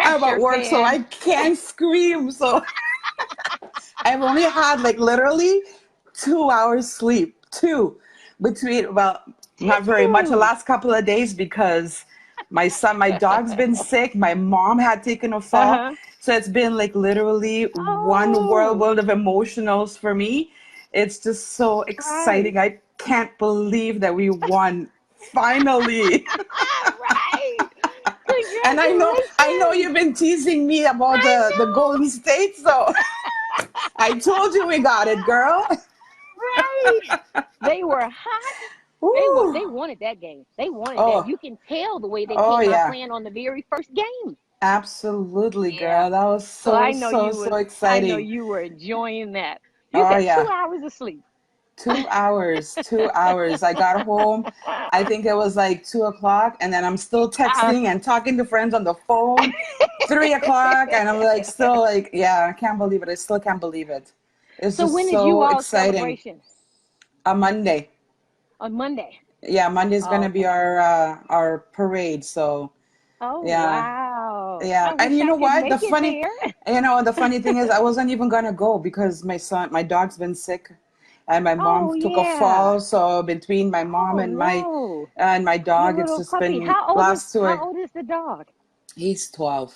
Speaker 4: I'm at
Speaker 1: Rapture
Speaker 4: work, so
Speaker 1: fan.
Speaker 4: I can't scream. So I've only had like literally 2 hours sleep. Two between, well, not very much the
Speaker 1: Two.
Speaker 4: last couple of days because my dog's been sick. My mom had taken a fall.
Speaker 1: Uh-huh.
Speaker 4: So it's been like literally one
Speaker 1: Oh,
Speaker 4: whirlwind of emotionals for me. It's just so
Speaker 1: right.
Speaker 4: exciting. I can't believe that we won finally.
Speaker 1: Right.
Speaker 4: And I know
Speaker 1: Congratulations.
Speaker 4: you've been teasing me about
Speaker 1: I
Speaker 4: the Golden
Speaker 1: know.
Speaker 4: State, so I told you we got it, girl.
Speaker 1: Right. They were hot. They
Speaker 4: Woo.
Speaker 1: wanted that game. They wanted that.
Speaker 4: Oh,
Speaker 1: You can tell the way they
Speaker 4: oh
Speaker 1: came out
Speaker 4: yeah.
Speaker 1: playing on the very first game.
Speaker 4: Absolutely,
Speaker 1: Yeah.
Speaker 4: girl. That was
Speaker 1: So
Speaker 4: so,
Speaker 1: I know
Speaker 4: so,
Speaker 1: you
Speaker 4: so
Speaker 1: was I know
Speaker 4: exciting.
Speaker 1: you were enjoying that. You
Speaker 4: Oh
Speaker 1: said two
Speaker 4: yeah.
Speaker 1: hours of sleep.
Speaker 4: 2 hours, 2 hours. I got home. I think it was like 2 o'clock, and then I'm still
Speaker 1: Uh,
Speaker 4: texting and talking to friends on the phone. 3 o'clock, and I'm like still like, yeah, I can't believe it. I still can't believe it. It's
Speaker 1: so when
Speaker 4: just
Speaker 1: is you
Speaker 4: so
Speaker 1: all
Speaker 4: exciting.
Speaker 1: celebration?
Speaker 4: A Monday.
Speaker 1: On Monday.
Speaker 4: Yeah, Monday's
Speaker 1: Oh,
Speaker 4: gonna be
Speaker 1: okay.
Speaker 4: our parade. So
Speaker 1: Oh
Speaker 4: yeah,
Speaker 1: wow.
Speaker 4: yeah.
Speaker 1: I
Speaker 4: And
Speaker 1: wish
Speaker 4: you
Speaker 1: I
Speaker 4: know
Speaker 1: could
Speaker 4: what?
Speaker 1: make it there.
Speaker 4: The funny thing is, I wasn't even gonna go because my dog's been sick, and my mom
Speaker 1: Oh
Speaker 4: took a
Speaker 1: yeah.
Speaker 4: fall. So between my mom
Speaker 1: Oh no.
Speaker 4: and my
Speaker 1: Your
Speaker 4: dog, it's
Speaker 1: little
Speaker 4: just
Speaker 1: puppy.
Speaker 4: been last two.
Speaker 1: How old is the dog?
Speaker 4: He's 12.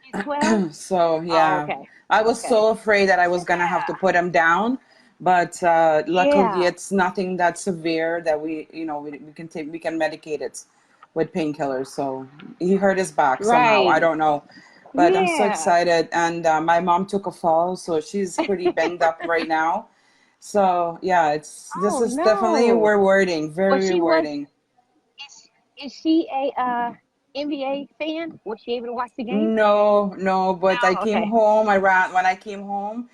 Speaker 1: He's 12?
Speaker 4: So
Speaker 1: Oh,
Speaker 4: yeah,
Speaker 1: okay.
Speaker 4: I was
Speaker 1: Okay.
Speaker 4: so afraid that I was gonna have to
Speaker 1: Yeah.
Speaker 4: put him down, but luckily
Speaker 1: Yeah.
Speaker 4: it's nothing that severe that we can medicate it with painkillers. So he hurt his back somehow. I
Speaker 1: Right.
Speaker 4: don't know, but I'm so
Speaker 1: Yeah.
Speaker 4: excited. And my mom took a fall, so she's pretty banged up right now. So yeah, this
Speaker 1: Oh
Speaker 4: is definitely
Speaker 1: no.
Speaker 4: rewarding,
Speaker 1: Well,
Speaker 4: very rewarding.
Speaker 1: is she a NBA fan? Was she able to watch the game?
Speaker 4: No, no, but I
Speaker 1: No.
Speaker 4: came
Speaker 1: Okay.
Speaker 4: home. When I came home,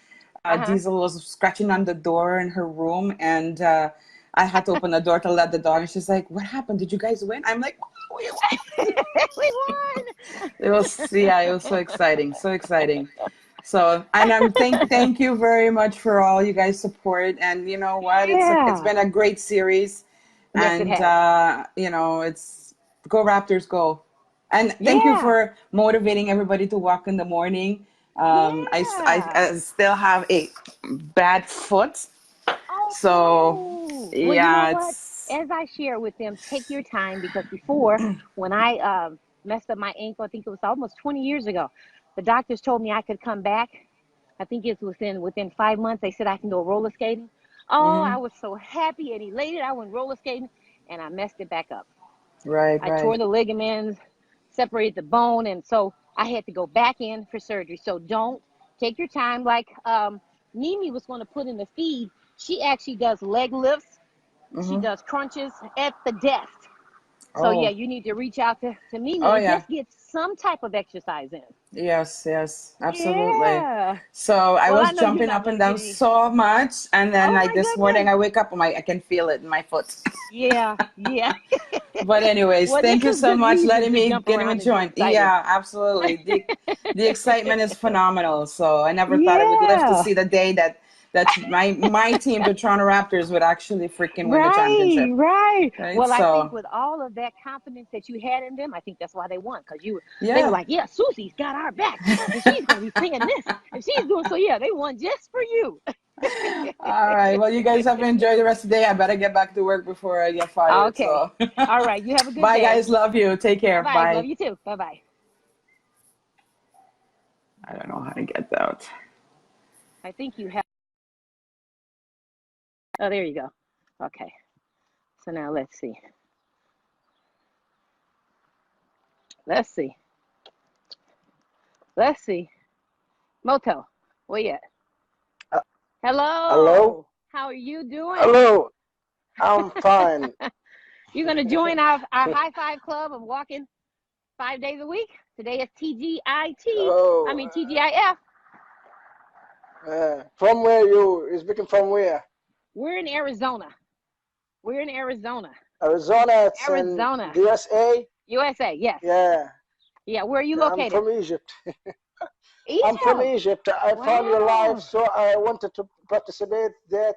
Speaker 1: Uh-huh.
Speaker 4: Diesel was scratching on the door in her room, and I had to open the door to let the dog. And she's like, "What happened? Did you guys win?" I'm like, "Oh, we won!"
Speaker 1: We won.
Speaker 4: It was so exciting, so exciting. So, and thank you very much for all you guys support. And you know what? It's
Speaker 1: Yeah.
Speaker 4: been a great series,
Speaker 1: Yes, it
Speaker 4: and
Speaker 1: has.
Speaker 4: it's go Raptors go. And thank you
Speaker 1: Yeah.
Speaker 4: for motivating everybody to walk in the morning.
Speaker 1: Yeah.
Speaker 4: I still have a bad foot,
Speaker 1: Oh
Speaker 4: so
Speaker 1: no. Well, you know
Speaker 4: yeah,
Speaker 1: what?
Speaker 4: it's
Speaker 1: As I share with them, take your time because before, when I messed up my ankle, I think it was almost 20 years ago, the doctors told me I could come back. I think it's within 5 months. They said I can go roller skating. Oh, I
Speaker 4: mhm.
Speaker 1: was so happy and elated. I went roller skating and I messed it back up.
Speaker 4: Right,
Speaker 1: I tore
Speaker 4: right.
Speaker 1: the ligaments, separated the bone, and so I had to go back in for surgery. So don't take your time. Like Mimi was going to put in the feed. She actually does leg lifts. She
Speaker 4: Hmm.
Speaker 1: does crunches at the desk. So yeah,
Speaker 4: Oh,
Speaker 1: you need to reach out to
Speaker 4: oh
Speaker 1: Mimi and
Speaker 4: yeah.
Speaker 1: just get some type of exercise in.
Speaker 4: Yes, yes, absolutely.
Speaker 1: Yeah.
Speaker 4: So I
Speaker 1: Well, I
Speaker 4: was
Speaker 1: know you're
Speaker 4: jumping
Speaker 1: not
Speaker 4: up
Speaker 1: going
Speaker 4: and
Speaker 1: to get
Speaker 4: down
Speaker 1: any.
Speaker 4: so much, and then
Speaker 1: Oh
Speaker 4: like
Speaker 1: my
Speaker 4: this morning
Speaker 1: goodness.
Speaker 4: I wake up, I can feel it in my foot.
Speaker 1: Yeah, yeah.
Speaker 4: But anyways,
Speaker 1: Well, this
Speaker 4: thank you
Speaker 1: is
Speaker 4: so
Speaker 1: good
Speaker 4: much
Speaker 1: reason
Speaker 4: letting
Speaker 1: to
Speaker 4: me
Speaker 1: jump
Speaker 4: getting me
Speaker 1: around and be
Speaker 4: joined.
Speaker 1: excited.
Speaker 4: Yeah, absolutely. The excitement is phenomenal. So I never thought I would live to
Speaker 1: Yeah.
Speaker 4: see the day that my team, the Toronto Raptors, would actually freaking win the
Speaker 1: Right,
Speaker 4: championship.
Speaker 1: right.
Speaker 4: Right?
Speaker 1: Well, I think
Speaker 4: So
Speaker 1: with all of that confidence that you had in them, I think that's why they won. Because they were
Speaker 4: yeah.
Speaker 1: like, yeah, Susie's got our back, and she's going to be saying this, and she's doing so. Yeah, they won just for you.
Speaker 4: All right. Well, you guys have to enjoy the rest of the day. I better get back to work before I get fired.
Speaker 1: Okay.
Speaker 4: So
Speaker 1: All right. You have a good
Speaker 4: bye
Speaker 1: day.
Speaker 4: guys. Love you. Take
Speaker 1: Bye
Speaker 4: care.
Speaker 1: bye. Love
Speaker 4: Bye.
Speaker 1: you too. Bye bye.
Speaker 4: I don't know how to get out.
Speaker 1: I think you have. Oh, there you go. Okay. So now let's see. Let's see. Let's see. Moto, where you at?
Speaker 5: Uh, Hello?
Speaker 1: Hello. How are you doing?
Speaker 5: Hello. I'm fine.
Speaker 1: You're going to join our high five club of walking 5 days a week Today is TGIT. I
Speaker 5: Oh,
Speaker 1: mean TGIF.
Speaker 5: from where you speaking from where?
Speaker 1: We're in Arizona. We're in Arizona.
Speaker 5: Arizona, it's in
Speaker 1: Arizona.
Speaker 5: the USA.
Speaker 1: USA, yes.
Speaker 5: Yeah,
Speaker 1: Yeah, where are you
Speaker 5: I'm
Speaker 1: located?
Speaker 5: from Egypt. I'm
Speaker 1: Egypt.
Speaker 5: from Egypt. I found your
Speaker 1: Wow.
Speaker 5: live, so I wanted to participate that.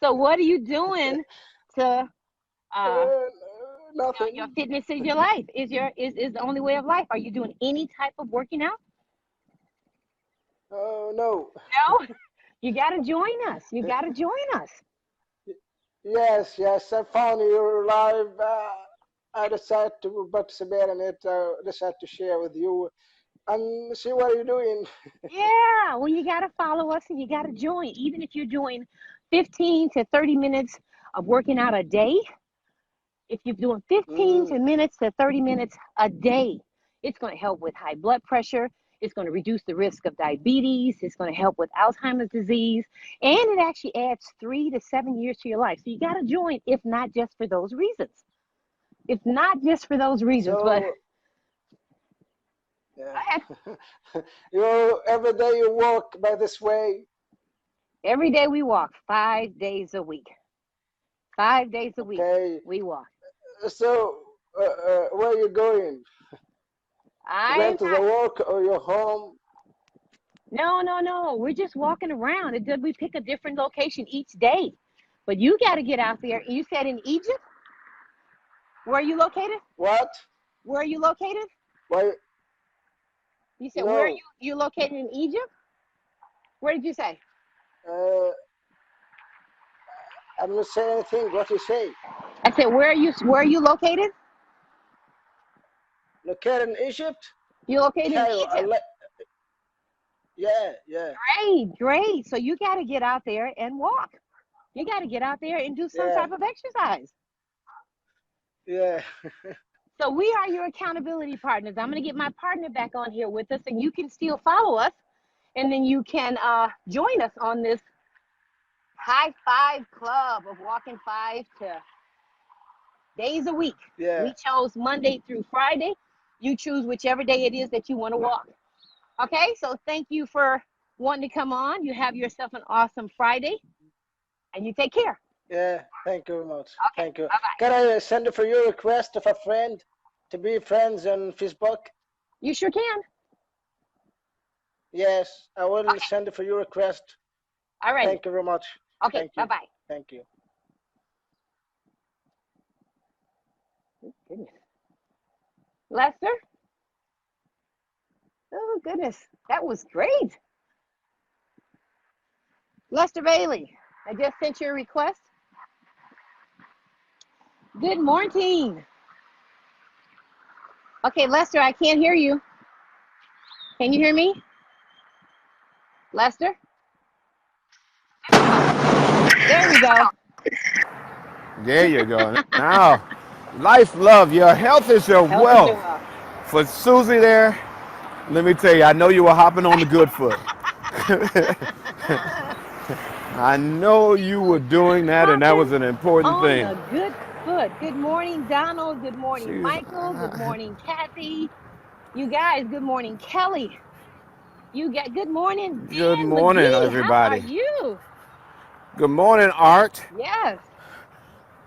Speaker 1: So what are you doing to your
Speaker 5: Nothing.
Speaker 1: fitness is your life? Is the only way of life? Are you doing any type of working out?
Speaker 5: Oh, no.
Speaker 1: No. You gotta join us. You gotta join us.
Speaker 5: Yes, I found your live. I decided to participate in it. Decided to share with you and see what you're doing.
Speaker 1: Yeah, well, you got to follow us and you got to join. Even if you're doing 15 to 30 minutes of working out a day, if you're doing 15
Speaker 5: Mm.
Speaker 1: minutes to 30 minutes a day, it's going to help with high blood pressure. It's going to reduce the risk of diabetes. It's going to help with Alzheimer's disease. And it actually adds 3 to 7 years to your life. So you got to join, if not just for those reasons. If not just for those reasons, but
Speaker 5: So,
Speaker 1: go
Speaker 5: yeah.
Speaker 1: ahead.
Speaker 5: Every day you walk by this way.
Speaker 1: Every day we walk 5 days a week. 5 days a week
Speaker 5: Okay.
Speaker 1: we walk.
Speaker 5: So, where are you going? You going to the work or your home?
Speaker 1: No. We're just walking around. We pick a different location each day. But you got to get out there. You said in Egypt? Where are you located?
Speaker 5: What?
Speaker 1: Where are you located?
Speaker 5: Why?
Speaker 1: You said, where are
Speaker 5: No.
Speaker 1: you located in Egypt? Where did you say?
Speaker 5: I'm not saying anything. What you say?
Speaker 1: I said, where are you located?
Speaker 5: Located in Egypt?
Speaker 1: You located in
Speaker 5: Cairo.
Speaker 1: Egypt.
Speaker 5: Yeah.
Speaker 1: Great. So you got to get out there and walk. You got to get out there and do some
Speaker 5: Yeah.
Speaker 1: type of exercise.
Speaker 5: Yeah.
Speaker 1: So we are your accountability partners. I'm going to get my partner back on here with us, and you can still follow us, and then you can join us on this high five club of walking 5 days a week.
Speaker 5: Yeah.
Speaker 1: We chose Monday through Friday. You choose whichever day it is that you want to walk. Okay, so thank you for wanting to come on. You have yourself an awesome Friday, and you take care.
Speaker 5: Yeah. Thank you very much.
Speaker 1: Okay,
Speaker 5: Thank you.
Speaker 1: bye-bye.
Speaker 5: Can I send it for your request of a friend to be friends on Facebook?
Speaker 1: You sure can.
Speaker 5: Yes, I will
Speaker 1: Okay.
Speaker 5: send it for your request.
Speaker 1: All right.
Speaker 5: Thank you very much.
Speaker 1: Okay,
Speaker 5: Thank you.
Speaker 1: bye-bye.
Speaker 5: Thank you.
Speaker 1: Goodness. Lester? Oh, goodness. That was great. Lester Bailey, I just sent you a request. Good morning. Okay, Lester, I can't hear you. Can you hear me? Lester? There we go.
Speaker 2: There you go. Now, life, love, your health is your
Speaker 1: Health is
Speaker 2: wealth.
Speaker 1: your wealth.
Speaker 2: For Susie there, let me tell you, I know you were hopping on the good foot. I know you were doing that, and that was an important
Speaker 1: On
Speaker 2: thing.
Speaker 1: a good foot. Good morning, Donald. Good morning,
Speaker 2: Jeez.
Speaker 1: Michael. Good morning, Kathy. You guys, good morning, Kelly. You got good morning, Dan
Speaker 2: Good morning,
Speaker 1: McGee.
Speaker 2: everybody.
Speaker 1: How are you?
Speaker 2: Good morning, Art.
Speaker 1: Yes.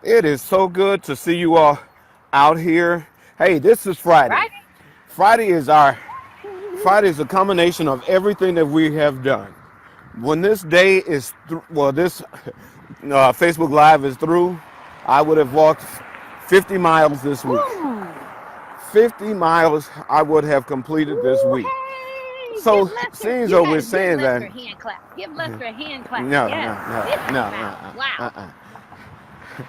Speaker 2: It is so good to see you all out here. Hey, this is Friday.
Speaker 1: Right?
Speaker 2: Friday is a combination of everything that we have done. When this day is this Facebook Live is through, I would have walked 50 miles this week.
Speaker 1: Woo.
Speaker 2: 50 miles I would have completed this
Speaker 1: Ooh,
Speaker 2: week.
Speaker 1: hey,
Speaker 2: So
Speaker 1: give Lester,
Speaker 2: seeing
Speaker 1: you
Speaker 2: though
Speaker 1: guys
Speaker 2: we're
Speaker 1: give
Speaker 2: saying
Speaker 1: Lester
Speaker 2: that,
Speaker 1: a hand clap. Give Lester a hand clap.
Speaker 2: no,
Speaker 1: Yes. 50 miles. Wow.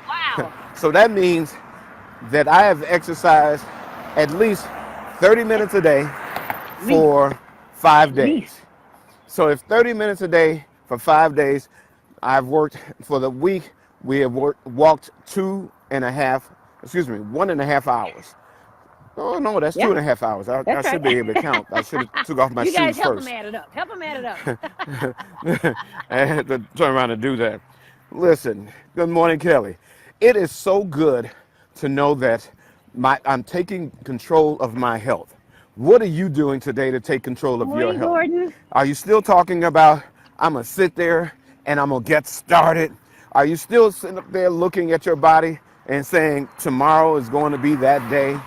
Speaker 1: Wow.
Speaker 2: So that means that I have exercised at least 30 minutes a day for 5 days. So if 30 minutes a day for 5 days, I've worked for the week, we have walked 1.5 hours. Oh no, that's 2.5 hours. I
Speaker 1: That's
Speaker 2: should
Speaker 1: right.
Speaker 2: be able to count. I should have took off my
Speaker 1: You guys
Speaker 2: shoes
Speaker 1: help
Speaker 2: first.
Speaker 1: him add it up. Help him add it up.
Speaker 2: I had to turn around and do that. Listen, good morning, Kelly. It is so good to know that I'm taking control of my health. What are you doing today to take control of your
Speaker 1: Morning,
Speaker 2: health?
Speaker 1: Gordon.
Speaker 2: Are you still talking about, I'm going to sit there and I'm going to get started? Are you still sitting up there looking at your body and saying, tomorrow is going to be that day?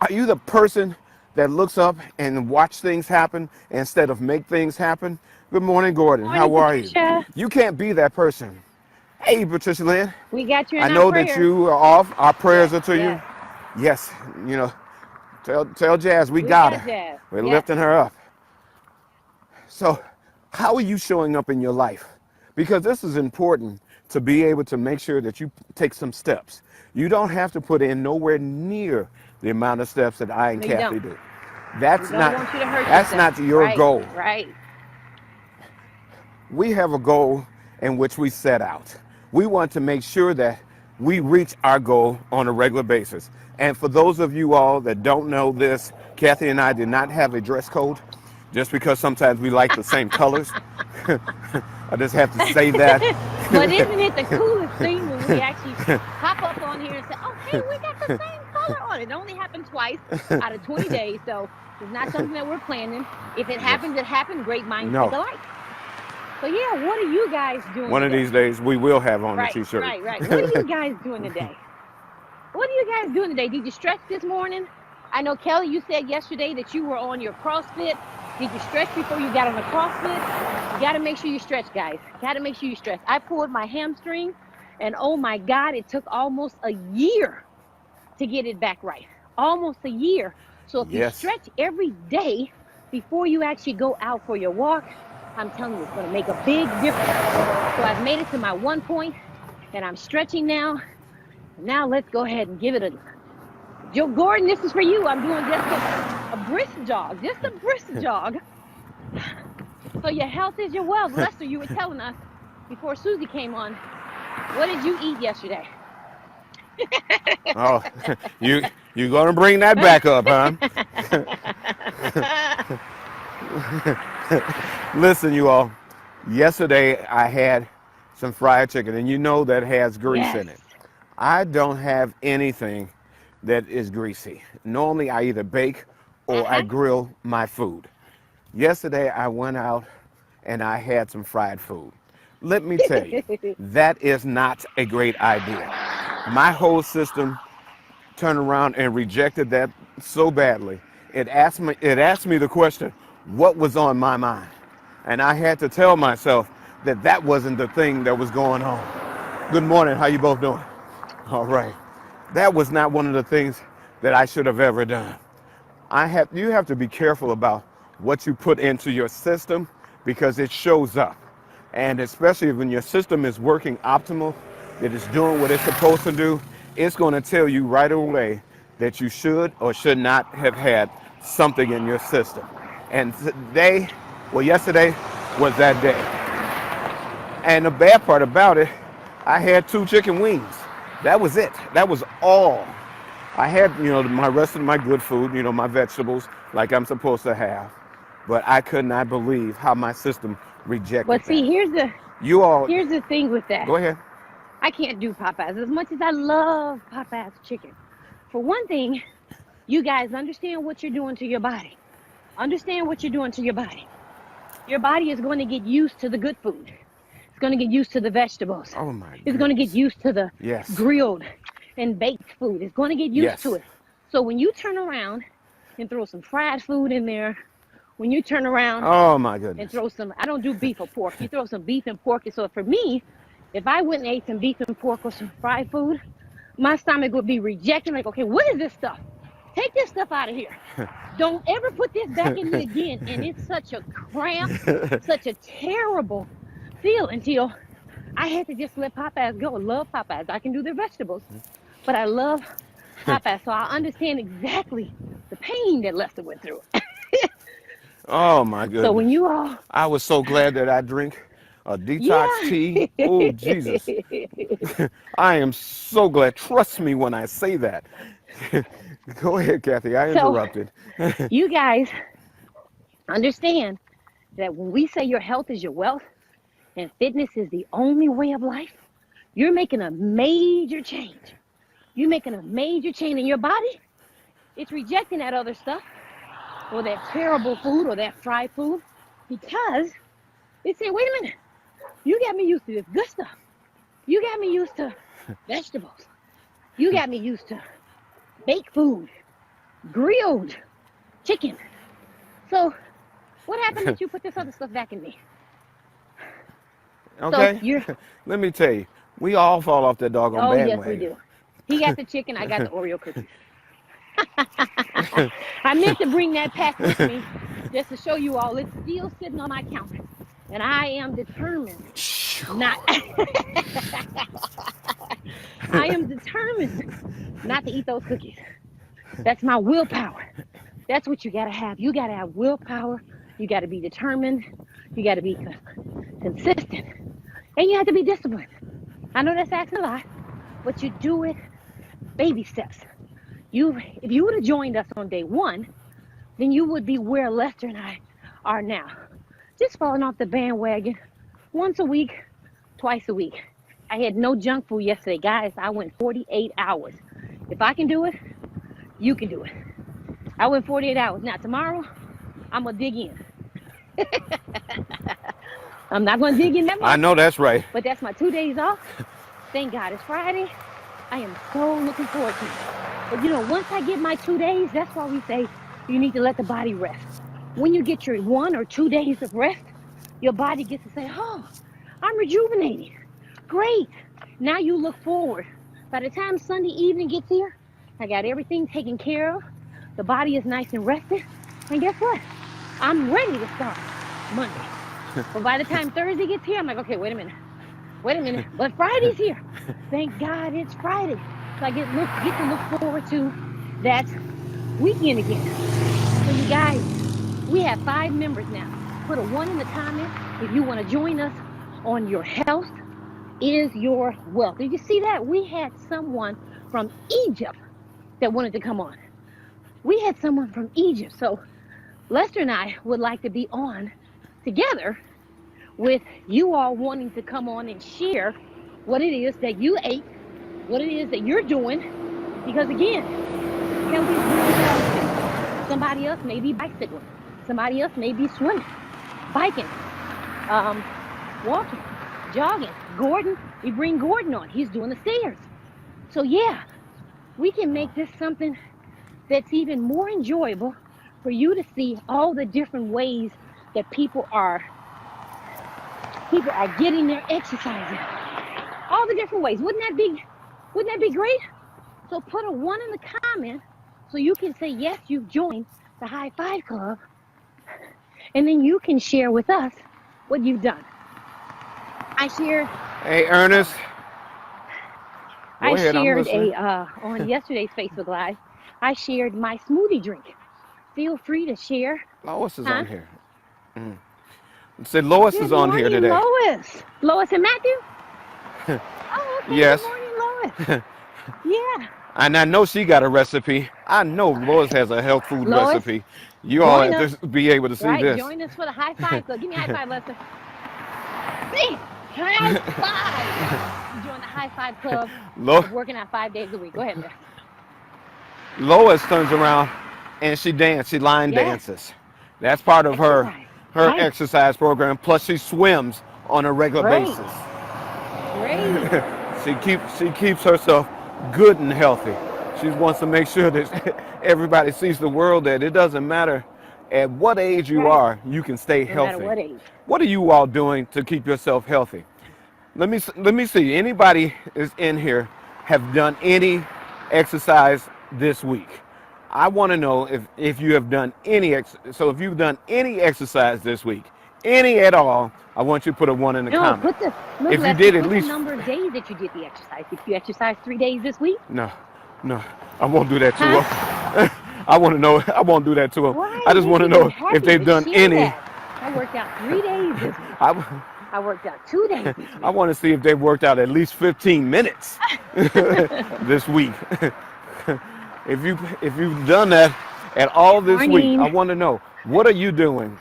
Speaker 2: Are you the person that looks up and watch things happen instead of make things happen? Good morning, Gordon.
Speaker 1: Morning,
Speaker 2: How are you?
Speaker 1: Patricia.
Speaker 2: You can't be that person. Hey, Patricia Lynn.
Speaker 1: We got you
Speaker 2: I
Speaker 1: in our
Speaker 2: know that
Speaker 1: prayers.
Speaker 2: you are off. Our prayers
Speaker 1: Yes,
Speaker 2: are to you.
Speaker 1: yes.
Speaker 2: Yes, tell Jazz we
Speaker 1: We
Speaker 2: got
Speaker 1: got
Speaker 2: her.
Speaker 1: Jazz.
Speaker 2: We're
Speaker 1: Yes.
Speaker 2: lifting her up. So, how are you showing up in your life? Because this is important to be able to make sure that you take some steps. You don't have to put in nowhere near the amount of steps that I and
Speaker 1: No, you
Speaker 2: Kathy
Speaker 1: don't.
Speaker 2: do.
Speaker 1: We
Speaker 2: That's
Speaker 1: don't
Speaker 2: not
Speaker 1: want you to hurt
Speaker 2: that's
Speaker 1: yourself.
Speaker 2: not your
Speaker 1: Right,
Speaker 2: goal.
Speaker 1: right.
Speaker 2: We have a goal in which we set out. We want to make sure that we reach our goal on a regular basis. And for those of you all that don't know this, Kathy and I did not have a dress code just because sometimes we like the same colors. I just have to say that.
Speaker 1: But isn't it the coolest thing when we actually pop up on here and say, oh, hey, we got the same color on it? It only happened twice out of 20 days, so it's not something that we're planning. If it happens, it happened. Great minds think
Speaker 2: No.
Speaker 1: alike. So, yeah, what are you guys doing
Speaker 2: One of
Speaker 1: today?
Speaker 2: these days we will have on
Speaker 1: Right,
Speaker 2: the t-shirt.
Speaker 1: right. What are you guys doing today? What are you guys doing today? Did you stretch this morning? I know, Kelly, you said yesterday that you were on your CrossFit. Did you stretch before you got on the CrossFit? You got to make sure you stretch, guys. Got to make sure you stretch. I pulled my hamstring, and oh my God, it took almost a year to get it back right. Almost a year. So if you
Speaker 2: Yes.
Speaker 1: stretch every day before you actually go out for your walk, I'm telling you, it's going to make a big difference. So I've made it to my 1 point, and I'm stretching now. Now let's go ahead and give it a Joe Gordon, this is for you. I'm doing just a brisk jog, just a brisk jog. So your health is your wealth. Lester, you were telling us before Susie came on, what did you eat yesterday?
Speaker 2: Oh, you gonna bring that back up, huh? Listen, you all. Yesterday I had some fried chicken, and you know that has grease in it. I don't have anything that is greasy. Normally I either bake or I grill my food. Yesterday I went out and I had some fried food. Let me tell you, that is not a great idea. My whole system turned around and rejected that so badly. It asked me the question, what was on my mind? And I had to tell myself that that wasn't the thing that was going on. Good morning, how you both doing? All right. That was not one of the things that I should have ever done. You have to be careful about what you put into your system because it shows up. And especially when your system is working optimal, that it's doing what it's supposed to do, it's going to tell you right away that you should or should not have had something in your system. And yesterday was that day. And the bad part about it, I had 2 chicken wings. That was it. That was all. I had, my rest of my good food, my vegetables, like I'm supposed to have. But I could not believe how my system rejected
Speaker 1: But see,
Speaker 2: that. Here's
Speaker 1: the thing with that.
Speaker 2: Go ahead.
Speaker 1: I can't do Popeyes as much as I love Popeyes chicken. For one thing, you guys understand what you're doing to your body. Understand what you're doing to your body. Your body is going to get used to the good food. It's going to get used to the vegetables.
Speaker 2: Oh my goodness.
Speaker 1: It's going to get used to the
Speaker 2: Yes.
Speaker 1: grilled and baked food. It's going to get used
Speaker 2: Yes.
Speaker 1: to it. So when you turn around and throw some fried food in there, when you turn around
Speaker 2: Oh my goodness.
Speaker 1: and throw some, I don't do beef or pork. You throw some beef and pork. So for me, if I went and ate some beef and pork or some fried food, my stomach would be rejecting, like, okay, what is this stuff? Take this stuff out of here. Don't ever put this back in me again. And it's such a cramp, such a terrible feel until I had to just let Popeyes go. I love Popeyes. I can do their vegetables, but I love Popeyes. So I understand exactly the pain that Lester went through.
Speaker 2: Oh my goodness.
Speaker 1: So when you all,
Speaker 2: I was so glad that I drink a detox tea. Oh, Jesus. I am so glad. Trust me when I say that. Go ahead, Kathy. I interrupted.
Speaker 1: You guys understand that when we say your health is your wealth and fitness is the only way of life, you're making a major change. You're making a major change in your body. It's rejecting that other stuff or that terrible food or that fried food because it's saying, wait a minute, you got me used to this good stuff. You got me used to vegetables. You got me used to baked food, grilled chicken. So what happened that you put this other stuff back in me?
Speaker 2: Okay.
Speaker 1: So you're,
Speaker 2: Let me tell you, we all fall off that doggone
Speaker 1: oh yes,
Speaker 2: bandwagon.
Speaker 1: we do. He got the chicken, I got the Oreo cookies. I meant to bring that pack with me just to show you all it's still sitting on my counter. And I am determined not I am determined not to eat those cookies. That's my willpower. That's what you gotta have. You gotta have willpower. You gotta be determined. You gotta be consistent. And you have to be disciplined. I know that's asking a lot, but you do it baby steps. If you would have joined us on day one, then you would be where Lester and I are now. Just falling off the bandwagon once a week, twice a week. I had no junk food yesterday. Guys, I went 48 hours. If I can do it, you can do it. I went 48 hours. Now, tomorrow, I'm going to dig in. I'm not going to dig in that much.
Speaker 2: I know that's right.
Speaker 1: But that's my 2 days off. Thank God it's Friday. I am so looking forward to it. But you know, once I get my 2 days, that's why we say you need to let the body rest. When you get your 1 or 2 days of rest, your body gets to say, oh, I'm rejuvenating. Great. Now you look forward. By the time Sunday evening gets here, I got everything taken care of. The body is nice and rested. And guess what? I'm ready to start Monday. But by the time Thursday gets here, I'm like, okay, wait a minute. But Friday's here. Thank God it's Friday. So I get to look forward to that weekend again. So you guys, we have 5 members now. Put a 1 in the comments if you want to join us on Your Health is Your Wealth. Did you see that? We had someone from Egypt that wanted to come on. We had someone from Egypt. So Lester and I would like to be on together with you all wanting to come on and share what it is that you ate, what it is that you're doing. Because again, healthy is really healthy. Somebody else may be bicycling. Somebody else may be swimming, biking, walking, jogging. Gordon, we bring Gordon on. He's doing the stairs. So yeah, we can make this something that's even more enjoyable for you to see all the different ways that people are getting their exercise in. All the different ways. Wouldn't that be great? So put a 1 in the comment so you can say, yes, you've joined the High Five Club. And then you can share with us what you've done. I shared.
Speaker 2: Hey, Ernest. Go
Speaker 1: I
Speaker 2: ahead, I'm
Speaker 1: shared
Speaker 2: listening.
Speaker 1: on yesterday's Facebook Live, I shared my smoothie drink. Feel free to share.
Speaker 2: Lois is
Speaker 1: Huh?
Speaker 2: on here. Said Lois
Speaker 1: Good
Speaker 2: is on here
Speaker 1: morning,
Speaker 2: today.
Speaker 1: Lois and Matthew? Oh, okay.
Speaker 2: Yes.
Speaker 1: Good morning, Lois. Yeah.
Speaker 2: And I know she got a recipe. I know Lois has a health food
Speaker 1: Lois,
Speaker 2: recipe. You all
Speaker 1: join
Speaker 2: have
Speaker 1: us.
Speaker 2: to be able to see
Speaker 1: Right,
Speaker 2: this.
Speaker 1: join us for the High Five Club. Give me a high five, Lester. See? High five. You join the High Five Club.
Speaker 2: Lo-
Speaker 1: Working out 5 days a week. Go ahead, Lester.
Speaker 2: Lois turns around and she dances. She line
Speaker 1: Yes.
Speaker 2: dances. That's part of her
Speaker 1: Right.
Speaker 2: exercise program. Plus she swims on a regular
Speaker 1: Great.
Speaker 2: basis.
Speaker 1: Great.
Speaker 2: She keeps herself good and healthy. She wants to make sure that everybody sees the world that it doesn't matter at what age you
Speaker 1: Right.
Speaker 2: are, you can stay
Speaker 1: No
Speaker 2: healthy.
Speaker 1: matter what age.
Speaker 2: What are you all doing to keep yourself healthy? Let me see. Anybody is in here have done any exercise this week? I want to know if you have done any so if you've done any exercise this week, any at all, I want you to put a 1 in the
Speaker 1: No,
Speaker 2: comment.
Speaker 1: look,
Speaker 2: If you
Speaker 1: Lester,
Speaker 2: did at
Speaker 1: put
Speaker 2: least-
Speaker 1: the number of days that you did the exercise. Did you exercise 3 days this week?
Speaker 2: No, I won't do that to
Speaker 1: Huh?
Speaker 2: them. I want to know. I won't do that to them.
Speaker 1: Why?
Speaker 2: I just
Speaker 1: You
Speaker 2: want to
Speaker 1: should be
Speaker 2: know
Speaker 1: happy
Speaker 2: if they've
Speaker 1: to
Speaker 2: done
Speaker 1: share
Speaker 2: any.
Speaker 1: that. I worked out 3 days this week. I worked out 2 days this week.
Speaker 2: I want to see if they've worked out at least 15 minutes this week. If you've done that at all this week,
Speaker 1: Morning.
Speaker 2: I want to know, what are you doing?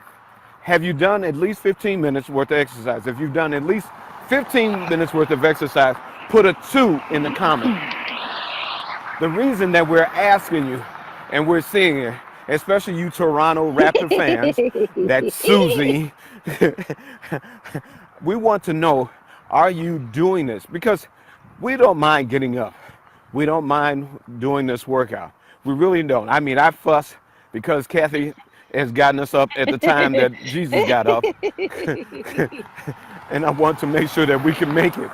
Speaker 2: Have you done at least 15 minutes worth of exercise? If you've done at least 15 minutes worth of exercise, put a 2 in the comment. The reason that we're asking you And we're seeing it, especially you Toronto Raptor fans, that Susie. We want to know, are you doing this? Because we don't mind getting up. We don't mind doing this workout. We really don't. I mean, I fuss because Kathy has gotten us up at the time that Jesus got up. And I want to make sure that we can make it.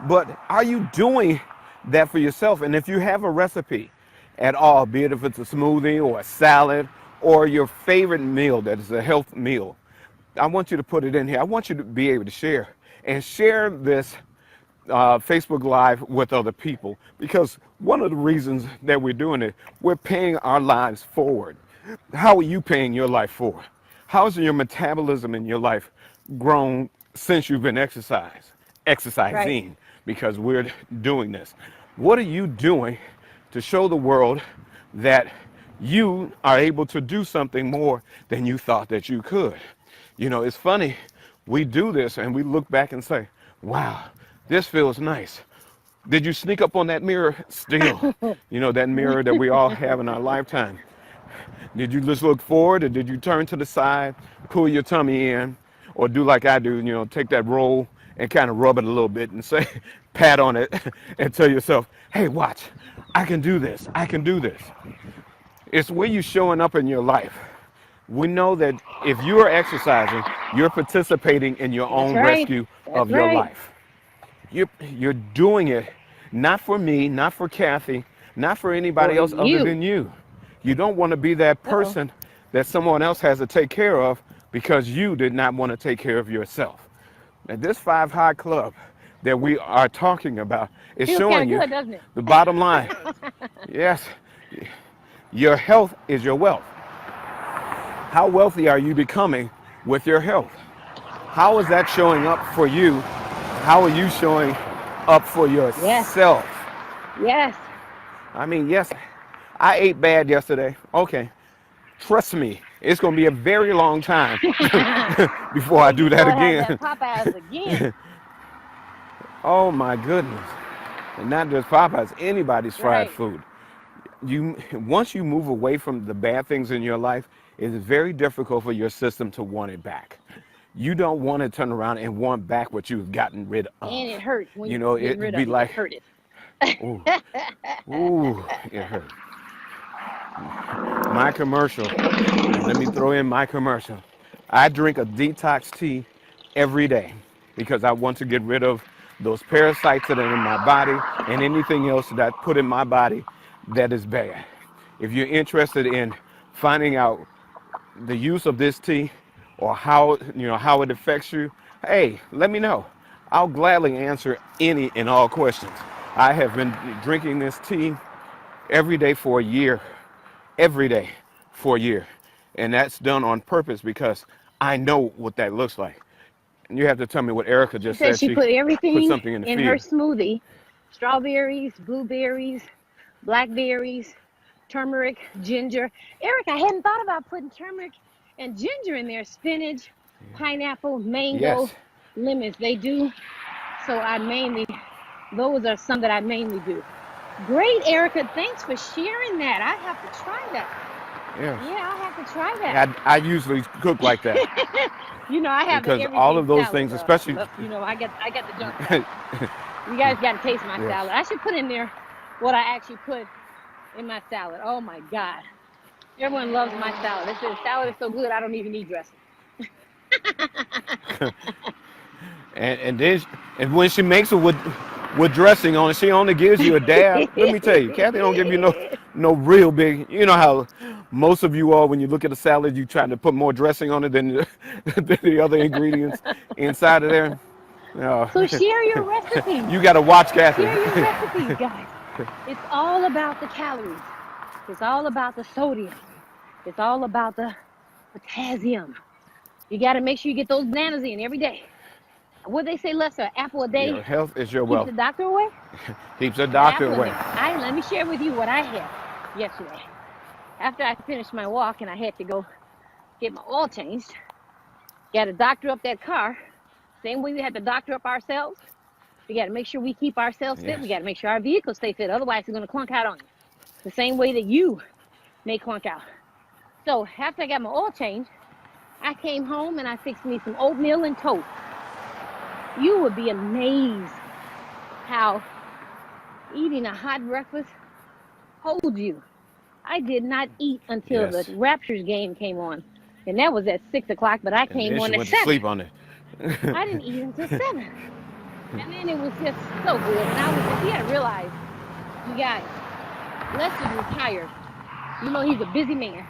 Speaker 2: But are you doing that for yourself? And if you have a recipe at all, be it if it's a smoothie or a salad or your favorite meal that is a health meal, I want you to put it in here. I want you to be able to share this Facebook Live with other people, because one of the reasons that we're doing it, we're paying our lives forward. How are you paying your life forward? How's your metabolism in your life grown since you've been exercising? Because we're doing this. What are you doing to show the world that you are able to do something more than you thought that you could? You know, it's funny, we do this and we look back and say, wow, this feels nice. Did you sneak up on that mirror still? You know, that mirror that we all have in our lifetime. Did you just look forward, or did you turn to the side, pull your tummy in, or do like I do, you know, take that roll and kind of rub it a little bit and say, pat on it and tell yourself, hey, watch, I can do this, I can do this. It's where you're showing up in your life. We know that if you are exercising, you're participating in your own rescue of your life. You're doing it not for me, not for Kathy, not for anybody else other than you. You don't want to be that person that someone else has to take care of because you did not want to take care of yourself. And this 5 High Club that we are talking about is showing you the bottom line. Yes, your health is your wealth. How wealthy are you becoming with your health? How is that showing up for you? How are you showing up for yourself?
Speaker 1: Yes.
Speaker 2: I mean, yes, I ate bad yesterday. Okay. Trust me, it's going to be a very long time before I do that again.
Speaker 1: Popeyes again.
Speaker 2: Oh my goodness. And not just Popeyes, anybody's fried food. Once you move away from the bad things in your life, it's very difficult for your system to want it back. You don't want to turn around and want back what you've gotten rid of.
Speaker 1: And it hurts when
Speaker 2: you know,
Speaker 1: it'd
Speaker 2: be like,
Speaker 1: it hurt it.
Speaker 2: Ooh, it hurt. My commercial. Let me throw in my commercial. I drink a detox tea every day because I want to get rid of those parasites that are in my body and anything else that I put in my body that is bad. If you're interested in finding out the use of this tea or how it affects you, hey, let me know. I'll gladly answer any and all questions. I have been drinking this tea every day for a year. Every day for a year. And that's done on purpose because I know what that looks like. And you have to tell me what Erica just said.
Speaker 1: She put everything
Speaker 2: put something in
Speaker 1: her smoothie. Strawberries, blueberries, blackberries, turmeric, ginger. Erica, I hadn't thought about putting turmeric and ginger in there. Spinach, pineapple, mango, lemons. They do. So those are some that I mainly do. Great, Erica. Thanks for sharing that. I have to try that. Yeah, I have to try that.
Speaker 2: I usually cook like that.
Speaker 1: You know, I have
Speaker 2: because all of those
Speaker 1: salad,
Speaker 2: things, especially.
Speaker 1: You know, I got the junk salad. You guys got to taste my salad. I should put in there what I actually put in my salad. Oh my God, everyone loves my salad. They say the salad is so good, I don't even need dressing.
Speaker 2: and when she makes it with dressing on it, she only gives you a dab. Let me tell you, Kathy don't give you no real big. You know how most of you all, when you look at a salad, you try to put more dressing on it than the other ingredients inside of there.
Speaker 1: So share your recipes.
Speaker 2: You got to watch Kathy.
Speaker 1: Share your recipes, guys. It's all about the calories. It's all about the sodium. It's all about the potassium. You got to make sure you get those bananas in every day. What they say, Lester, apple a day.
Speaker 2: Your health is your wealth.
Speaker 1: Keeps the doctor away?
Speaker 2: Keeps the doctor away.
Speaker 1: Let me share with you what I had yesterday. After I finished my walk and I had to go get my oil changed, got to doctor up that car. Same way we had to doctor up ourselves. We got to make sure we keep ourselves fit. We got to make sure our vehicles stay fit. Otherwise, it's going to clunk out on you. the same way that you may clunk out. So after I got my oil change, I came home and I fixed me some oatmeal and toast. You would be amazed how eating a hot breakfast holds you. I did not eat until the Raptors game came on. And that was at 6 o'clock, but I came on at 7.
Speaker 2: To sleep on it.
Speaker 1: I didn't eat until 7. And then it was just so good. And I was just, you gotta realize, you guys, Lester's retired. You know he's a busy man.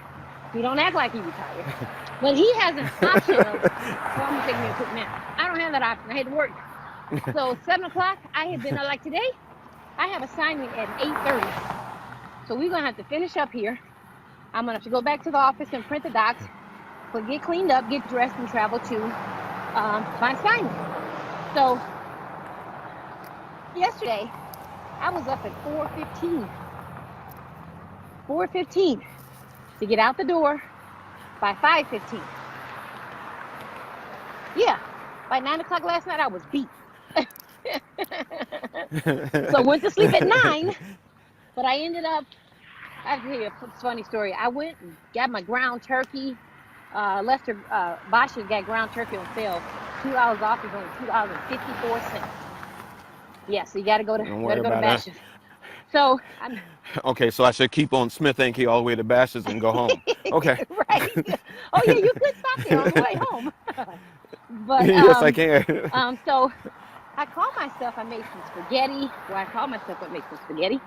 Speaker 1: He don't act like he retired. But he has an option of, well, I'm gonna take me a quick nap. I don't have that option. I had to work. So 7 o'clock, I had been, like today, I have assignment at 8:30. So we're gonna have to finish up here. I'm gonna have to go back to the office and print the docs, but get cleaned up, get dressed, and travel to my assignment. So yesterday, I was up at 4:15. 4:15 to get out the door by 5:15. Yeah, by 9 o'clock last night, I was beat. So went to sleep at 9, but I ended up, I have to tell you a funny story. I went and got my ground turkey. Lester Bosch's got ground turkey on sale. $2 off is only $2.54. Yeah, so you got to go to Bosch's. So I'm
Speaker 2: okay. So I should keep on Smith Inky all the way to Bosch's and go home. Okay.
Speaker 1: Right. Oh yeah, you could stop there on the way home. But
Speaker 2: yes, I can.
Speaker 1: So I called myself. I made some spaghetti. Well, I called myself. I made some spaghetti.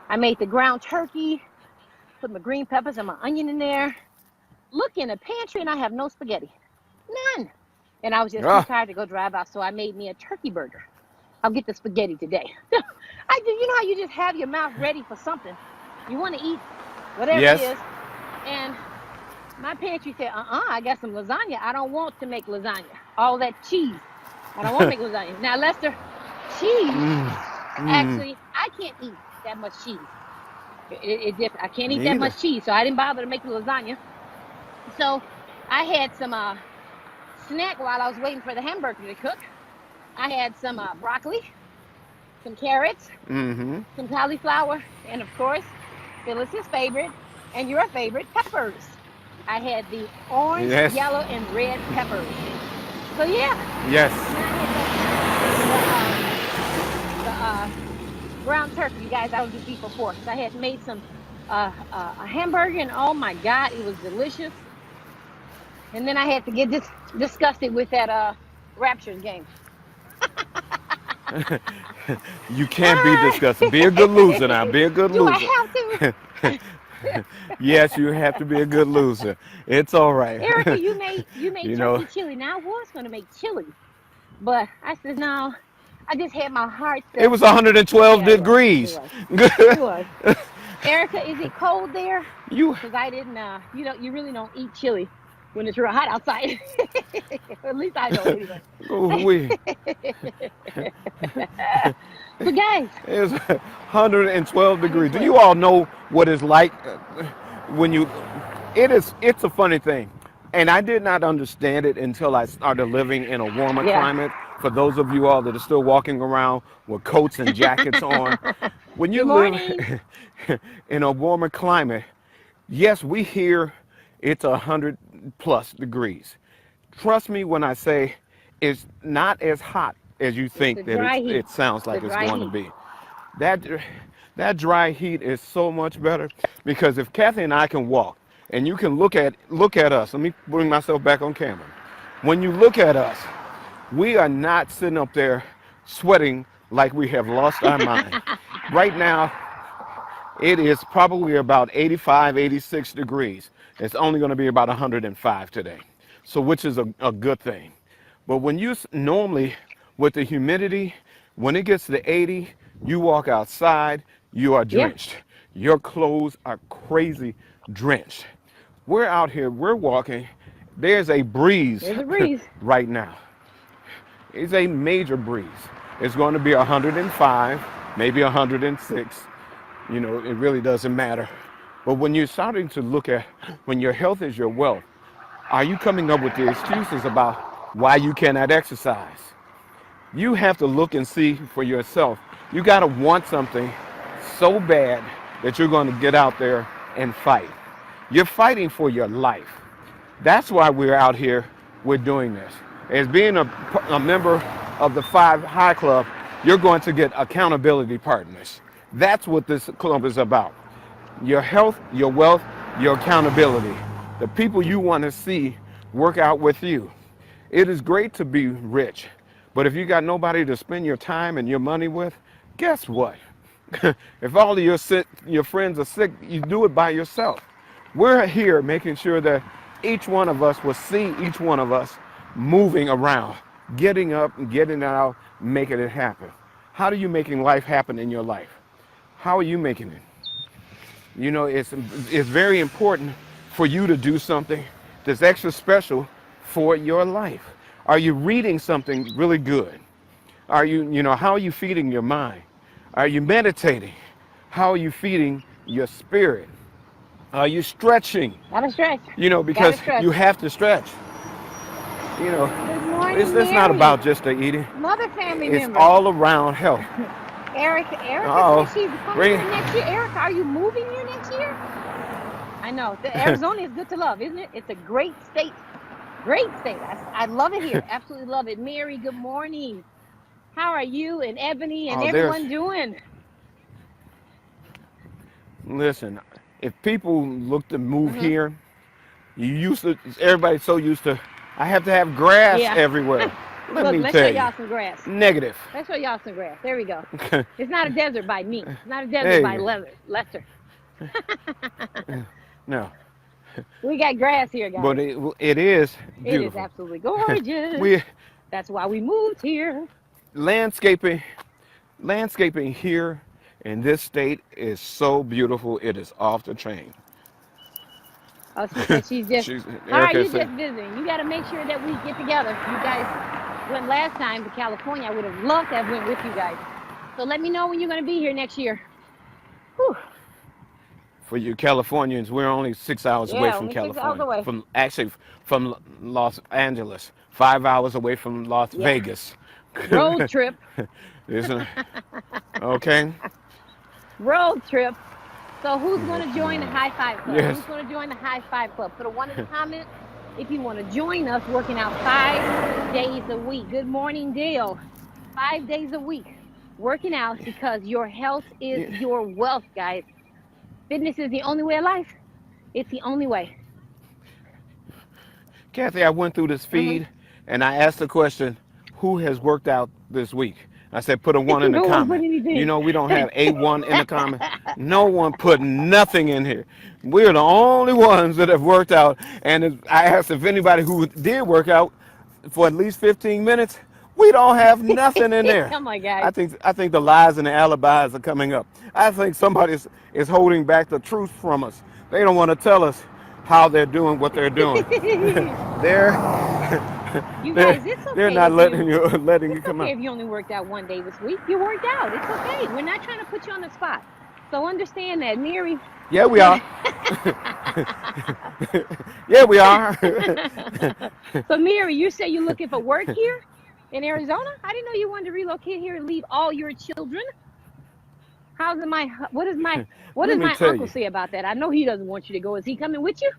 Speaker 1: I made the ground turkey. Put my green peppers and my onion in there. Look in the pantry, and I have no spaghetti. None. And I was just too tired to go drive out, so I made me a turkey burger. I'll get the spaghetti today. You know how you just have your mouth ready for something. You want to eat whatever it is. And my pantry said, I got some lasagna. I don't want to make lasagna. All that cheese. I don't want to make lasagna. Now, Lester, cheese, actually, I can't eat that much cheese. I can't eat that much cheese, so I didn't bother to make the lasagna. So I had some snack while I was waiting for the hamburger to cook. I had some broccoli, some carrots, some cauliflower, and of course, Phyllis's favorite and your favorite, peppers. I had the orange, yellow, and red peppers. So yeah.
Speaker 2: Yes.
Speaker 1: The ground turkey, you guys, I was just beef for pork. So I had made some a hamburger, and oh my God, it was delicious. And then I had to get disgusted with that Raptors game.
Speaker 2: You can't be disgusted. Be a good loser now. Be a good loser.
Speaker 1: Do I have to?
Speaker 2: Yes, you have to be a good loser. It's all right.
Speaker 1: Erica, you made turkey chili. Now I was going to make chili, but I said no. I just had my heart set.
Speaker 2: It was 112 degrees.
Speaker 1: It was. Erica, is it cold there? Because I didn't. You really don't eat chili when it's real hot outside. At least I don't anyway. But guys,
Speaker 2: it was 112 degrees. Do you all know what it's like when you? It's a funny thing, and I did not understand it until I started living in a warmer climate. For those of you all that are still walking around with coats and jackets on, when you live in a warmer climate, yes, we hear it's 100 plus degrees. Trust me when I say it's not as hot as you think that it sounds like it's going to be. That dry heat is so much better, because if Kathy and I can walk, and you can look at us, let me bring myself back on camera. When you look at us, we are not sitting up there sweating like we have lost our mind. Right now, it is probably about 85, 86 degrees. It's only going to be about 105 today, so which is a good thing. But when you normally, with the humidity, when it gets to 80, you walk outside, you are drenched. Your clothes are crazy drenched. We're out here, we're walking. There's a breeze, right now. It's a major breeze. It's going to be 105, maybe 106. You know, it really doesn't matter. But when you're starting to look at, when your health is your wealth, are you coming up with the excuses about why you cannot exercise? You have to look and see for yourself. You got to want something so bad that you're going to get out there and fight. You're fighting for your life. That's why we're out here. We're doing this. As being a member of the 5 High Club, you're going to get accountability partners. That's what this club is about. Your health, your wealth, your accountability. The people you want to see work out with you. It is great to be rich, but if you got nobody to spend your time and your money with, guess what? If all of your friends are sick, you do it by yourself. We're here making sure that each one of us will see each one of us moving around, getting up and getting out, making it happen. How are you making life happen in your life? How are you making it? You know, it's very important for you to do something that's extra special for your life. Are you reading something really good? Are you know, how are you feeding your mind? Are you meditating? How are you feeding your spirit? Are you stretching?
Speaker 1: Gotta stretch.
Speaker 2: You know, because
Speaker 1: Gotta stretch.
Speaker 2: you have to stretch. You know,
Speaker 1: Good morning,
Speaker 2: it's not
Speaker 1: Mary.
Speaker 2: about just the eating.
Speaker 1: Another family
Speaker 2: It's
Speaker 1: member.
Speaker 2: all around health.
Speaker 1: Erica
Speaker 2: Uh-oh.
Speaker 1: says she's coming
Speaker 2: Ring.
Speaker 1: here next year. Erica, are you moving here next year? I know. Arizona is good to love, isn't it? It's a great state. Great state. I love it here. Absolutely love it. Mary, good morning. How are you and Ebony and everyone doing?
Speaker 2: Listen, if people look to move here, everybody's so used to, I have to have grass everywhere.
Speaker 1: Let's show y'all some grass.
Speaker 2: Negative.
Speaker 1: Let's show y'all some grass. There we go. It's not a desert by me. It's not a desert by Lester.
Speaker 2: No.
Speaker 1: We got grass here, guys.
Speaker 2: But it is beautiful.
Speaker 1: It is absolutely gorgeous. That's why we moved here.
Speaker 2: Landscaping here in this state is so beautiful. It is off the chain.
Speaker 1: Oh, she said she's just. All right, you just visiting. You got to make sure that we get together. You guys went last time to California. I would have loved to have went with you guys. So let me know when you're going to be here next year. Whew.
Speaker 2: For you Californians, we're only 6 hours away from
Speaker 1: only
Speaker 2: California.
Speaker 1: 6 hours away.
Speaker 2: From Los Angeles, 5 hours away from Las Vegas.
Speaker 1: Road trip.
Speaker 2: Isn't okay?
Speaker 1: Road trip. So who's going to join the High Five Club?
Speaker 2: Yes.
Speaker 1: Who's going to join the High Five Club? Put a 1 in the comment if you want to join us working out 5 days a week. Good morning, Dale. 5 days a week working out because your health is your wealth, guys. Fitness is the only way of life. It's the only way.
Speaker 2: Kathy, I went through this feed and I asked the question, who has worked out this week? I said, put a 1 in the comment. You know, we don't have a 1 in the comment. No one put nothing in here. We're the only ones that have worked out. And I asked if anybody who did work out for at least 15 minutes, we don't have nothing in there.
Speaker 1: Come on, guys.
Speaker 2: I think the lies and the alibis are coming up. I think somebody is holding back the truth from us. They don't want to tell us how they're doing what they're doing. They're not letting you come out.
Speaker 1: If you only worked out 1 day this week, you worked out. It's okay. We're not trying to put you on the spot. So understand that, Mary.
Speaker 2: Yeah, we are. Yeah, we are.
Speaker 1: So, Mary, you say you're looking for work here in Arizona? I didn't know you wanted to relocate here and leave all your children. What does my uncle say about that? I know he doesn't want you to go. Is he coming with you?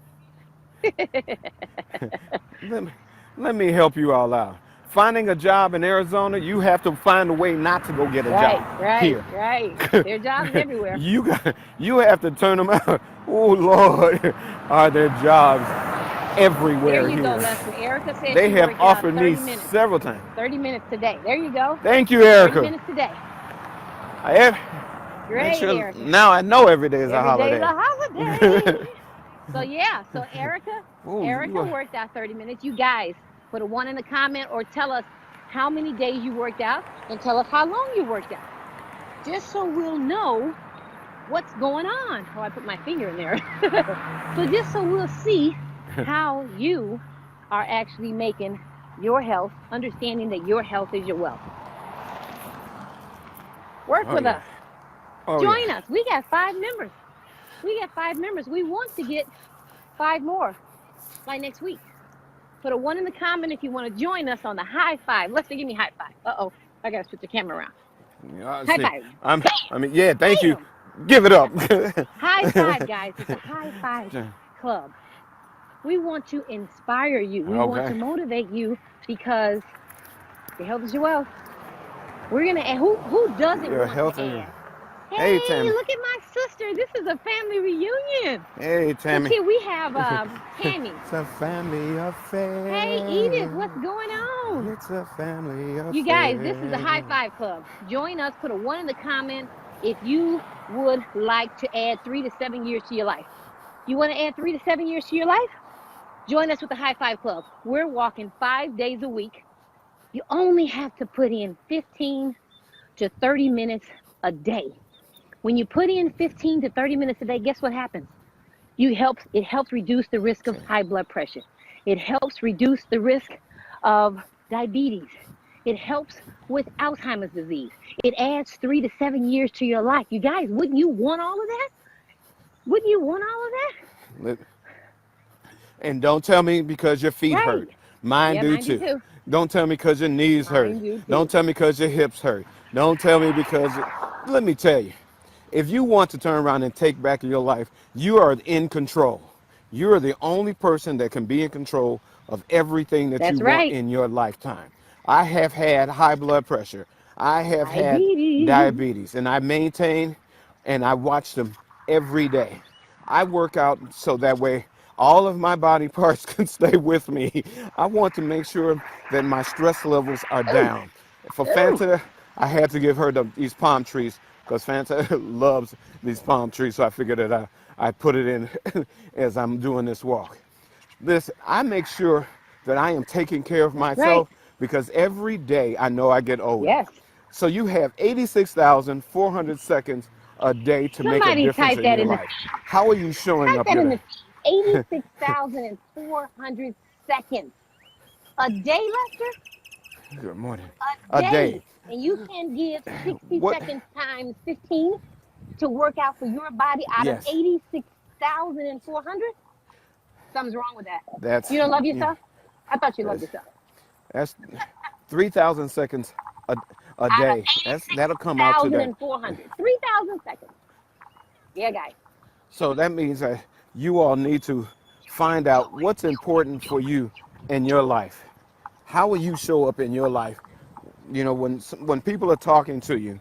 Speaker 2: Let me help you all out. Finding a job in Arizona, you have to find a way not to go get a job here.
Speaker 1: Right. There are jobs everywhere.
Speaker 2: You have to turn them out. Oh Lord, are there jobs everywhere
Speaker 1: there you
Speaker 2: here?
Speaker 1: Go, Leslie. Erica said
Speaker 2: they
Speaker 1: she
Speaker 2: have
Speaker 1: worked
Speaker 2: offered
Speaker 1: out
Speaker 2: me
Speaker 1: 30 minutes.
Speaker 2: several times.
Speaker 1: 30 minutes today. There you go.
Speaker 2: Thank you, Erica.
Speaker 1: 30 minutes today. Great, Erica.
Speaker 2: Now I know every day is a holiday.
Speaker 1: Every day is a holiday. So Erica worked out 30 minutes. You guys put a 1 in the comment or tell us how many days you worked out and tell us how long you worked out. Just so we'll know what's going on. Oh, I put my finger in there. So just so we'll see how you are actually making your health, understanding that your health is your wealth. Work with us. Join us. We got 5 members. We want to get 5 more by next week. Put a 1 in the comment if you want to join us on the high five. Lester, give me high five. Uh-oh. I got to switch the camera around. High five.
Speaker 2: Thank you. Give it up.
Speaker 1: High five, guys. It's a high five club. We want to inspire you. We want to
Speaker 2: Okay.
Speaker 1: motivate you because your health is your wealth. We're gonna add. Who doesn't
Speaker 2: Your
Speaker 1: want
Speaker 2: health
Speaker 1: to
Speaker 2: and your.
Speaker 1: add?
Speaker 2: Hey,
Speaker 1: Hey,
Speaker 2: Tammy.
Speaker 1: look at my sister. This is a family reunion.
Speaker 2: Hey,
Speaker 1: Look
Speaker 2: Tammy.
Speaker 1: here, we have Tammy.
Speaker 2: It's a family affair.
Speaker 1: Hey, Edith, what's going on?
Speaker 2: It's a family affair.
Speaker 1: You guys, this is a high five club. Join us. Put a 1 in the comment if you would like to add 3 to 7 years to your life. You want to add 3 to 7 years to your life? Join us with the high five club. We're walking 5 days a week. You only have to put in 15 to 30 minutes a day. When you put in 15 to 30 minutes a day, guess what happens? It helps reduce the risk of high blood pressure. It helps reduce the risk of diabetes. It helps with Alzheimer's disease. It adds 3 to 7 years to your life. You guys, wouldn't you want all of that? Wouldn't you want all of that?
Speaker 2: And don't tell me because your feet
Speaker 1: Right.
Speaker 2: hurt. Mine
Speaker 1: Yeah,
Speaker 2: do
Speaker 1: mine
Speaker 2: too.
Speaker 1: do too.
Speaker 2: Don't tell me because your knees hurt.
Speaker 1: Mine do too.
Speaker 2: Don't tell me because your hips hurt. Don't tell me because. Let me tell you, if you want to turn around and take back your life, you are in control. You are the only person that can be in control of everything that
Speaker 1: That's
Speaker 2: you want
Speaker 1: right.
Speaker 2: in your lifetime. I have had high blood pressure. I have had
Speaker 1: Diabetes.
Speaker 2: diabetes, and I maintain and I watch them every day. I work out so that way all of my body parts can stay with me. I want to make sure that my stress levels are down. For Fanta, I had to give her these palm trees because Fanta loves these palm trees, so I figured that I put it in as I'm doing this walk. I make sure that I am taking care of
Speaker 1: That's right.
Speaker 2: myself because every day I know I get older.
Speaker 1: Yes.
Speaker 2: So you have 86,400 seconds a day to make a
Speaker 1: Somebody
Speaker 2: difference
Speaker 1: type
Speaker 2: in
Speaker 1: that
Speaker 2: your
Speaker 1: in the
Speaker 2: life. How are you showing
Speaker 1: type
Speaker 2: up
Speaker 1: that in
Speaker 2: your
Speaker 1: the 86,400 seconds. A day, Lester?
Speaker 2: Good morning.
Speaker 1: A
Speaker 2: A
Speaker 1: day.
Speaker 2: day.
Speaker 1: And you can give 60
Speaker 2: What?
Speaker 1: seconds times 15 to work out for your body out of
Speaker 2: Yes.
Speaker 1: 86,400? Something's wrong with that.
Speaker 2: That's
Speaker 1: You don't love
Speaker 2: yeah,
Speaker 1: yourself? I thought you loved
Speaker 2: that's,
Speaker 1: yourself.
Speaker 2: that's 3,000 seconds a
Speaker 1: Out of
Speaker 2: day. That'll come out to that.
Speaker 1: 86,400. 3,000 seconds. Yeah, guys.
Speaker 2: So that means that you all need to find out what's important for you in your life. How will you show up in your life? You know, when people are talking to you,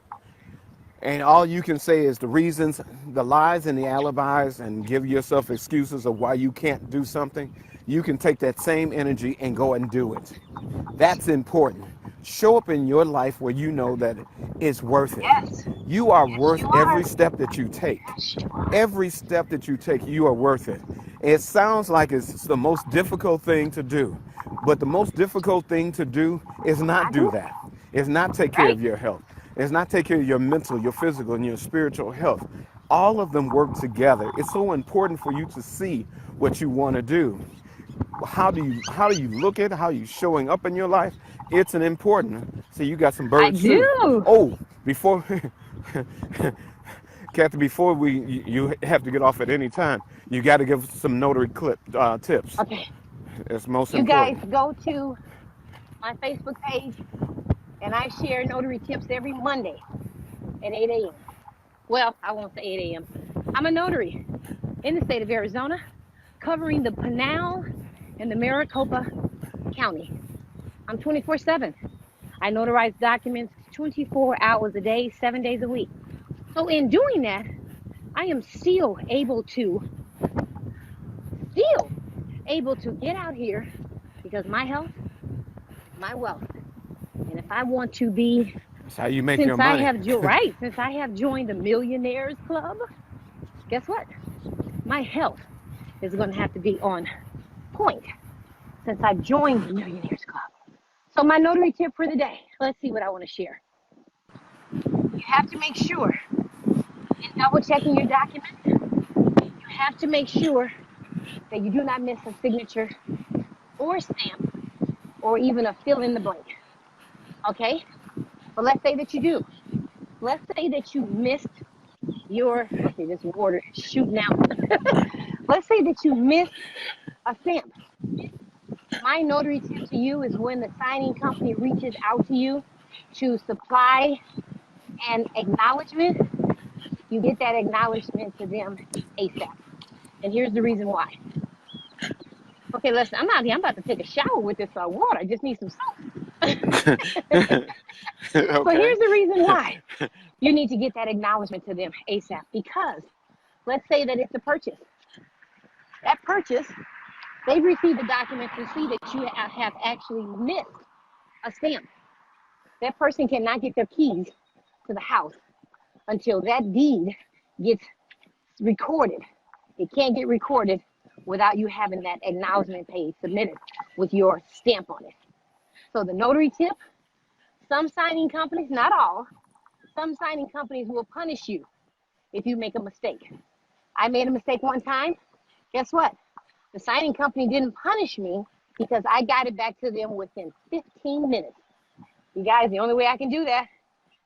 Speaker 2: and all you can say is the reasons, the lies and the alibis, and give yourself excuses of why you can't do something, you can take that same energy and go and do it. That's important. Show up in your life where you know that it's worth it.
Speaker 1: Yes.
Speaker 2: You are
Speaker 1: Yes,
Speaker 2: worth
Speaker 1: you
Speaker 2: every
Speaker 1: are.
Speaker 2: step that you take.
Speaker 1: Yes, you are.
Speaker 2: Every step that you take, you are worth it. It sounds like it's the most difficult thing to do, but the most difficult thing to do is not
Speaker 1: I
Speaker 2: do
Speaker 1: do.
Speaker 2: that. It's not take care
Speaker 1: Right.
Speaker 2: of your health. It's not take care of your mental, your physical, and your spiritual health. All of them work together. It's so important for you to see what you want to do. How do you look at it? How are you showing up in your life? It's an important. See, you got some
Speaker 1: I
Speaker 2: birds too.
Speaker 1: do.
Speaker 2: Oh, before Kathy, before you have to get off at any time, you got to give some notary tips.
Speaker 1: Okay.
Speaker 2: It's most
Speaker 1: You guys
Speaker 2: important.
Speaker 1: go to my Facebook page, and I share notary tips every Monday at 8 a.m. Well, I won't say 8 a.m. I'm a notary in the state of Arizona, covering the Pinal and the Maricopa County. I'm 24/7. I notarize documents 24 hours a day, 7 days a week. So in doing that, I am still able to get out here because my health, my wealth. And if I want to be,
Speaker 2: That's how you make
Speaker 1: since
Speaker 2: your
Speaker 1: I
Speaker 2: money.
Speaker 1: have joined the Millionaires Club, guess what? My health is going to have to be on point since I've joined the Millionaires Club. So my notary tip for the day, let's see what I want to share. You have to make sure in double checking your document, you have to make sure that you do not miss a signature or stamp or even a fill in the blank. Okay? But let's say that you do. Let's say that you missed okay, this water is shooting out. Let's say that you missed a stamp. My notary tip to you is when the signing company reaches out to you to supply an acknowledgement, you get that acknowledgement to them ASAP. And here's the reason why. Okay, listen, I'm out here. I'm about to take a shower with this water. I just need some soap.
Speaker 2: Okay.
Speaker 1: So here's the reason why you need to get that acknowledgement to them ASAP. Because let's say that it's a purchase. That purchase, they've received the document to see that you have actually missed a stamp. That person cannot get their keys to the house until that deed gets recorded. It can't get recorded without you having that acknowledgement page submitted with your stamp on it. So the notary tip, some signing companies, not all, some signing companies will punish you if you make a mistake. I made a mistake one time. Guess what? The signing company didn't punish me because I got it back to them within 15 minutes. You guys, the only way I can do that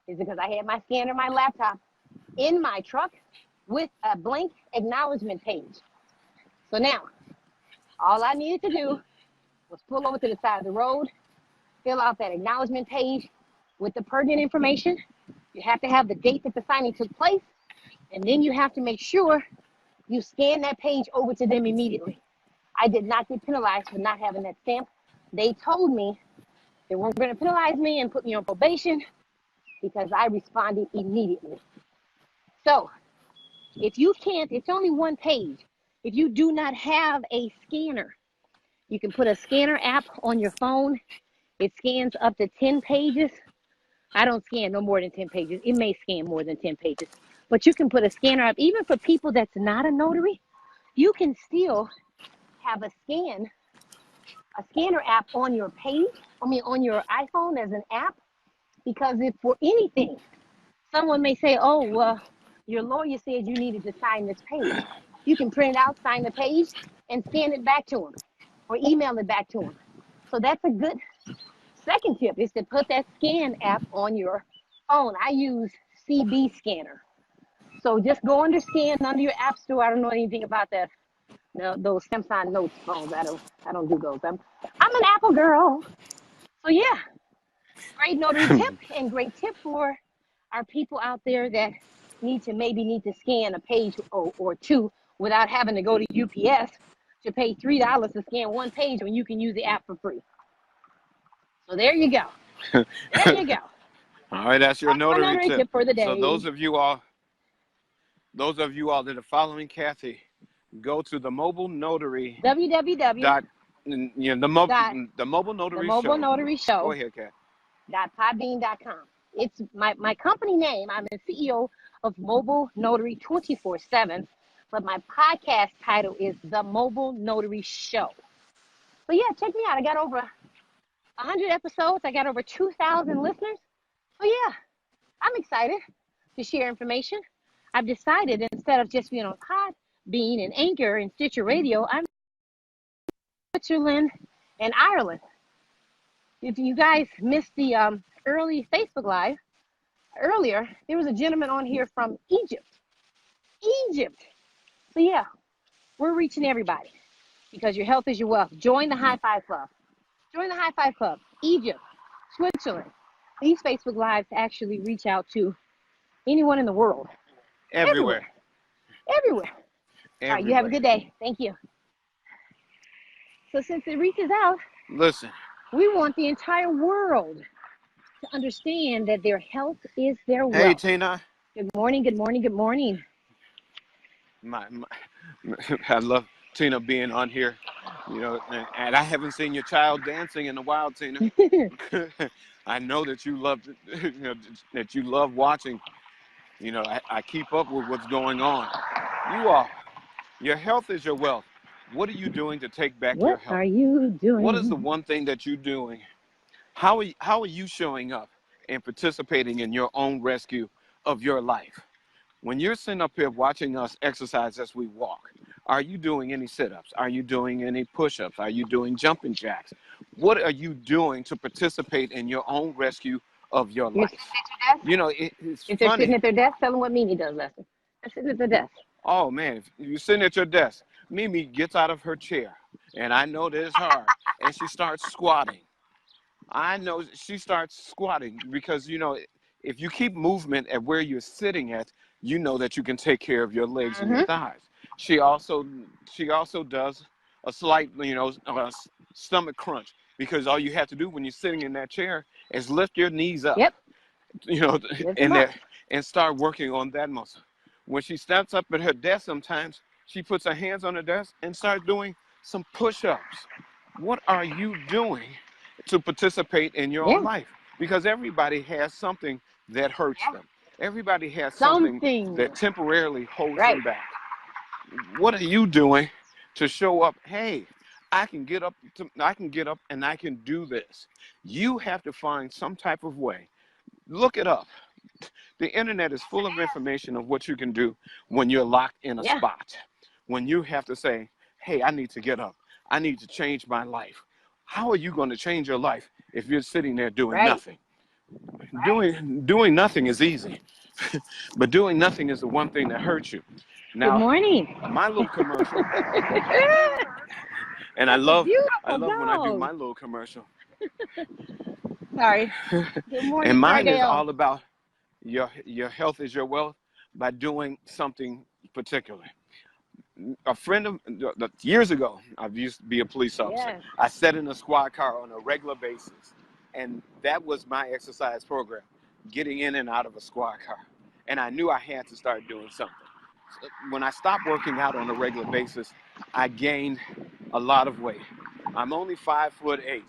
Speaker 1: is because I had my scanner, my laptop in my truck with a blank acknowledgement page. So now, all I needed to do was pull over to the side of the road, fill out that acknowledgement page with the pertinent information. You have to have the date that the signing took place, and then you have to make sure you scan that page over to them immediately. I did not get penalized for not having that stamp. They told me they weren't going to penalize me and put me on probation because I responded immediately. So if you can't, it's only one page. If you do not have a scanner, you can put a scanner app on your phone. It scans up to 10 pages. I don't scan no more than 10 pages. It may scan more than 10 pages. But you can put a scanner up. Even for people that's not a notary, you can still have a scanner app on your page, on your iPhone as an app. Because if for anything, someone may say, oh, well, your lawyer said you needed to sign this page. You can print it out, sign the page, and scan it back to them or email it back to them. So that's a good second tip, is to put that scan app on your phone. I use CB Scanner. So just go under scan under your app store. I don't know anything about that. No, those Samsung Notes phones. I don't do those. I'm an Apple girl. So yeah, great notary tip and great tip for our people out there that need to scan a page or two without having to go to UPS to pay $3 to scan one page when you can use the app for free. So there you go. There you go.
Speaker 2: All right, that's your notary tip
Speaker 1: for the day.
Speaker 2: So those of you all that are following Kathy, go to the mobile notary
Speaker 1: www.
Speaker 2: the mobile notary show. Go ahead, Kat.
Speaker 1: .podbean.com. It's my company name. I'm the CEO of Mobile Notary 24/7, but my podcast title is The Mobile Notary Show. So yeah, check me out. I got over 100 episodes. I got over 2,000 listeners. So yeah, I'm excited to share information. I've decided instead of just being on Podbean and Anchor and Stitcher Radio, I'm in Switzerland and Ireland. If you guys missed the early Facebook Live earlier, there was a gentleman on here from Egypt. So yeah, we're reaching everybody because your health is your wealth. Join the High Five Club. Egypt, Switzerland. These Facebook Lives actually reach out to anyone in the world. Everywhere. All right, you have a good day. Thank you. So since it reaches out,
Speaker 2: listen,
Speaker 1: we want the entire world to understand that their health is their wealth.
Speaker 2: Hey, Tina.
Speaker 1: Good morning.
Speaker 2: I love Tina being on here, and I haven't seen your child dancing in a while, Tina. I know that you love, that you love watching. I keep up with what's going on. Your health is your wealth. What are you doing to take back your health?
Speaker 1: What are you doing?
Speaker 2: What is the one thing that you're doing? How are you showing up and participating in your own rescue of your life? When you're sitting up here watching us exercise as we walk, are you doing any sit-ups? Are you doing any push-ups? Are you doing jumping jacks? What are you doing to participate in your own rescue of your life? It's
Speaker 1: if
Speaker 2: funny.
Speaker 1: They're sitting at their desk, tell them what Mimi does, Lester. They're sitting at their desk.
Speaker 2: Oh, man, if you're sitting at your desk, Mimi gets out of her chair, and I know that it's hard, and she starts squatting. I know she starts squatting because, if you keep movement at where you're sitting at, you know that you can take care of your legs and your
Speaker 1: Mm-hmm.
Speaker 2: thighs. She also does a slight, stomach crunch, because all you have to do when you're sitting in that chair is lift your knees up,
Speaker 1: Yep.
Speaker 2: you know,
Speaker 1: Lift
Speaker 2: and
Speaker 1: them up.
Speaker 2: there and start working on that muscle. When she steps up at her desk, sometimes she puts her hands on her desk and starts doing some push-ups. What are you doing to participate in your own
Speaker 1: Yeah.
Speaker 2: life? Because everybody has something that hurts
Speaker 1: Yeah.
Speaker 2: them. Everybody has something
Speaker 1: Something.
Speaker 2: that temporarily holds
Speaker 1: Right.
Speaker 2: them back. What are you doing to show up? Hey, I can get up and I can do this. You have to find some type of way. Look it up. The internet is full of information of what you can do when you're locked in a
Speaker 1: Yeah.
Speaker 2: spot. When you have to say, hey, I need to get up. I need to change my life. How are you going to change your life if you're sitting there doing
Speaker 1: Right.
Speaker 2: nothing? Doing nothing is easy, but doing nothing is the one thing that hurts you.
Speaker 1: Good
Speaker 2: Now,
Speaker 1: morning.
Speaker 2: my little commercial, and
Speaker 1: That's a
Speaker 2: I
Speaker 1: beautiful
Speaker 2: love when I do
Speaker 1: dog.
Speaker 2: my little commercial.
Speaker 1: Sorry. Good morning,
Speaker 2: And mine is
Speaker 1: Cardale.
Speaker 2: all about your health is your wealth by doing something particular. A friend of years ago, I used to be a police officer.
Speaker 1: Yes.
Speaker 2: I sat in a squad car on a regular basis, and that was my exercise program, getting in and out of a squad car. And I knew I had to start doing something. So when I stopped working out on a regular basis, I gained a lot of weight. I'm only 5'8",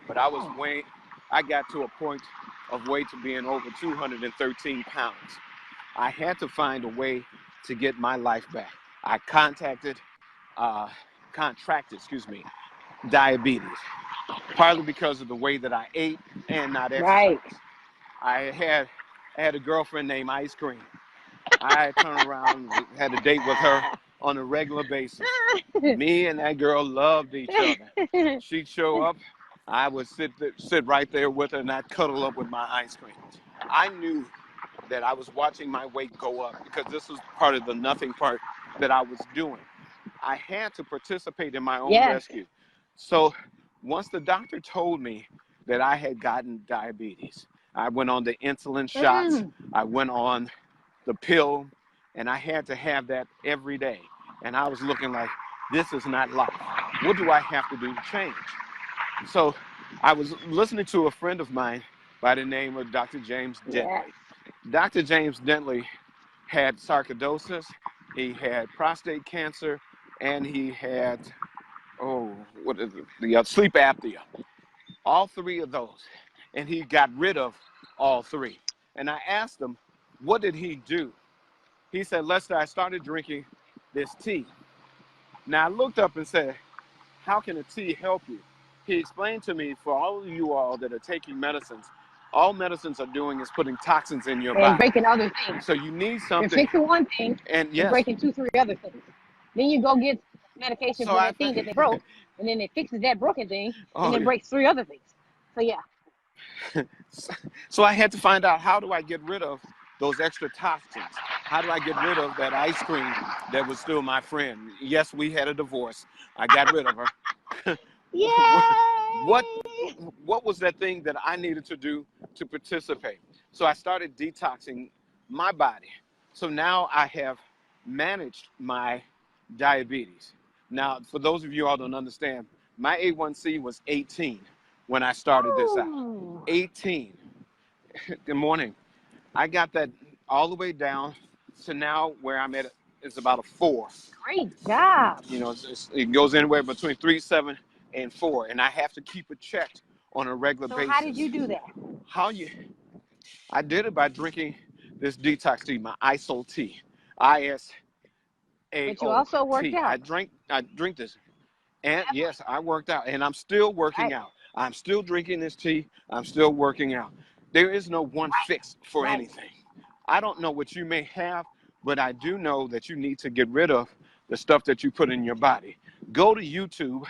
Speaker 2: but I got to a point of weight to being over 213 pounds. I had to find a way to get my life back. I contracted, diabetes, partly because of the way that I ate and not
Speaker 1: Right.
Speaker 2: exercise. I had a girlfriend named Ice Cream. I turned around and had a date with her on a regular basis. Me and that girl loved each other. She'd show up, I would sit right there with her, and I'd cuddle up with my ice cream. I knew that I was watching my weight go up because this was part of the nothing part that I was doing. I had to participate in my own
Speaker 1: Yes.
Speaker 2: rescue. So once the doctor told me that I had gotten diabetes, I went on the insulin shots, I went on the pill, and I had to have that every day. And I was looking like, this is not life. What do I have to do to change? So I was listening to a friend of mine by the name of Dr. James
Speaker 1: Yes.
Speaker 2: Dentley. Dr. James Dentley had sarcoidosis, he had prostate cancer, and he had, the sleep apnea. All three of those. And he got rid of all three. And I asked him, what did he do? He said, Lester, I started drinking this tea. Now I looked up and said, how can a tea help you? He explained to me, for all of you all that are taking medicines, all medicines are doing is putting toxins in your
Speaker 1: And
Speaker 2: body.
Speaker 1: breaking other things.
Speaker 2: So you need
Speaker 1: You're
Speaker 2: something.
Speaker 1: fixing one thing
Speaker 2: And
Speaker 1: and
Speaker 2: yes,
Speaker 1: breaking 2, 3 other things. Then you go get medication
Speaker 2: so
Speaker 1: for
Speaker 2: I
Speaker 1: that thing that they
Speaker 2: think,
Speaker 1: broke, and then it fixes that broken thing, and
Speaker 2: oh
Speaker 1: then
Speaker 2: yeah.
Speaker 1: breaks 3 other things. So yeah.
Speaker 2: So I had to find out, how do I get rid of those extra toxins? How do I get rid of that ice cream that was still my friend? Yes, we had a divorce. I got rid of her.
Speaker 1: Yay!
Speaker 2: What was that thing that I needed to do to participate? So I started detoxing my body. So now I have managed my diabetes. Now, for those of you all don't understand, my A1C was 18 when I started this out.
Speaker 1: Ooh.
Speaker 2: 18. Good morning. I got that all the way down to now where I'm at is about a 4.
Speaker 1: Great job.
Speaker 2: You know, it goes anywhere between 3, 7, and 4, and I have to keep it checked on a regular
Speaker 1: So
Speaker 2: basis.
Speaker 1: how did you do that?
Speaker 2: I did it by drinking this detox tea, my ISO tea, ISAO
Speaker 1: But you also worked
Speaker 2: tea.
Speaker 1: out.
Speaker 2: I drink this, and yes, I worked out, and I'm still working
Speaker 1: Right.
Speaker 2: out. I'm still drinking this tea. I'm still working out. There is no one fix for
Speaker 1: Right.
Speaker 2: anything. I don't know what you may have, but I do know that you need to get rid of the stuff that you put in your body. Go to YouTube,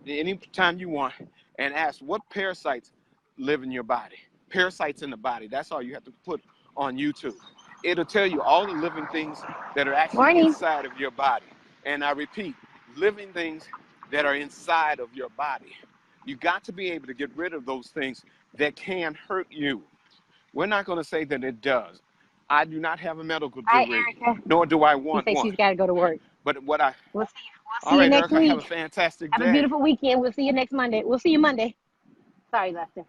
Speaker 2: anytime you want, and ask what parasites live in your body. Parasites in the body. That's all you have to put on YouTube. It'll tell you all the living things that are actually
Speaker 1: Morning.
Speaker 2: inside of your body. And I repeat, living things that are inside of your body. You got to be able to get rid of those things that can hurt you. We're not going to say that it does. I do not have a medical
Speaker 1: Bye,
Speaker 2: degree,
Speaker 1: Erica.
Speaker 2: nor do I
Speaker 1: She
Speaker 2: want
Speaker 1: said
Speaker 2: one.
Speaker 1: she's got to go to work.
Speaker 2: But what I,
Speaker 1: We'll
Speaker 2: all
Speaker 1: see you
Speaker 2: right,
Speaker 1: next
Speaker 2: Erica, have a
Speaker 1: week.
Speaker 2: fantastic
Speaker 1: Have a
Speaker 2: day.
Speaker 1: beautiful weekend. We'll see you next Monday. We'll see you Monday. Sorry, Lester.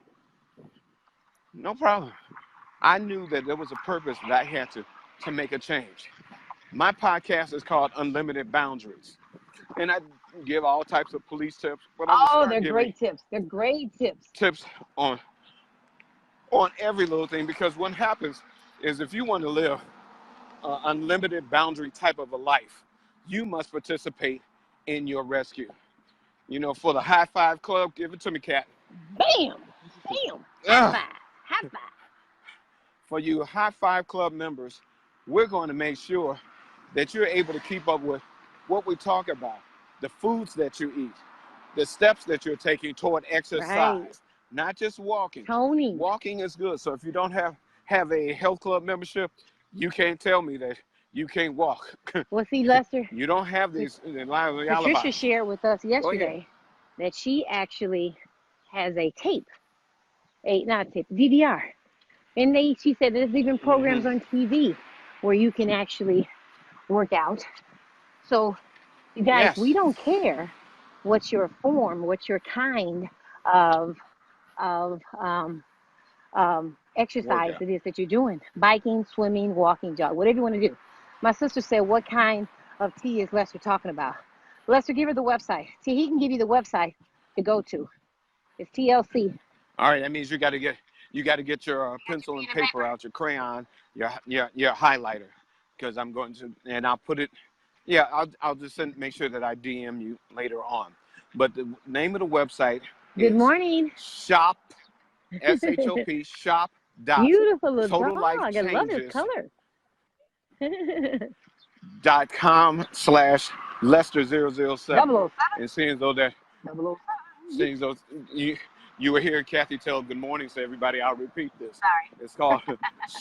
Speaker 2: No problem. I knew that there was a purpose that I had to make a change. My podcast is called Unlimited Boundaries. And I give all types of police tips, but I'm going to
Speaker 1: Oh,
Speaker 2: start
Speaker 1: they're
Speaker 2: giving
Speaker 1: great tips. They're great tips.
Speaker 2: tips on every little thing, because what happens is if you want to live an unlimited boundary type of a life, you must participate in your rescue. You know, for the High Five Club, give it to me, Kat.
Speaker 1: Bam! Bam! High
Speaker 2: Ugh.
Speaker 1: five! High five!
Speaker 2: For you High Five Club members, we're going to make sure that you're able to keep up with what we talk about, the foods that you eat, the steps that you're taking toward exercise,
Speaker 1: Right.
Speaker 2: not just walking.
Speaker 1: Tony.
Speaker 2: Walking is good. So if you don't have a health club membership, you can't tell me that you can't walk.
Speaker 1: Well, see, Lester,
Speaker 2: You don't have these
Speaker 1: Patricia
Speaker 2: alibis.
Speaker 1: shared with us
Speaker 2: Go ahead.
Speaker 1: yesterday that she actually has a tape, not a tape, DVR. And she said there's even programs on TV where you can actually work out. So, you guys,
Speaker 2: Yes.
Speaker 1: we don't care what's your form, what's your kind of exercise
Speaker 2: Workout.
Speaker 1: it is that you're doing. Biking, swimming, walking, jog, whatever you want to do. My sister said, what kind of tea is Lester talking about? Lester, give her the website. See, he can give you the website to go to. It's TLC.
Speaker 2: All right, that means you got to get your pencil and paper out, your crayon, your highlighter, because I'm going to, and I'll put it. Yeah, I'll just make sure that I DM you later on. But the name of the website
Speaker 1: Good
Speaker 2: is
Speaker 1: morning.
Speaker 2: Shop, SHOP, shop.
Speaker 1: Beautiful little
Speaker 2: Total
Speaker 1: dog.
Speaker 2: Life
Speaker 1: I love his
Speaker 2: Changes.
Speaker 1: color.
Speaker 2: .com/Lester007. And seeing though that,
Speaker 1: 007.
Speaker 2: seeing those you were hearing Kathy tell good morning to everybody, I'll repeat this.
Speaker 1: Sorry.
Speaker 2: It's called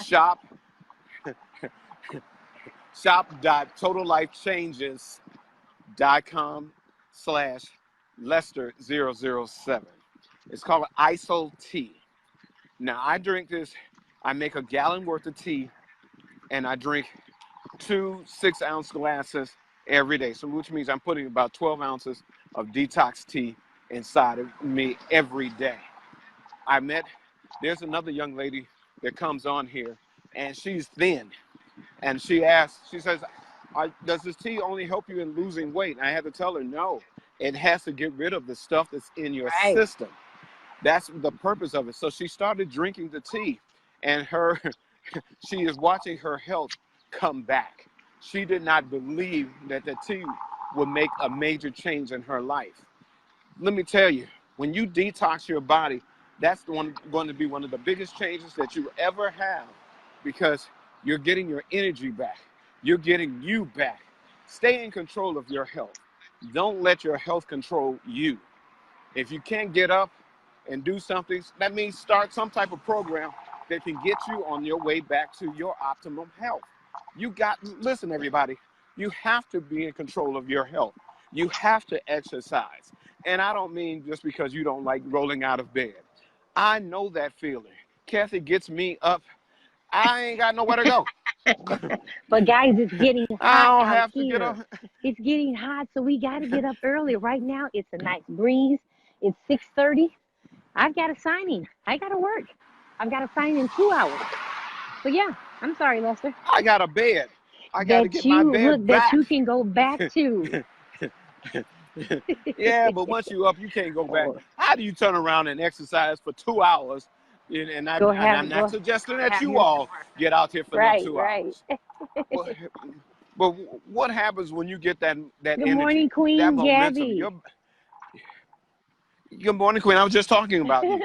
Speaker 2: shop.totallifechanges.com/Lester007. It's called ISO tea. Now I drink this, I make a gallon worth of tea, and I drink 2 6-ounce glasses every day. So which means I'm putting about 12 ounces of detox tea inside of me every day. There's another young lady that comes on here, and she's thin. And she says, does this tea only help you in losing weight? And I had to tell her, no, it has to get rid of the stuff that's in your system. That's the purpose of it. So she started drinking the tea, and she is watching her health come back. She did not believe that the tea would make a major change in her life. Let me tell you, when you detox your body, that's going to be one of the biggest changes that you ever have, because you're getting your energy back. You're getting you back. Stay in control of your health. Don't let your health control you. If you can't get up and do something, that means start some type of program that can get you on your way back to your optimum health. Listen, everybody, you have to be in control of your health. You have to exercise. And I don't mean just because you don't like rolling out of bed. I know that feeling. Kathy gets me up. I ain't got nowhere to go.
Speaker 1: But guys, it's getting
Speaker 2: I
Speaker 1: hot
Speaker 2: don't
Speaker 1: out
Speaker 2: have to
Speaker 1: here.
Speaker 2: get up.
Speaker 1: It's getting hot, so we got to get up early. Right now, it's a nice breeze. It's 6:30. I've got a signing. I got to work. I've got a sign in 2 hours. So yeah, I'm sorry, Lester.
Speaker 2: I got a bed. I got to get my bed
Speaker 1: That
Speaker 2: back.
Speaker 1: you can go back to.
Speaker 2: Yeah, but once you up, you can't go back. How do you turn around and exercise for 2 hours? And I'm not suggesting that you all get out here for them 2 hours. But what happens when you get that energy?
Speaker 1: Good morning, Queen
Speaker 2: that momentum?
Speaker 1: Gabby.
Speaker 2: Good morning, Queen. I was just talking about you.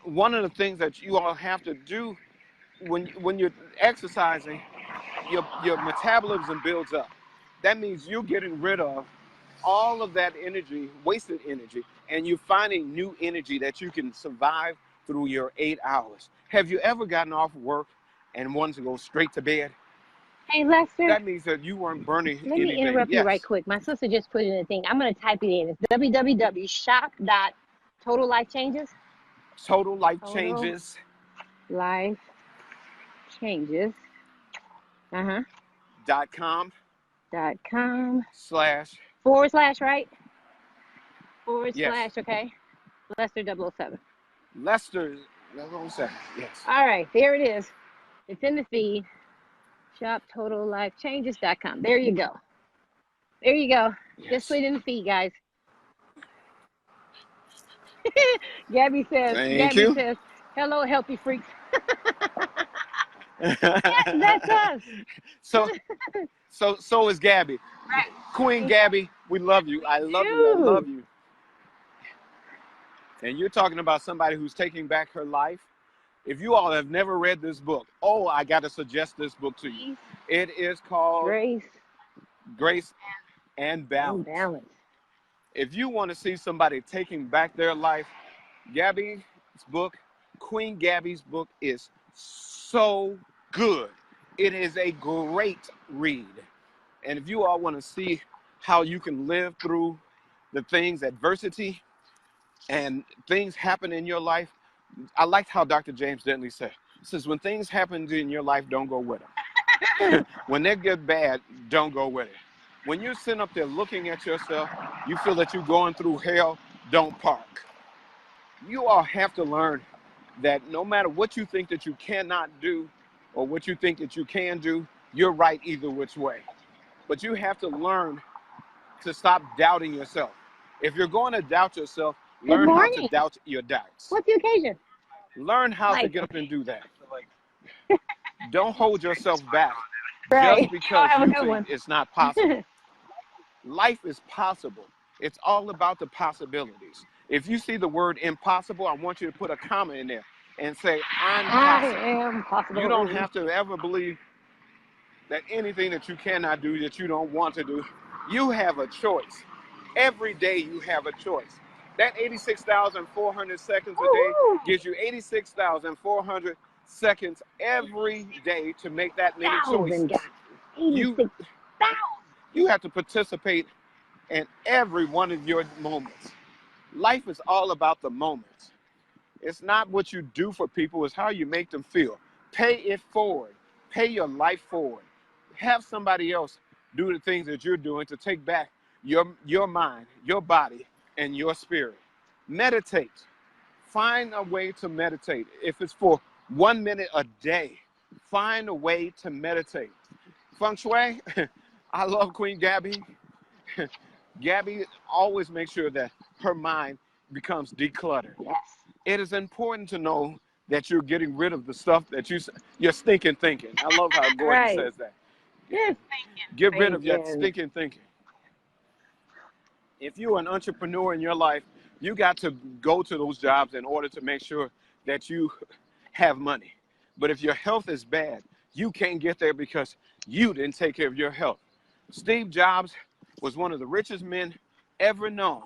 Speaker 2: One of the things that you all have to do when you're exercising, your metabolism builds up. That means you're getting rid of all of that energy, wasted energy, and you're finding new energy that you can survive through your 8 hours. Have you ever gotten off work and wanted to go straight to bed?
Speaker 1: Hey, Lester.
Speaker 2: That means that you weren't burning anything.
Speaker 1: Let me interrupt you right quick. My sister just put in a thing. I'm going to type it in. It's www.shop.totallifechanges.
Speaker 2: Total Life Changes.
Speaker 1: Life changes. Uh-huh.
Speaker 2: .com
Speaker 1: .com
Speaker 2: slash
Speaker 1: / right?
Speaker 2: yes.
Speaker 1: / okay. Lester 007.
Speaker 2: Lester 007. Yes.
Speaker 1: All right, there it is. It's in the feed. ShopTotalLifeChanges.com. There you go. There you go.
Speaker 2: Yes.
Speaker 1: Just put it in the feed, guys. Gabby
Speaker 2: Thank
Speaker 1: says, hello, healthy freaks.
Speaker 2: you.
Speaker 1: Yes, that's us.
Speaker 2: So is Gabby.
Speaker 1: Right.
Speaker 2: Queen Gabby, we love you. I love you. I love you. And you're talking about somebody who's taking back her life. If you all have never read this book, I got to suggest this book to you. It is called Grace and Balance. If you want to see somebody taking back their life, Gabby's book, Queen Gabby's book, is so good. It is a great read. And if you all want to see how you can live through the things, adversity, and things happen in your life, I liked how Dr. James Dentley said, says, when things happen in your life, don't go with them. When they get bad, don't go with it. When you're sitting up there looking at yourself, you feel that you're going through hell, don't park. You all have to learn that no matter what you think that you cannot do or what you think that you can do, you're right either which way. But you have to learn to stop doubting yourself. If you're going to doubt yourself, learn how to doubt your doubts.
Speaker 1: What's the occasion?
Speaker 2: Learn how to get up and do that. Don't hold yourself back
Speaker 1: Right.
Speaker 2: just because you think it's not possible. Life is possible. It's all about the possibilities. If you see the word impossible, I want you to put a comma in there and say, I'm possible.
Speaker 1: I am possible.
Speaker 2: You don't have to ever believe that anything that you cannot do, that you don't want to do, you have a choice. Every day you have a choice. That 86,400 seconds a day gives you 86,400 seconds every day to make that many choices. You have to participate in every one of your moments. Life is all about the moments. It's not what you do for people, it's how you make them feel. Pay it forward. Pay your life forward. Have somebody else do the things that you're doing to take back your mind, your body, and your spirit. Meditate. Find a way to meditate. If it's for 1 minute a day, find a way to meditate. Feng Shui, I love Queen Gabby. Gabby always makes sure that her mind becomes decluttered.
Speaker 1: Yes.
Speaker 2: It is important to know that you're getting rid of the stuff that you're stinking thinking. I love how Gordon says that.
Speaker 1: Yes.
Speaker 2: Get rid of your stinking thinking. If you're an entrepreneur in your life, you got to go to those jobs in order to make sure that you have money. But if your health is bad, you can't get there because you didn't take care of your health. Steve Jobs was one of the richest men ever known,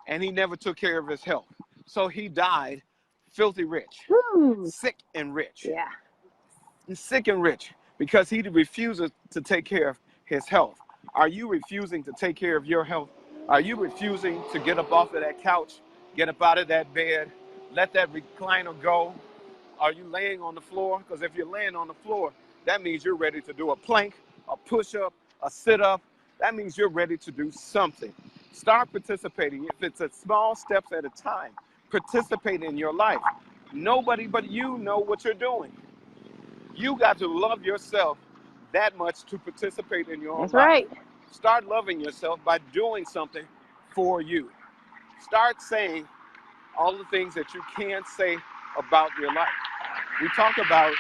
Speaker 2: and he never took care of his health. So he died filthy rich, sick and rich.
Speaker 1: Yeah.
Speaker 2: Sick and rich because he refuses to take care of his health. Are you refusing to take care of your health? Are you refusing to get up off of that couch, get up out of that bed, let that recliner go? Are you laying on the floor? Because if you're laying on the floor, that means you're ready to do a plank, a push-up, a sit-up. That means you're ready to do something. Start participating. If it's a small steps at a time, participate in your life. Nobody but you know what you're doing. You got to love yourself that much to participate in your own life.
Speaker 1: That's right.
Speaker 2: Start loving yourself by doing something for you. Start saying all the things that you can't say about your life. We talk about,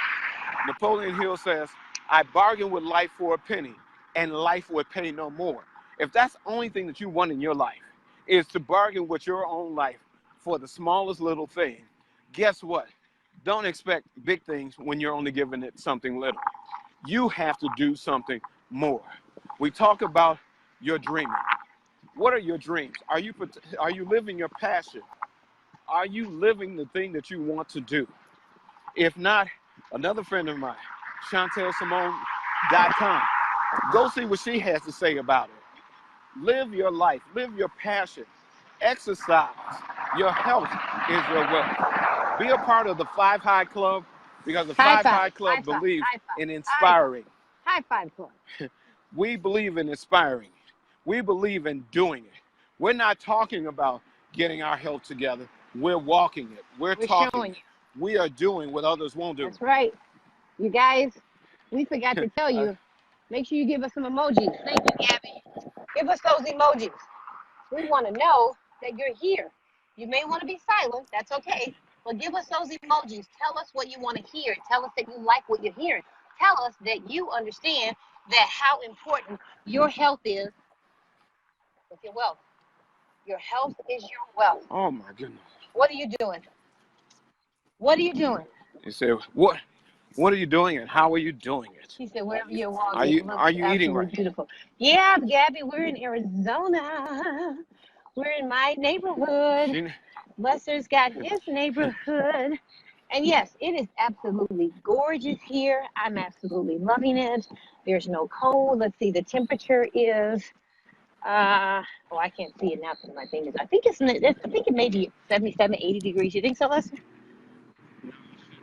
Speaker 2: Napoleon Hill says, I bargained with life for a penny, and life would pay no more. If that's the only thing that you want in your life, is to bargain with your own life for the smallest little thing, guess what? Don't expect big things when you're only giving it something little. You have to do something more. We talk about your dreaming. What are your dreams? Are you living your passion? Are you living the thing that you want to do? If not, another friend of mine, ChantelSimone.com. Go see what she has to say about it. Live your life. Live your passion. Exercise. Your health is your wealth. Be a part of the 5 High Club, Because the
Speaker 1: High
Speaker 2: Five
Speaker 1: five.
Speaker 2: High Club
Speaker 1: High five.
Speaker 2: believes
Speaker 1: High five.
Speaker 2: in
Speaker 1: High five.
Speaker 2: inspiring.
Speaker 1: High five club.
Speaker 2: We believe in inspiring. We believe in doing it. We're not talking about getting our health together. We're walking it. We're talking
Speaker 1: showing
Speaker 2: it.
Speaker 1: you.
Speaker 2: We are doing what others won't do.
Speaker 1: That's right. You guys, we forgot to tell you, make sure you give us some emojis. Thank you, Gabby. Give us those emojis. We want to know that you're here. You may want to be silent. That's okay. But give us those emojis. Tell us what you want to hear. Tell us that you like what you're hearing. Tell us that you understand that how important your health is with your wealth. Your health is your wealth.
Speaker 2: Oh my goodness.
Speaker 1: What are you doing? What are you doing?
Speaker 2: You say, what are you doing and how are you doing it?
Speaker 1: She said, wherever you're walking,
Speaker 2: Are you
Speaker 1: it looks
Speaker 2: eating
Speaker 1: absolutely
Speaker 2: right?
Speaker 1: beautiful. Yeah, Gabby, we're in Arizona. We're in my neighborhood. Lester's got his neighborhood. And yes, it is absolutely gorgeous here. I'm absolutely loving it. There's no cold. Let's see, the temperature is, I can't see it now because my thing is, I think it may be 77, 80 degrees. You think so, Lester?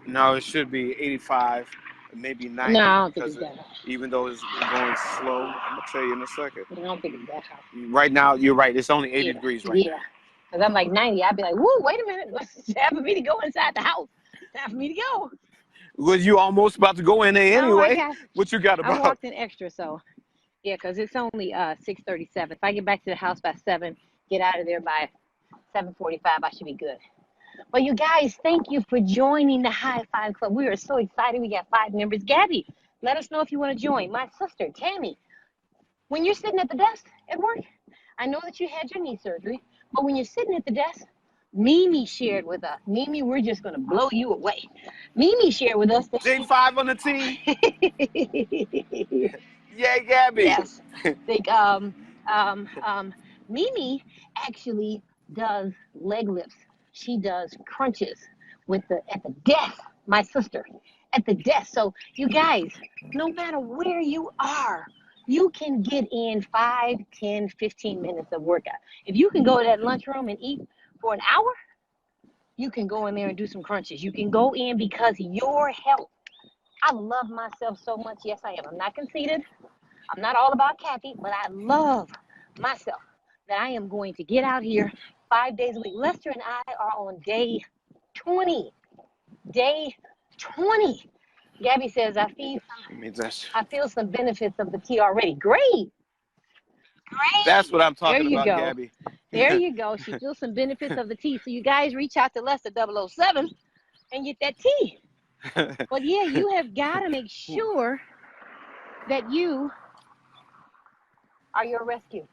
Speaker 2: No, it should be 85, maybe 90.
Speaker 1: No, I don't think it's that high.
Speaker 2: Even though it's going slow, I'm going to tell you in a second.
Speaker 1: I don't think it's that high.
Speaker 2: Right now, you're right. It's only 80 degrees right now.
Speaker 1: Yeah. Because I'm like 90. I'd be like, woo, wait a minute. It's time for me to go inside the house. Time for me to go.
Speaker 2: Well, you almost about to go in there anyway. What you got about?
Speaker 1: I walked in extra, so. Yeah, because it's only 6:37. If I get back to the house by 7, get out of there by 7:45, I should be good. Well, you guys, thank you for joining the High Five Club. We are so excited. We got 5 members. Gabby, let us know if you want to join. My sister, Tammy, when you're sitting at the desk at work, I know that you had your knee surgery, but when you're sitting at the desk, Mimi shared with us. Mimi, we're just going to blow you away. Mimi shared with us that
Speaker 2: J5 on the team. Yay, Gabby.
Speaker 1: Yes. Mimi actually does leg lifts. She does crunches at the desk, my sister, at the desk. So you guys, no matter where you are, you can get in 5, 10, 15 minutes of workout. If you can go to that lunchroom and eat for an hour, you can go in there and do some crunches. You can go in because your health. I love myself so much. Yes, I am. I'm not conceited. I'm not all about Kathy, but I love myself that I am going to get out here 5 days a week. Lester and I are on day 20. Day 20. Gabby says, I feel some benefits of the tea already. Great.
Speaker 2: That's what I'm talking
Speaker 1: There you
Speaker 2: about,
Speaker 1: go.
Speaker 2: Gabby.
Speaker 1: There you go. She feels some benefits of the tea. So you guys reach out to Lester 007 and get that tea. But yeah, you have got to make sure that you are your rescue.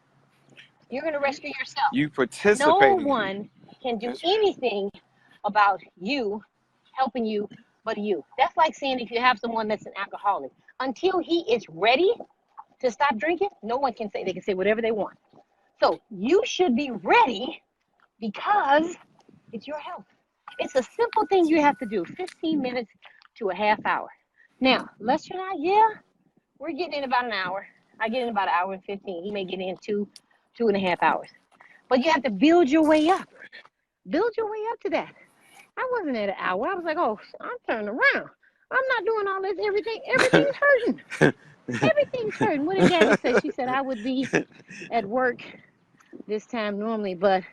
Speaker 1: You're going to rescue yourself.
Speaker 2: You participate.
Speaker 1: No one can do anything about you, helping you, but you. That's like saying if you have someone that's an alcoholic, until he is ready to stop drinking, no one can say, they can say whatever they want. So you should be ready because it's your health. It's a simple thing you have to do, 15 minutes to a half hour. Now, Lester and I, we're getting in about an hour. I get in about an hour and 15. He may get in 2.5 hours. But you have to build your way up. Build your way up to that. I wasn't at an hour. I was like, oh, I'm turning around. I'm not doing all this. Everything's hurting. Everything's hurting. What did Gabby say? She said I would be at work this time normally, but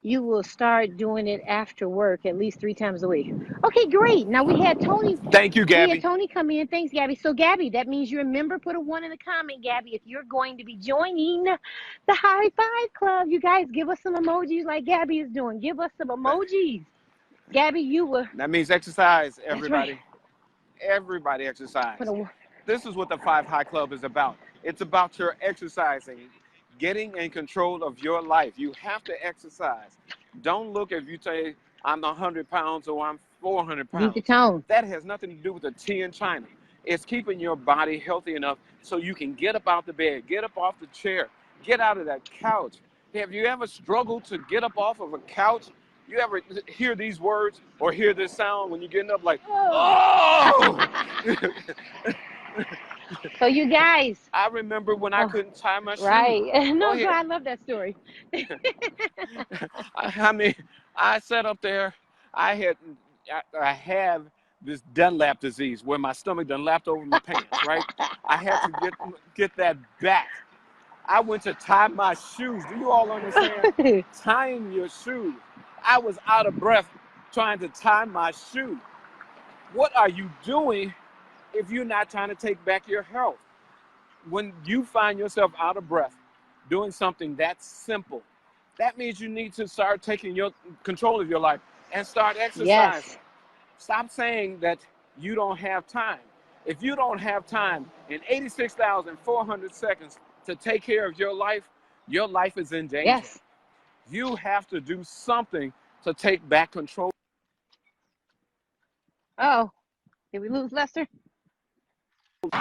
Speaker 1: you will start doing it after work at least 3 times a week. Okay, great. Now we had Tony.
Speaker 2: Thank you, Gabby.
Speaker 1: We had Tony come in. Thanks, Gabby. So, Gabby, that means you're a member. Put a 1 in the comment, Gabby, if you're going to be joining the High Five Club. You guys give us some emojis like Gabby is doing. Give us some emojis. Gabby, you were.
Speaker 2: That means exercise, everybody.
Speaker 1: Right.
Speaker 2: Everybody exercise. This is what the 5 High Club is about. It's about your exercising, getting in control of your life. You have to exercise. Don't look if you say, I'm 100 pounds or I'm 400 pounds.
Speaker 1: Beat the tone.
Speaker 2: That has nothing to do with the tea in China. It's keeping your body healthy enough so you can get up out the bed, get up off the chair, get out of that couch. Have you ever struggled to get up off of a couch? You ever hear these words or hear this sound when you're getting up like, oh!
Speaker 1: So you guys.
Speaker 2: I remember when I couldn't tie my shoe.
Speaker 1: Right. No, I love that story.
Speaker 2: I mean, I sat up there. I have this Dunlap disease where my stomach done lapped over my pants, right? I had to get that back. I went to tie my shoes. Do you all understand? Tying your shoes. I was out of breath trying to tie my shoe. What are you doing if you're not trying to take back your health? When you find yourself out of breath doing something that's simple, that means you need to start taking your control of your life and start exercising.
Speaker 1: Yes.
Speaker 2: Stop saying that you don't have time. If you don't have time in 86,400 seconds to take care of your life is in danger.
Speaker 1: Yes.
Speaker 2: You have to do something to take back control.
Speaker 1: Oh, did we lose Lester?
Speaker 2: All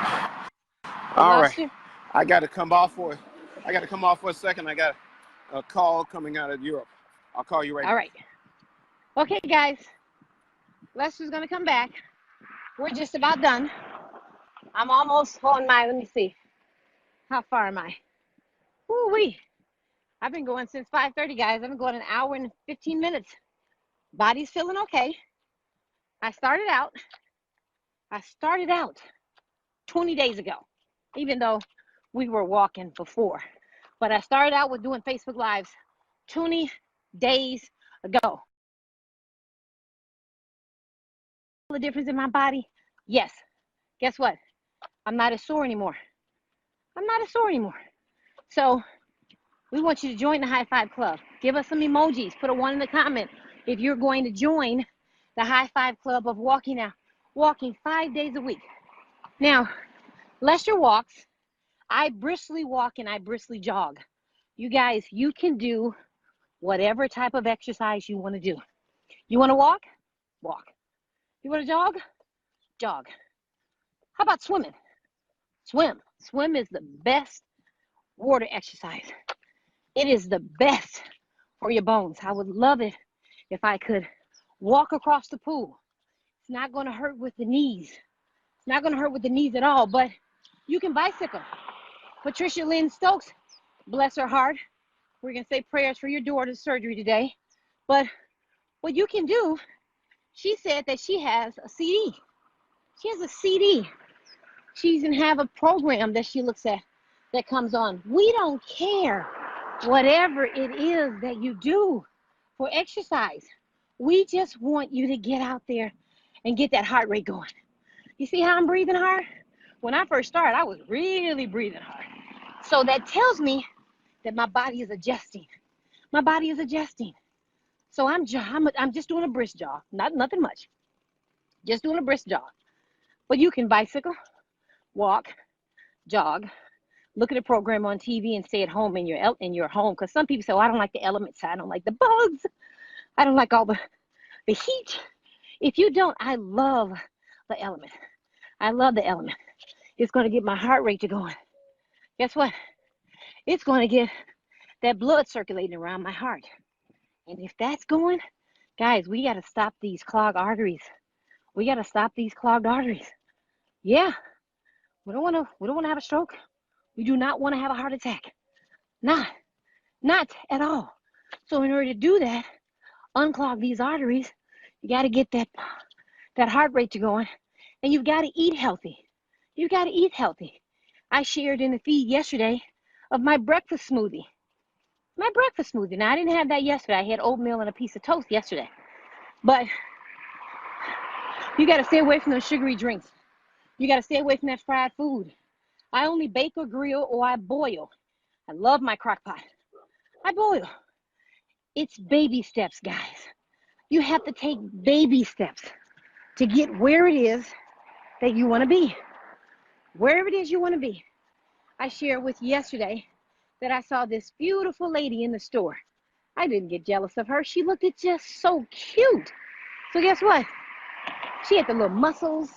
Speaker 1: Lost
Speaker 2: right,
Speaker 1: you?
Speaker 2: I got to come off for a second. I got a call coming out of Europe. I'll call you right
Speaker 1: All
Speaker 2: back.
Speaker 1: right. Okay, guys. Lester's going to come back. We're just about done. I'm almost on my, let me see. How far am I? Woo-wee. I've been going since 5:30, guys. I've been going an hour and 15 minutes. Body's feeling okay. I started out 20 days ago, even though we were walking before. But I started out with doing Facebook Lives 20 days ago. The difference in my body? Yes. Guess what? I'm not as sore anymore. So we want you to join the High Five Club. Give us some emojis. Put a 1 in the comment if you're going to join the High Five Club of walking 5 days a week. Now, Lester walks. I briskly walk and I briskly jog. You guys, you can do whatever type of exercise you want to do. You want to walk? Walk. You want to jog? Jog. How about swimming? Swim. Swim is the best water exercise. It is the best for your bones. I would love it if I could walk across the pool. It's not going to hurt with the knees. It's not going to hurt with the knees at all, but you can bicycle. Patricia Lynn Stokes, bless her heart. We're going to say prayers for your daughter's surgery today. But what you can do, she said that she has a CD. She has a CD. She can have a program that she looks at that comes on. We don't care whatever it is that you do for exercise. We just want you to get out there and get that heart rate going. You see how I'm breathing hard? When I first started, I was really breathing hard. So that tells me that my body is adjusting. My body is adjusting. So I'm just doing a brisk jog, nothing much. Just doing a brisk jog. But you can bicycle, walk, jog, look at a program on TV and stay at home in your home. Because some people say, oh, I don't like the elements. I don't like the bugs. I don't like all the heat. If you don't, I love the element. I love the element. It's going to get my heart rate to going. Guess what? It's going to get that blood circulating around my heart. And if that's going, guys, we got to stop these clogged arteries. We got to stop these clogged arteries. Yeah. We don't want to have a stroke. We do not want to have a heart attack. Not at all. So in order to do that, unclog these arteries, you got to get that heart rate to going, and you've got to eat healthy. You got to eat healthy. I shared in the feed yesterday of my breakfast smoothie. Now, I didn't have that yesterday. I had oatmeal and a piece of toast yesterday. But you got to stay away from those sugary drinks. You got to stay away from that fried food. I only bake or grill or I boil. I love my crock pot. I boil. It's baby steps, guys. You have to take baby steps to get where it is that you want to be. Wherever it is you want to be. I shared with you yesterday that I saw this beautiful lady in the store. I didn't get jealous of her. She looked just so cute. So guess what? She had the little muscles.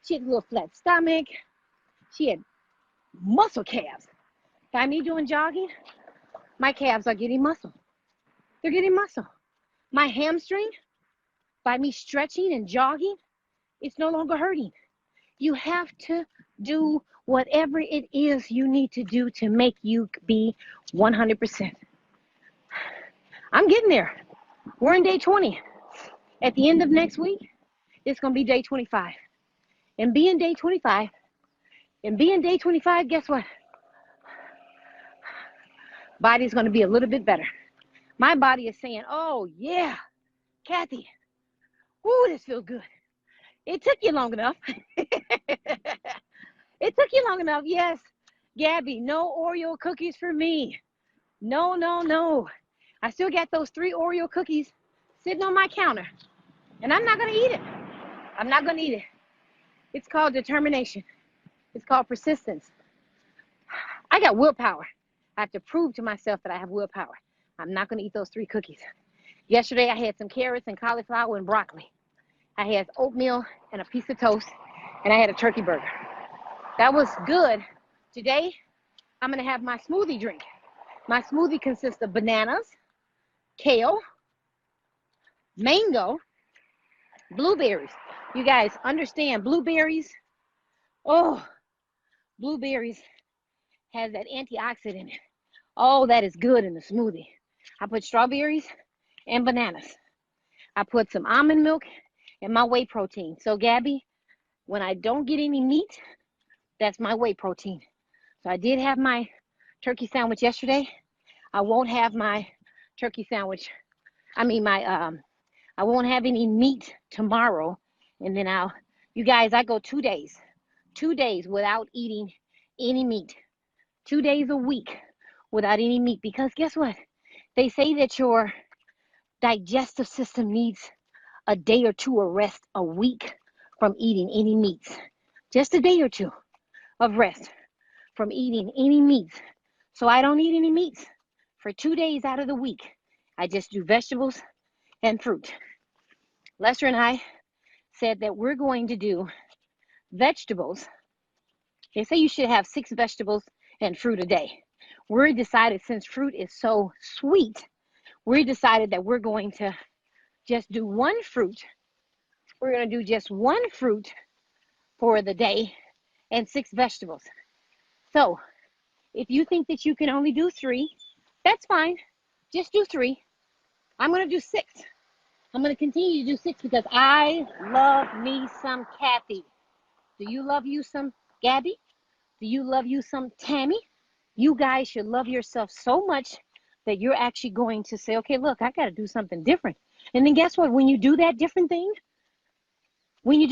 Speaker 1: She had the little flat stomach. She had muscle calves. By me doing jogging, my calves are getting muscle. They're getting muscle. My hamstring, by me stretching and jogging, it's no longer hurting. You have to do whatever it is you need to do to make you be 100%. I'm getting there. We're in day 20. At the end of next week, It's going to be day 25. And being day 25, guess what? Body's going to be a little bit better. My body is saying, oh, yeah, Kathy, ooh, this feels good. It took you long enough. It took you long enough. Yes, Gabby, no Oreo cookies for me. No, no, no. I still got those 3 Oreo cookies sitting on my counter, and I'm not going to eat it. I'm not going to eat it. It's called determination. It's called persistence. I got willpower. I have to prove to myself that I have willpower. I'm not going to eat those 3 cookies. Yesterday, I had some carrots and cauliflower and broccoli. I had oatmeal and a piece of toast, and I had a turkey burger. That was good. Today, I'm going to have my smoothie drink. My smoothie consists of bananas, kale, mango, blueberries. You guys understand blueberries? Oh, blueberries has that antioxidant in it. Oh, that is good in the smoothie. I put strawberries and bananas. I put some almond milk and my whey protein. So Gabby, when I don't get any meat, that's my whey protein. So I did have my turkey sandwich yesterday. I won't have my turkey sandwich. I won't have any meat tomorrow. And then you guys, I go 2 days without eating any meat. 2 days a week without any meat. Because guess what? They say that your digestive system needs a day or 2 of rest a week from eating any meats. Just a day or 2 of rest from eating any meats. So I don't eat any meats for 2 days out of the week. I just do vegetables and fruit. Lester and I said that we're going to do vegetables. They say you should have 6 vegetables and fruit a day. We decided, since fruit is so sweet, we decided that we're going to just do 1 fruit. We're going to do just 1 fruit for the day and 6 vegetables. So if you think that you can only do 3, that's fine. Just do 3. I'm going to do 6. I'm going to continue to do 6 because I love me some Kathy. Do you love you some Gabby? Do you love you some Tammy? You guys should love yourself so much that you're actually going to say, okay, look, I got to do something different. And then guess what? When you do that different thing, when you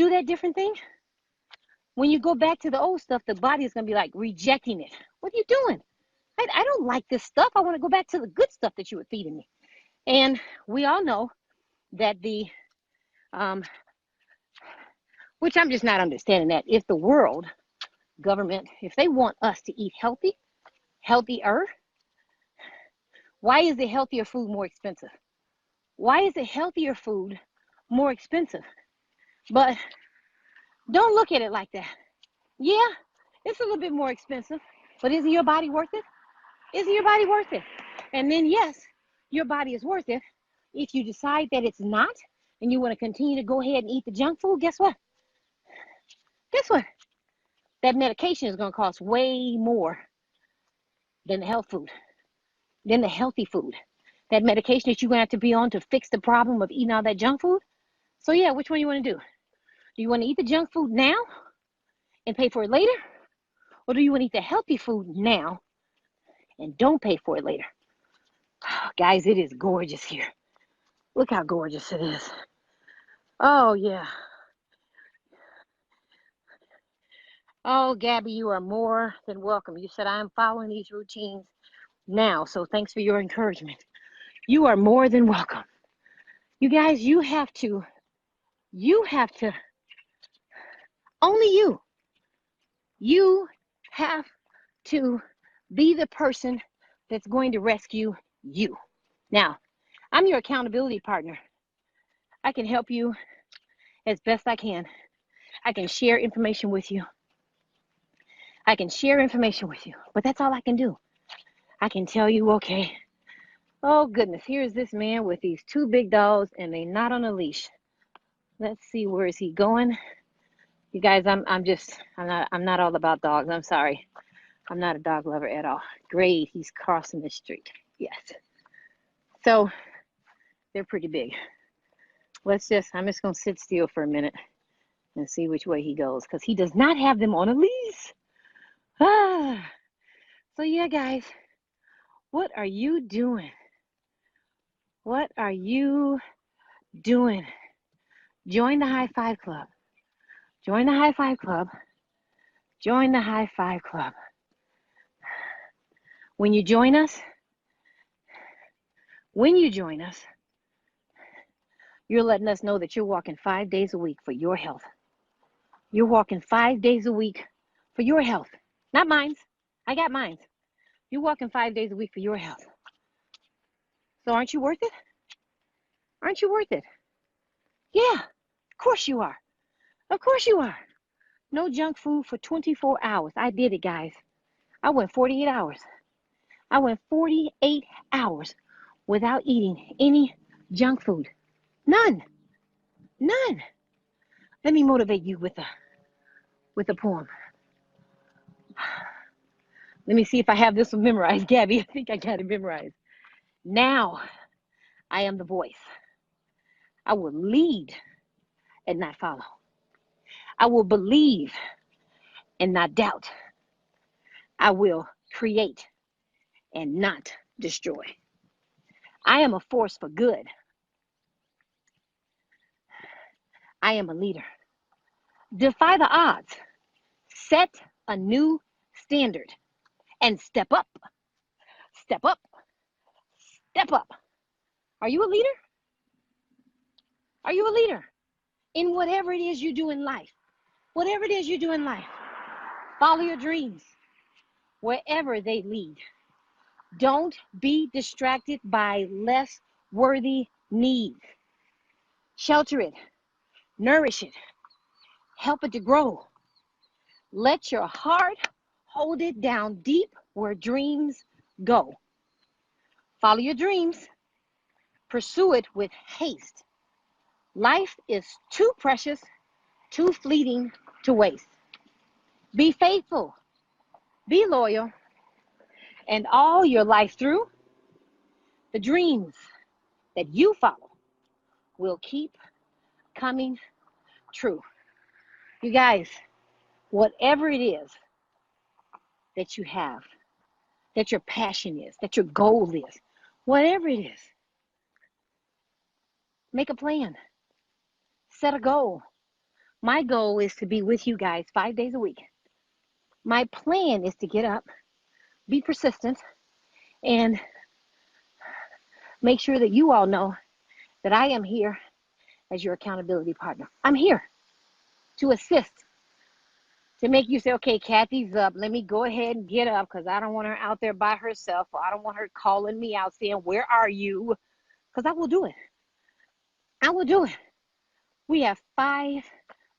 Speaker 1: go back to the old stuff, the body is going to be like rejecting it. What are you doing? I don't like this stuff. I want to go back to the good stuff that you were feeding me. And we all know that which I'm just not understanding, that if the world government, if they want us to eat healthier, why is the healthier food more expensive? Why is the healthier food more expensive? But don't look at it like that. Yeah, it's a little bit more expensive, but isn't your body worth it? Isn't your body worth it? And then yes, your body is worth it. If you decide that it's not, and you want to continue to go ahead and eat the junk food, guess what? Guess what? That medication is going to cost way more than the health food, than the healthy food. That medication that you're going to have to be on to fix the problem of eating all that junk food. So yeah, which one you want to do? Do you want to eat the junk food now and pay for it later? Or do you want to eat the healthy food now and don't pay for it later? Oh, guys, it is gorgeous here. Look how gorgeous it is. Oh, yeah. Oh, Gabby, you are more than welcome. You said I am following these routines now, so thanks for your encouragement. You are more than welcome. You guys, you have to, only you have to be the person that's going to rescue you. Now, I'm your accountability partner. I can help you as best I can. I can share information with you. But that's all I can do. I can tell you, okay, oh goodness, here's this man with these 2 big dogs and they're not on a leash. Let's see, where is he going? You guys, I'm not all about dogs. I'm sorry. I'm not a dog lover at all. Great, he's crossing the street. Yes. So they're pretty big. I'm just going to sit still for a minute and see which way he goes, because he does not have them on a leash. So yeah, guys, what are you doing? What are you doing? Join the High Five Club. Join the High Five Club. Join the High Five Club. When you join us, you're letting us know that you're walking 5 days a week for your health. You're walking 5 days a week for your health. Not mine. I got mine. You're walking 5 days a week for your health. So aren't you worth it? Aren't you worth it? Yeah, of course you are. Of course you are. No junk food for 24 hours. I did it, guys. I went 48 hours. I went 48 hours without eating any junk food. None. None. Let me motivate you with a poem. Let me see if I have this one memorized, Gabby. I think I got it memorized. Now I am the voice. I will lead and not follow. I will believe and not doubt. I will create and not destroy. I am a force for good. I am a leader. Defy the odds. Set a new standard and step up. Step up. Step up. Are you a leader? Are you a leader in whatever it is you do in life? Whatever it is you do in life, follow your dreams wherever they lead. Don't be distracted by less worthy needs. Shelter it, nourish it, help it to grow. Let your heart hold it down deep where dreams go. Follow your dreams, pursue it with haste. Life is too precious, too fleeting to waste. Be faithful, be loyal, and all your life through, the dreams that you follow will keep coming true. You guys, whatever it is that you have, that your passion is, that your goal is, whatever it is, make a plan, set a goal. My goal is to be with you guys 5 days a week. My plan is to get up, be persistent, and make sure that you all know that I am here as your accountability partner. I'm here to assist, to make you say, okay, Kathy's up. Let me go ahead and get up, because I don't want her out there by herself, or I don't want her calling me out saying, where are you? Because I will do it. I will do it. We have 5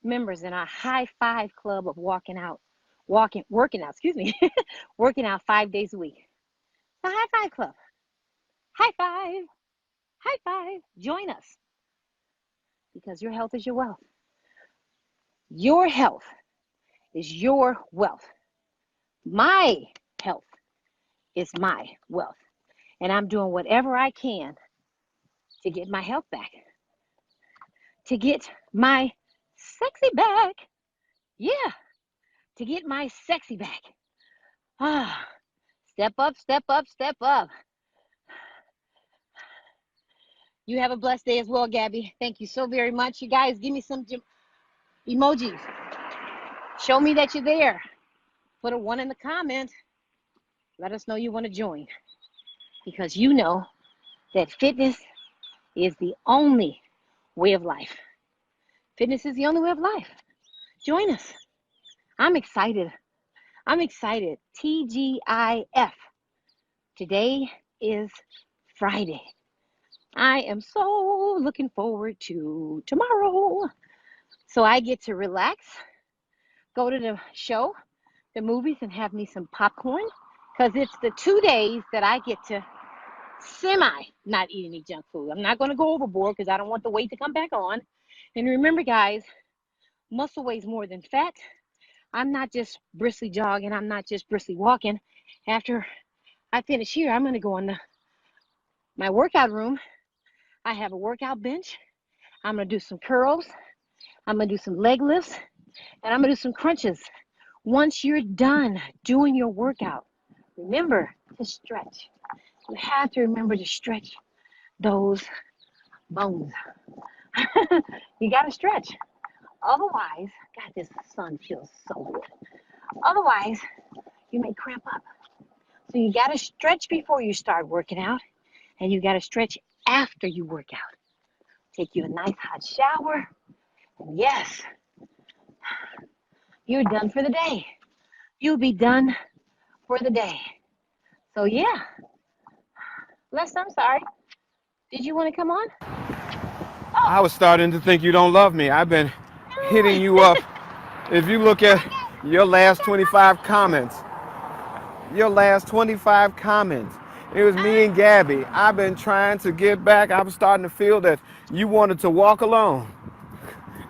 Speaker 1: members in our High Five Club of working out 5 days a week. The High Five Club. High five. High five. Join us. Because your health is your wealth. Your health is your wealth. My health is my wealth. And I'm doing whatever I can to get my health back. To get my sexy back. Yeah. To get my sexy back. Step up, step up, step up. You have a blessed day as well, Gabby. Thank you so very much. You guys, give me some emojis. Show me that you're there. Put a 1 in the comment. Let us know you want to join. Because you know that fitness is the only way of life. Fitness is the only way of life. Join us. I'm excited. I'm excited. TGIF. Today is Friday. I am so looking forward to tomorrow. So I get to relax, go to the show, the movies, and have me some popcorn. Because it's the 2 days that I get to not eat any junk food. I'm not going to go overboard because I don't want the weight to come back on. And remember, guys, muscle weighs more than fat. I'm not just briskly jogging. I'm not just briskly walking. After I finish here, I'm going to go in my workout room. I have a workout bench. I'm going to do some curls. I'm going to do some leg lifts. And I'm going to do some crunches. Once you're done doing your workout, remember to stretch. You have to remember to stretch those bones. You got to stretch. Otherwise, God, this sun feels so good. Otherwise, you may cramp up. So you got to stretch before you start working out, and you got to stretch after you work out. Take you a nice hot shower, and yes, you're done for the day. You'll be done for the day. So yeah, Les, I'm sorry. Did you want to come on?
Speaker 2: I was starting to think you don't love me. I've been hitting you up. If you look at your last 25 comments, it was me and Gabby. I've been trying to get back. I was starting to feel that you wanted to walk alone.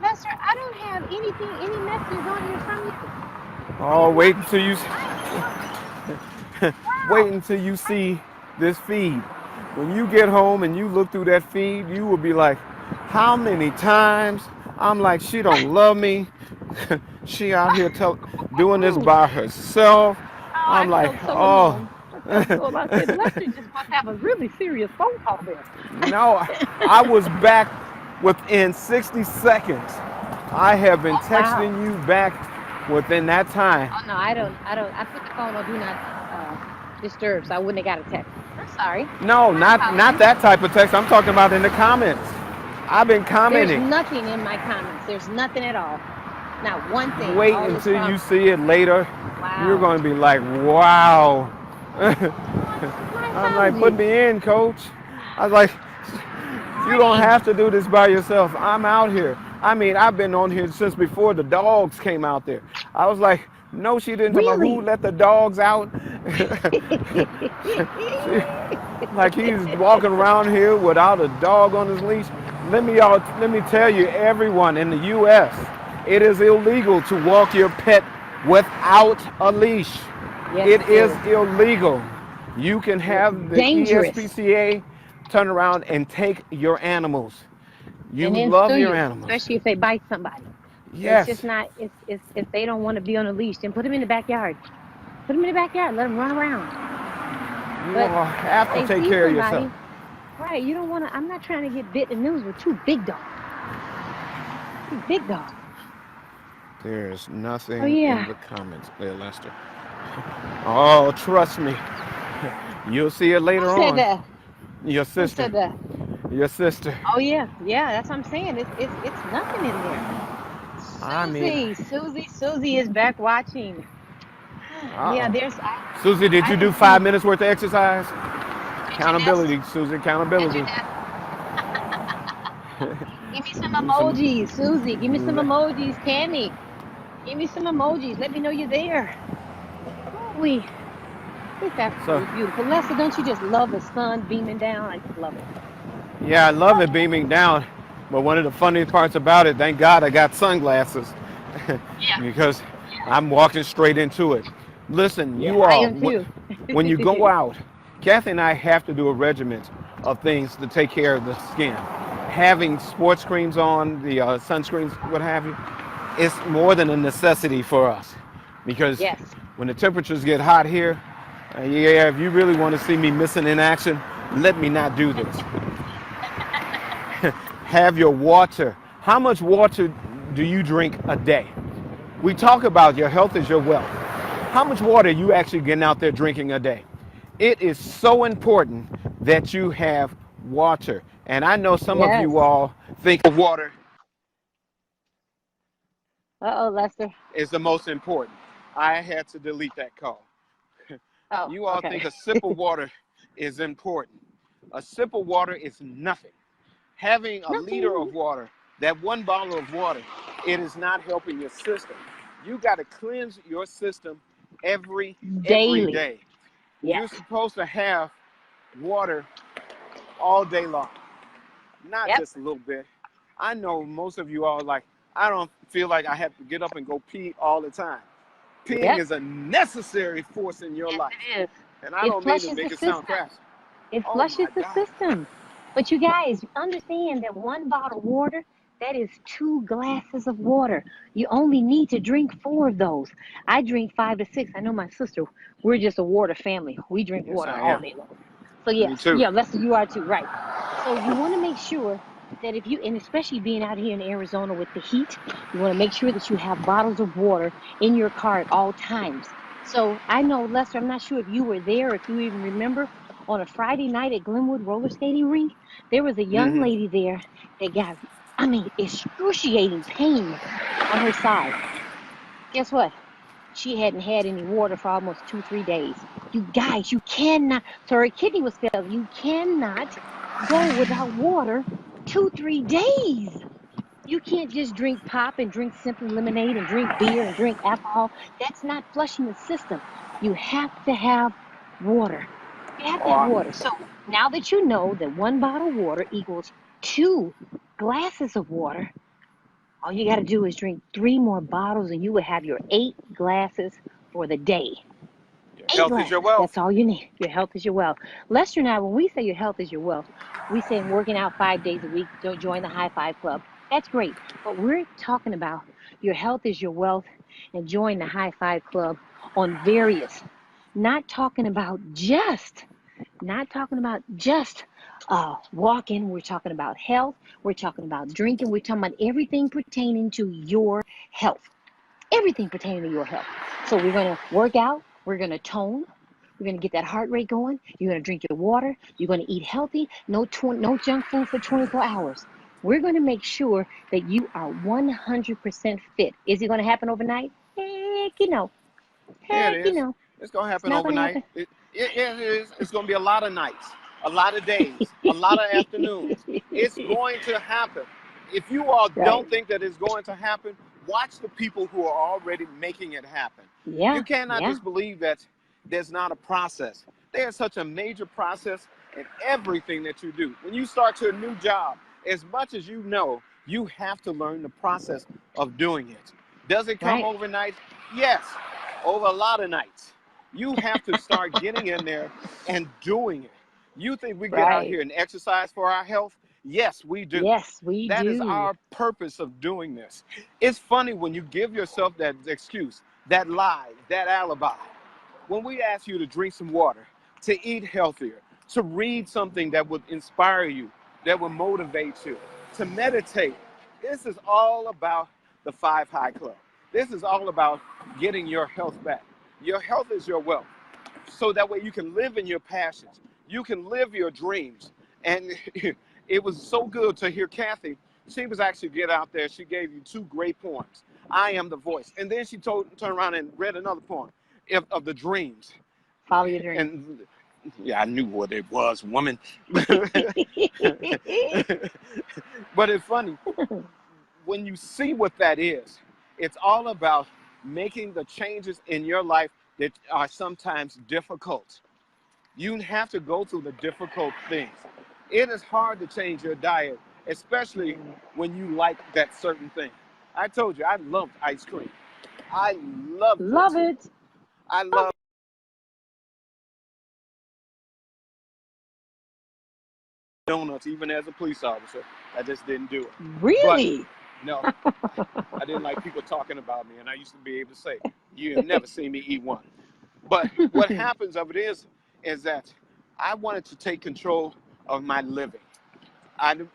Speaker 1: Lester, I don't have anything, any messages on here from you.
Speaker 2: Oh, wait until you see this feed. When you get home and you look through that feed, you will be like, how many times? I'm like, she don't love me. She out here doing this by herself. I'm like, oh.
Speaker 1: I said, Lester just must have a really serious phone call there.
Speaker 2: No, I was back within 60 seconds. I have been texting you back within that time.
Speaker 1: Oh, no, I don't. I put the phone on do not disturb, so I wouldn't have got a text. I'm sorry.
Speaker 2: No, not that type of text. I'm talking about in the comments. I've been commenting.
Speaker 1: There's nothing in my comments. There's nothing at all. Not one thing.
Speaker 2: Wait until you see it later. Wow. You're going to be like, wow. I'm like, put me in, coach. I was like, you don't have to do this by yourself. I'm out here. I mean, I've been on here since before the dogs came out there. I was like, no, she didn't.
Speaker 1: Really?
Speaker 2: Who let the dogs out? Like he's walking around here without a dog on his leash. Let me tell you, everyone in the U.S., it is illegal to walk your pet without a leash.
Speaker 1: Yes,
Speaker 2: it is illegal. You can have the ESPCA turn around and take your animals. You love your animals.
Speaker 1: Especially if they bite somebody.
Speaker 2: Yes.
Speaker 1: It's just not, it's if they don't want to be on a leash, then put them in the backyard. Put them in the backyard. Let them run around.
Speaker 2: You have to take care of yourself.
Speaker 1: Right. You don't want to, I'm not trying to get bit in the news with two big dogs. Two big dogs.
Speaker 2: There's nothing in the comments there, Lester. Oh, trust me. You'll see it later on.
Speaker 1: Who said that?
Speaker 2: Your sister.
Speaker 1: Who said that?
Speaker 2: Your sister.
Speaker 1: Oh yeah, that's what I'm saying. It's nothing in there. Susie is back watching. Yeah, there's.
Speaker 2: Susie, did you do 5 minutes worth of exercise? Accountability, Susie. Accountability.
Speaker 1: Give me some emojis, Susie. Give me some emojis, Candy. Give me some emojis. Let me know you're there. It's absolutely beautiful. Lester, don't you just love the sun beaming down? I just love it.
Speaker 2: Yeah, I love it beaming down. But one of the funniest parts about it, thank God I got sunglasses. Because I'm walking straight into it. Listen, you all, when you go out, Kathy and I have to do a regimen of things to take care of the skin. Having sports creams on, the sunscreens, what have you, it's more than a necessity for us. Because when the temperatures get hot here, if you really want to see me missing in action, let me not do this. Have your water. How much water do you drink a day? We talk about your health is your wealth. How much water are you actually getting out there drinking a day? It is so important that you have water. And I know some of you all think of water
Speaker 1: Lester
Speaker 2: is the most important. I had to delete that call. You all think a sip of water is important. A sip of water is nothing. Having a liter of water, that one bottle of water, it is not helping your system. You got to cleanse your system every day. You're supposed to have water all day long, not just a little bit. I know most of you all like, I don't feel like I have to get up and go pee all the time. Peeing is a necessary force in your life.
Speaker 1: It is.
Speaker 2: And I don't mean to make it sound crass.
Speaker 1: It flushes the system. But you guys understand that one bottle of water, that is 2 glasses of water. You only need to drink 4 of those. I drink 5 to 6. I know my sister, we're just a water family. We drink
Speaker 2: Yes,
Speaker 1: water
Speaker 2: I
Speaker 1: all
Speaker 2: am.
Speaker 1: day long. So yes,
Speaker 2: Me too.
Speaker 1: yeah, Lester, you are too, right. So you want to make sure that if you, and especially being out here in Arizona with the heat, you want to make sure that you have bottles of water in your car at all times. So I know, Lester, I'm not sure if you were there, if you even remember, on a Friday night at Glenwood roller skating rink, there was a young
Speaker 2: Hmm.
Speaker 1: lady there that got, I mean, excruciating pain on her side. Guess what? She hadn't had any water for almost 2, 3 days. You guys, you cannot, so her kidney was failing. You cannot go without water 2, 3 days. You can't just drink pop and drink simply lemonade and drink beer and drink alcohol. That's not flushing the system. You have to have water. You have to have
Speaker 2: Oh,
Speaker 1: water. So now that you know that one bottle of water equals 2 glasses of water, all you got to do is drink 3 more bottles and you will have your 8 glasses for the day.
Speaker 2: your
Speaker 1: Eight
Speaker 2: health is your
Speaker 1: glasses.
Speaker 2: wealth.
Speaker 1: That's all you need. Your health is your wealth. Lester and I, when we say your health is your wealth, we say working out 5 days a week, don't join the high five club. That's great. But we're talking about your health is your wealth and join the high five club on various, not talking about just not talking about just walking. We're talking about health. We're talking about drinking. We're talking about everything pertaining to your health. Everything pertaining to your health. So we're going to work out. We're going to tone. We're going to get that heart rate going. You're going to drink your water. You're going to eat healthy. No junk food for 24 hours. We're going to make sure that you are 100% fit. Is it going to happen overnight? Heck, you know.
Speaker 2: Yeah, it
Speaker 1: Heck, you
Speaker 2: is.
Speaker 1: know.
Speaker 2: It's gonna
Speaker 1: It's
Speaker 2: happen
Speaker 1: not going to
Speaker 2: overnight.
Speaker 1: happen.
Speaker 2: It is. It's gonna be a lot of nights, a lot of days, a lot of afternoons. It's going to happen. If you all
Speaker 1: Right.
Speaker 2: don't think that it's going to happen, watch the people who are already making it happen. You
Speaker 1: Yeah.
Speaker 2: cannot
Speaker 1: Yeah.
Speaker 2: just believe that there's not a process. There's such a major process in everything that you do. When you start to a new job, as much as you know, you have to learn the process of doing it. Does it come
Speaker 1: Right.
Speaker 2: overnight? Yes, over a lot of nights. You have to start getting in there and doing it. You think we get out
Speaker 1: Right.
Speaker 2: here and exercise for our health? Yes, we do.
Speaker 1: Yes, we
Speaker 2: That is
Speaker 1: do.
Speaker 2: our purpose of doing this. It's funny when you give yourself that excuse, that lie, that alibi. When we ask you to drink some water, to eat healthier, to read something that would inspire you, that would motivate you, to meditate, this is all about the 5 High Club. This is all about getting your health back. Your health is your wealth. So that way you can live in your passions. You can live your dreams. And it was so good to hear Kathy. She was actually get out there. She gave you 2 great poems. I am the voice. And then she turned around and read another poem of the dreams.
Speaker 1: Follow your dream.
Speaker 2: And yeah, I knew what it was, woman. But it's funny. When you see what that is, it's all about making the changes in your life that are sometimes difficult. You have to go through the difficult things. It is hard to change your diet, especially when you like that certain thing. I told you, I loved ice cream. I loved
Speaker 1: Love
Speaker 2: it.
Speaker 1: it.
Speaker 2: I love donuts, even as a police officer. I just didn't do it. But
Speaker 1: Really?
Speaker 2: no, I didn't like people talking about me, and I used to be able to say, "You have never seen me eat one." But what happens of it is that I wanted to take control of my living.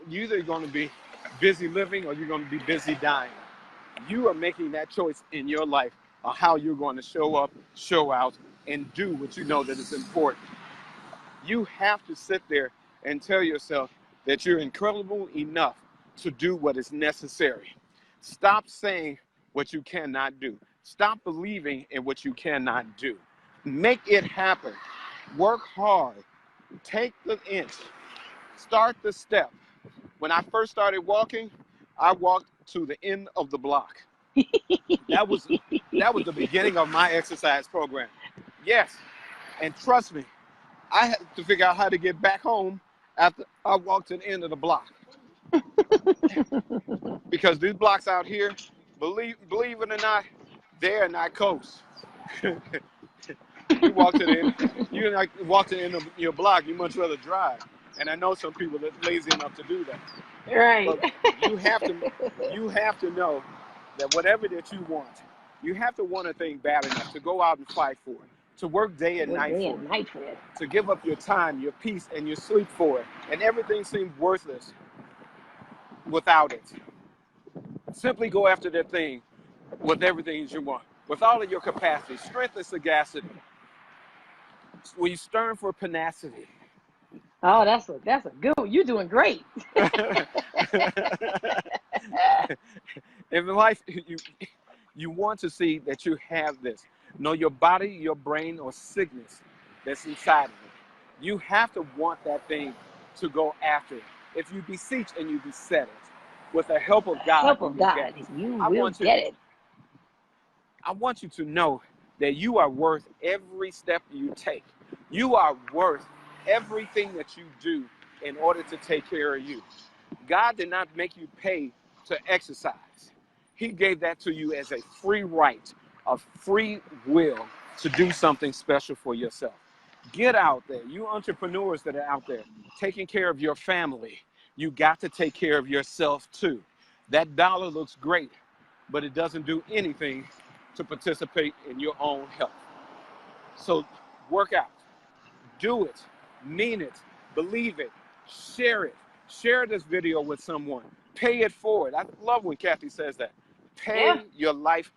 Speaker 2: You're either going to be busy living or you're going to be busy dying. You are making that choice in your life of how you're going to show up, show out, and do what you know that is important. You have to sit there and tell yourself that you're incredible enough to do what is necessary. Stop saying what you cannot do. Stop believing in what you cannot do. Make it happen. Work hard. Take the inch. Start the step. When I first started walking, I walked to the end of the block. That was the beginning of my exercise program. Yes, and trust me, I had to figure out how to get back home after I walked to the end of the block. Because these blocks out here, believe it or not, they're not coast. You walk to the end of your block, you much rather drive. And I know some people are lazy enough to do that.
Speaker 1: Right.
Speaker 2: But you have to know that whatever that you want, you have to want a thing bad enough to go out and fight for it, to work day and
Speaker 1: Work
Speaker 2: night
Speaker 1: day
Speaker 2: for
Speaker 1: and
Speaker 2: it,
Speaker 1: night for it.
Speaker 2: to give up your time, your peace, and your sleep for it. And everything seems worthless without it. Simply go after that thing with everything that you want, with all of your capacity, strength and sagacity. When you stern for tenacity.
Speaker 1: Oh, that's a good one. You're doing great.
Speaker 2: In life, you want to see that you have this. Know your body, your brain, or sickness that's inside of it. You have to want that thing to go after it. If you beseech and you beset it, with the help of God,
Speaker 1: Help
Speaker 2: you
Speaker 1: of
Speaker 2: will
Speaker 1: God,
Speaker 2: get it.
Speaker 1: you
Speaker 2: I
Speaker 1: will
Speaker 2: want you,
Speaker 1: get it.
Speaker 2: I want you to know that you are worth every step you take. You are worth everything that you do in order to take care of you. God did not make you pay to exercise. He gave that to you as a free right, a free will to do something special for yourself. Get out there. You entrepreneurs that are out there taking care of your family, you got to take care of yourself too. That dollar looks great, but it doesn't do anything to participate in your own health. So work out, do it, mean it, believe it, share it. Share this video with someone. Pay it forward. I love when Kathy says that.
Speaker 1: Yeah.
Speaker 2: Pay your life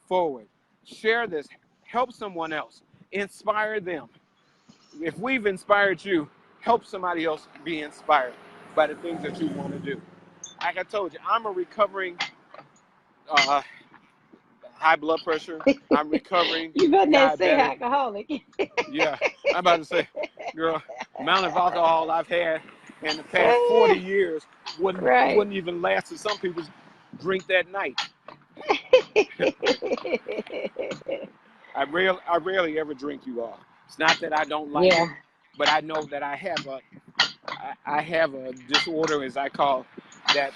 Speaker 2: forward. Share this. Help someone else. Inspire them. If we've inspired you, help somebody else be inspired by the things that you want to do. Like I told you, I'm a recovering high blood pressure. I'm recovering
Speaker 1: You better not say
Speaker 2: diabetic.
Speaker 1: alcoholic.
Speaker 2: Yeah, I'm about to say, girl, amount of alcohol I've had in the past 40 years
Speaker 1: Right.
Speaker 2: wouldn't even last to some people's drink that night. I rarely ever drink, you all. It's not that I don't like
Speaker 1: Yeah.
Speaker 2: it, but I know that I have a disorder, as I call that.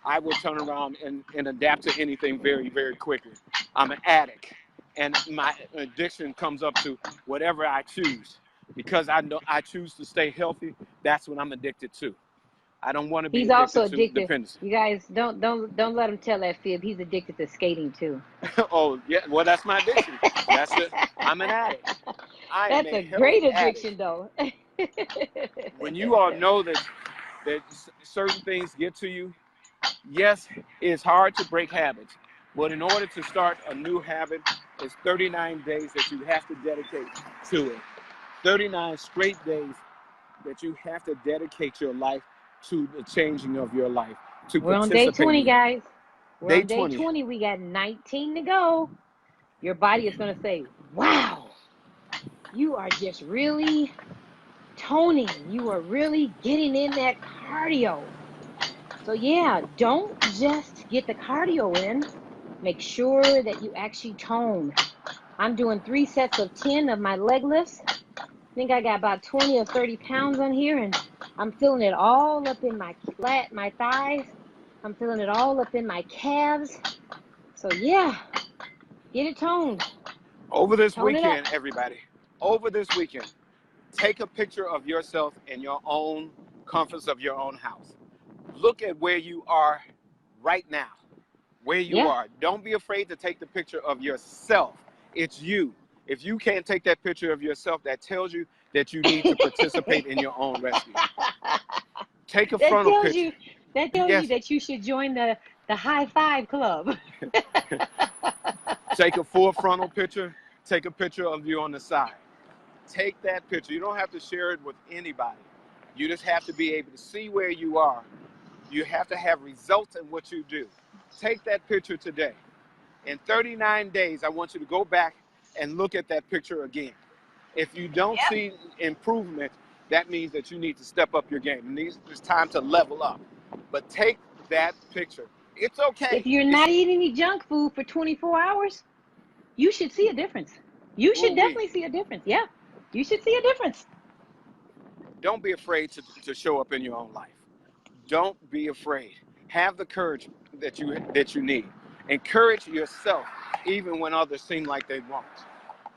Speaker 2: I will turn around and adapt to anything very, very quickly. I'm an addict, and my addiction comes up to whatever I choose. Because I know I choose to stay healthy, that's what I'm addicted to. I don't want to be
Speaker 1: He's also
Speaker 2: addicted to
Speaker 1: addicted.
Speaker 2: dependency.
Speaker 1: You guys don't let him tell that fib. He's addicted to skating too.
Speaker 2: Oh, yeah, well, that's my addiction. That's it. I'm an addict. I am
Speaker 1: That's
Speaker 2: a
Speaker 1: a
Speaker 2: health
Speaker 1: great
Speaker 2: addict.
Speaker 1: addiction though.
Speaker 2: When you all know that certain things get to you, yes, it's hard to break habits, but in order to start a new habit, it's 39 days that you have to dedicate to it. 39 straight days that you have to dedicate your life to the changing of your life, to
Speaker 1: We're on day 20,
Speaker 2: participating.
Speaker 1: guys. We're
Speaker 2: Day
Speaker 1: on day
Speaker 2: 20.
Speaker 1: 20. We got 19 to go. Your body is going to say, wow, you are just really toning. You are really getting in that cardio. So yeah, don't just get the cardio in. Make sure that you actually tone. I'm doing 3 sets of 10 of my leg lifts. I think I got about 20 or 30 pounds on here, and I'm feeling it all up in my thighs. I'm feeling it all up in my calves. So yeah, get it toned.
Speaker 2: Over this
Speaker 1: Tone it up.
Speaker 2: weekend, everybody, over this weekend, take a picture of yourself in your own comforts of your own house. Look at where you are right now, where you
Speaker 1: Yeah.
Speaker 2: are. Don't be afraid to take the picture of yourself. It's you. If you can't take that picture of yourself, that tells you that you need to participate in your own rescue. Take a frontal picture.
Speaker 1: That tells you
Speaker 2: Yes.
Speaker 1: that you should join the high five club.
Speaker 2: Take a full frontal picture. Take a picture of you on the side. Take that picture. You don't have to share it with anybody. You just have to be able to see where you are. You have to have results in what you do. Take that picture today. In 39 days, I want you to go back and look at that picture again. If you don't see improvement, that means that you need to step up your game. It's time to level up. But take that picture. It's okay.
Speaker 1: If you're not eating any junk food for 24 hours, you should see a difference. You should definitely see a difference. Yeah, you should see a difference.
Speaker 2: Don't be afraid to show up in your own life. Don't be afraid. Have the courage that you need. Encourage yourself even when others seem like they won't.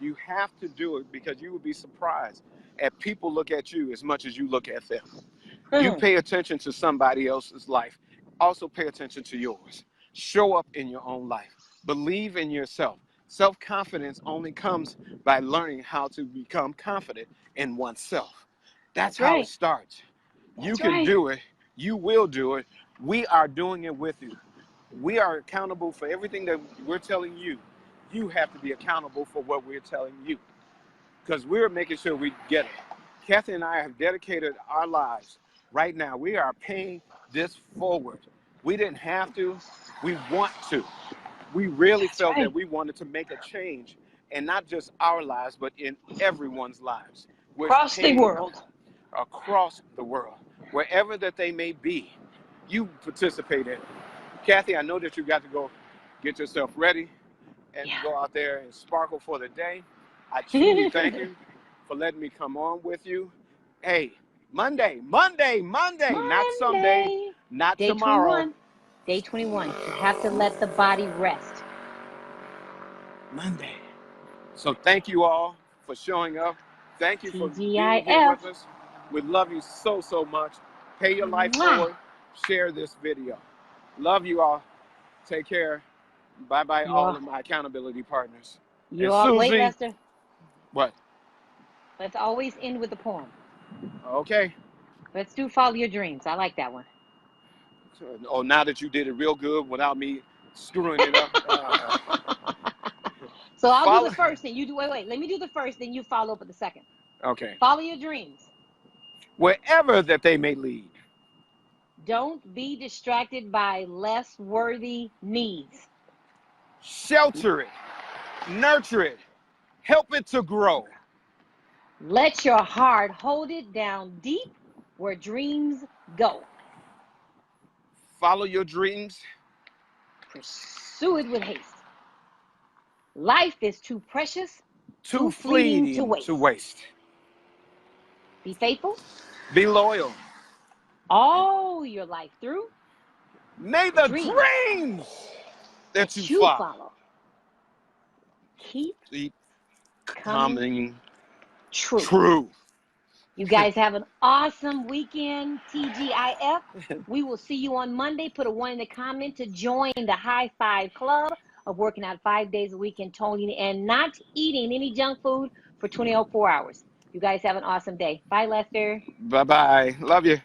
Speaker 2: You have to do it because you will be surprised at people look at you as much as you look at them. You pay attention to somebody else's life. Also pay attention to yours. Show up in your own life. Believe in yourself. Self-confidence only comes by learning how to become confident in oneself. That's
Speaker 1: That's
Speaker 2: how it
Speaker 1: right.
Speaker 2: starts. You
Speaker 1: That's
Speaker 2: can
Speaker 1: right.
Speaker 2: do it. You will do it. We are doing it with you. We are accountable for everything that we're telling you. You have to be accountable for what we're telling you, because we're making sure we get it. Kathy and I have dedicated our lives right now. We are paying this forward. We didn't have to. We want to. We really
Speaker 1: That's
Speaker 2: felt that
Speaker 1: right.
Speaker 2: we wanted to make a change, and not just our lives, but in everyone's lives. We're
Speaker 1: Across the
Speaker 2: paying
Speaker 1: world.
Speaker 2: across the world, wherever that they may be. You participate in it. Kathy, I know that you got to go get yourself ready and
Speaker 1: Yeah.
Speaker 2: go out there and sparkle for the day. I truly thank you for letting me come on with you. Hey, Monday, not someday,
Speaker 1: Monday.
Speaker 2: not
Speaker 1: Day
Speaker 2: tomorrow.
Speaker 1: 21. Day 21. You have to let the body rest.
Speaker 2: Monday. So thank you all for showing up. Thank you for being here
Speaker 1: TGIF.
Speaker 2: with us. We love you so, so much. Pay your life
Speaker 1: Mwah.
Speaker 2: forward. Share this video. Love you all. Take care. Bye-bye,
Speaker 1: You
Speaker 2: all
Speaker 1: all,
Speaker 2: of my accountability partners.
Speaker 1: you
Speaker 2: And
Speaker 1: all, wait,
Speaker 2: Susie,
Speaker 1: Lester.
Speaker 2: what?
Speaker 1: Let's always end with a poem.
Speaker 2: Okay.
Speaker 1: Let's do Follow Your Dreams. I like that one.
Speaker 2: Oh, now that you did it real good without me screwing it up.
Speaker 1: So I'll do
Speaker 2: Follow.
Speaker 1: the first, and you do, wait. Let me do the first, then you follow up with the second.
Speaker 2: Okay.
Speaker 1: Follow your dreams.
Speaker 2: Wherever that they may lead.
Speaker 1: Don't be distracted by less worthy needs.
Speaker 2: Shelter it. Nurture it. Help it to grow.
Speaker 1: Let your heart hold it down deep where dreams go.
Speaker 2: Follow your dreams.
Speaker 1: Pursue it with haste. Life is too precious,
Speaker 2: Too
Speaker 1: fleeting to
Speaker 2: fleeting
Speaker 1: waste.
Speaker 2: to waste.
Speaker 1: Be faithful
Speaker 2: Be loyal.
Speaker 1: all your life through.
Speaker 2: May
Speaker 1: The
Speaker 2: the
Speaker 1: dreams
Speaker 2: dreams that you
Speaker 1: that you
Speaker 2: follow
Speaker 1: follow keep
Speaker 2: keep
Speaker 1: coming
Speaker 2: coming
Speaker 1: true.
Speaker 2: true.
Speaker 1: You guys have an awesome weekend, TGIF. We will see you on Monday. Put a 1 in the comment to join the High Five Club of working out 5 days a week and toning and not eating any junk food for 24 hours. You guys have an awesome day. Bye, Lester.
Speaker 2: Bye-bye. Love you.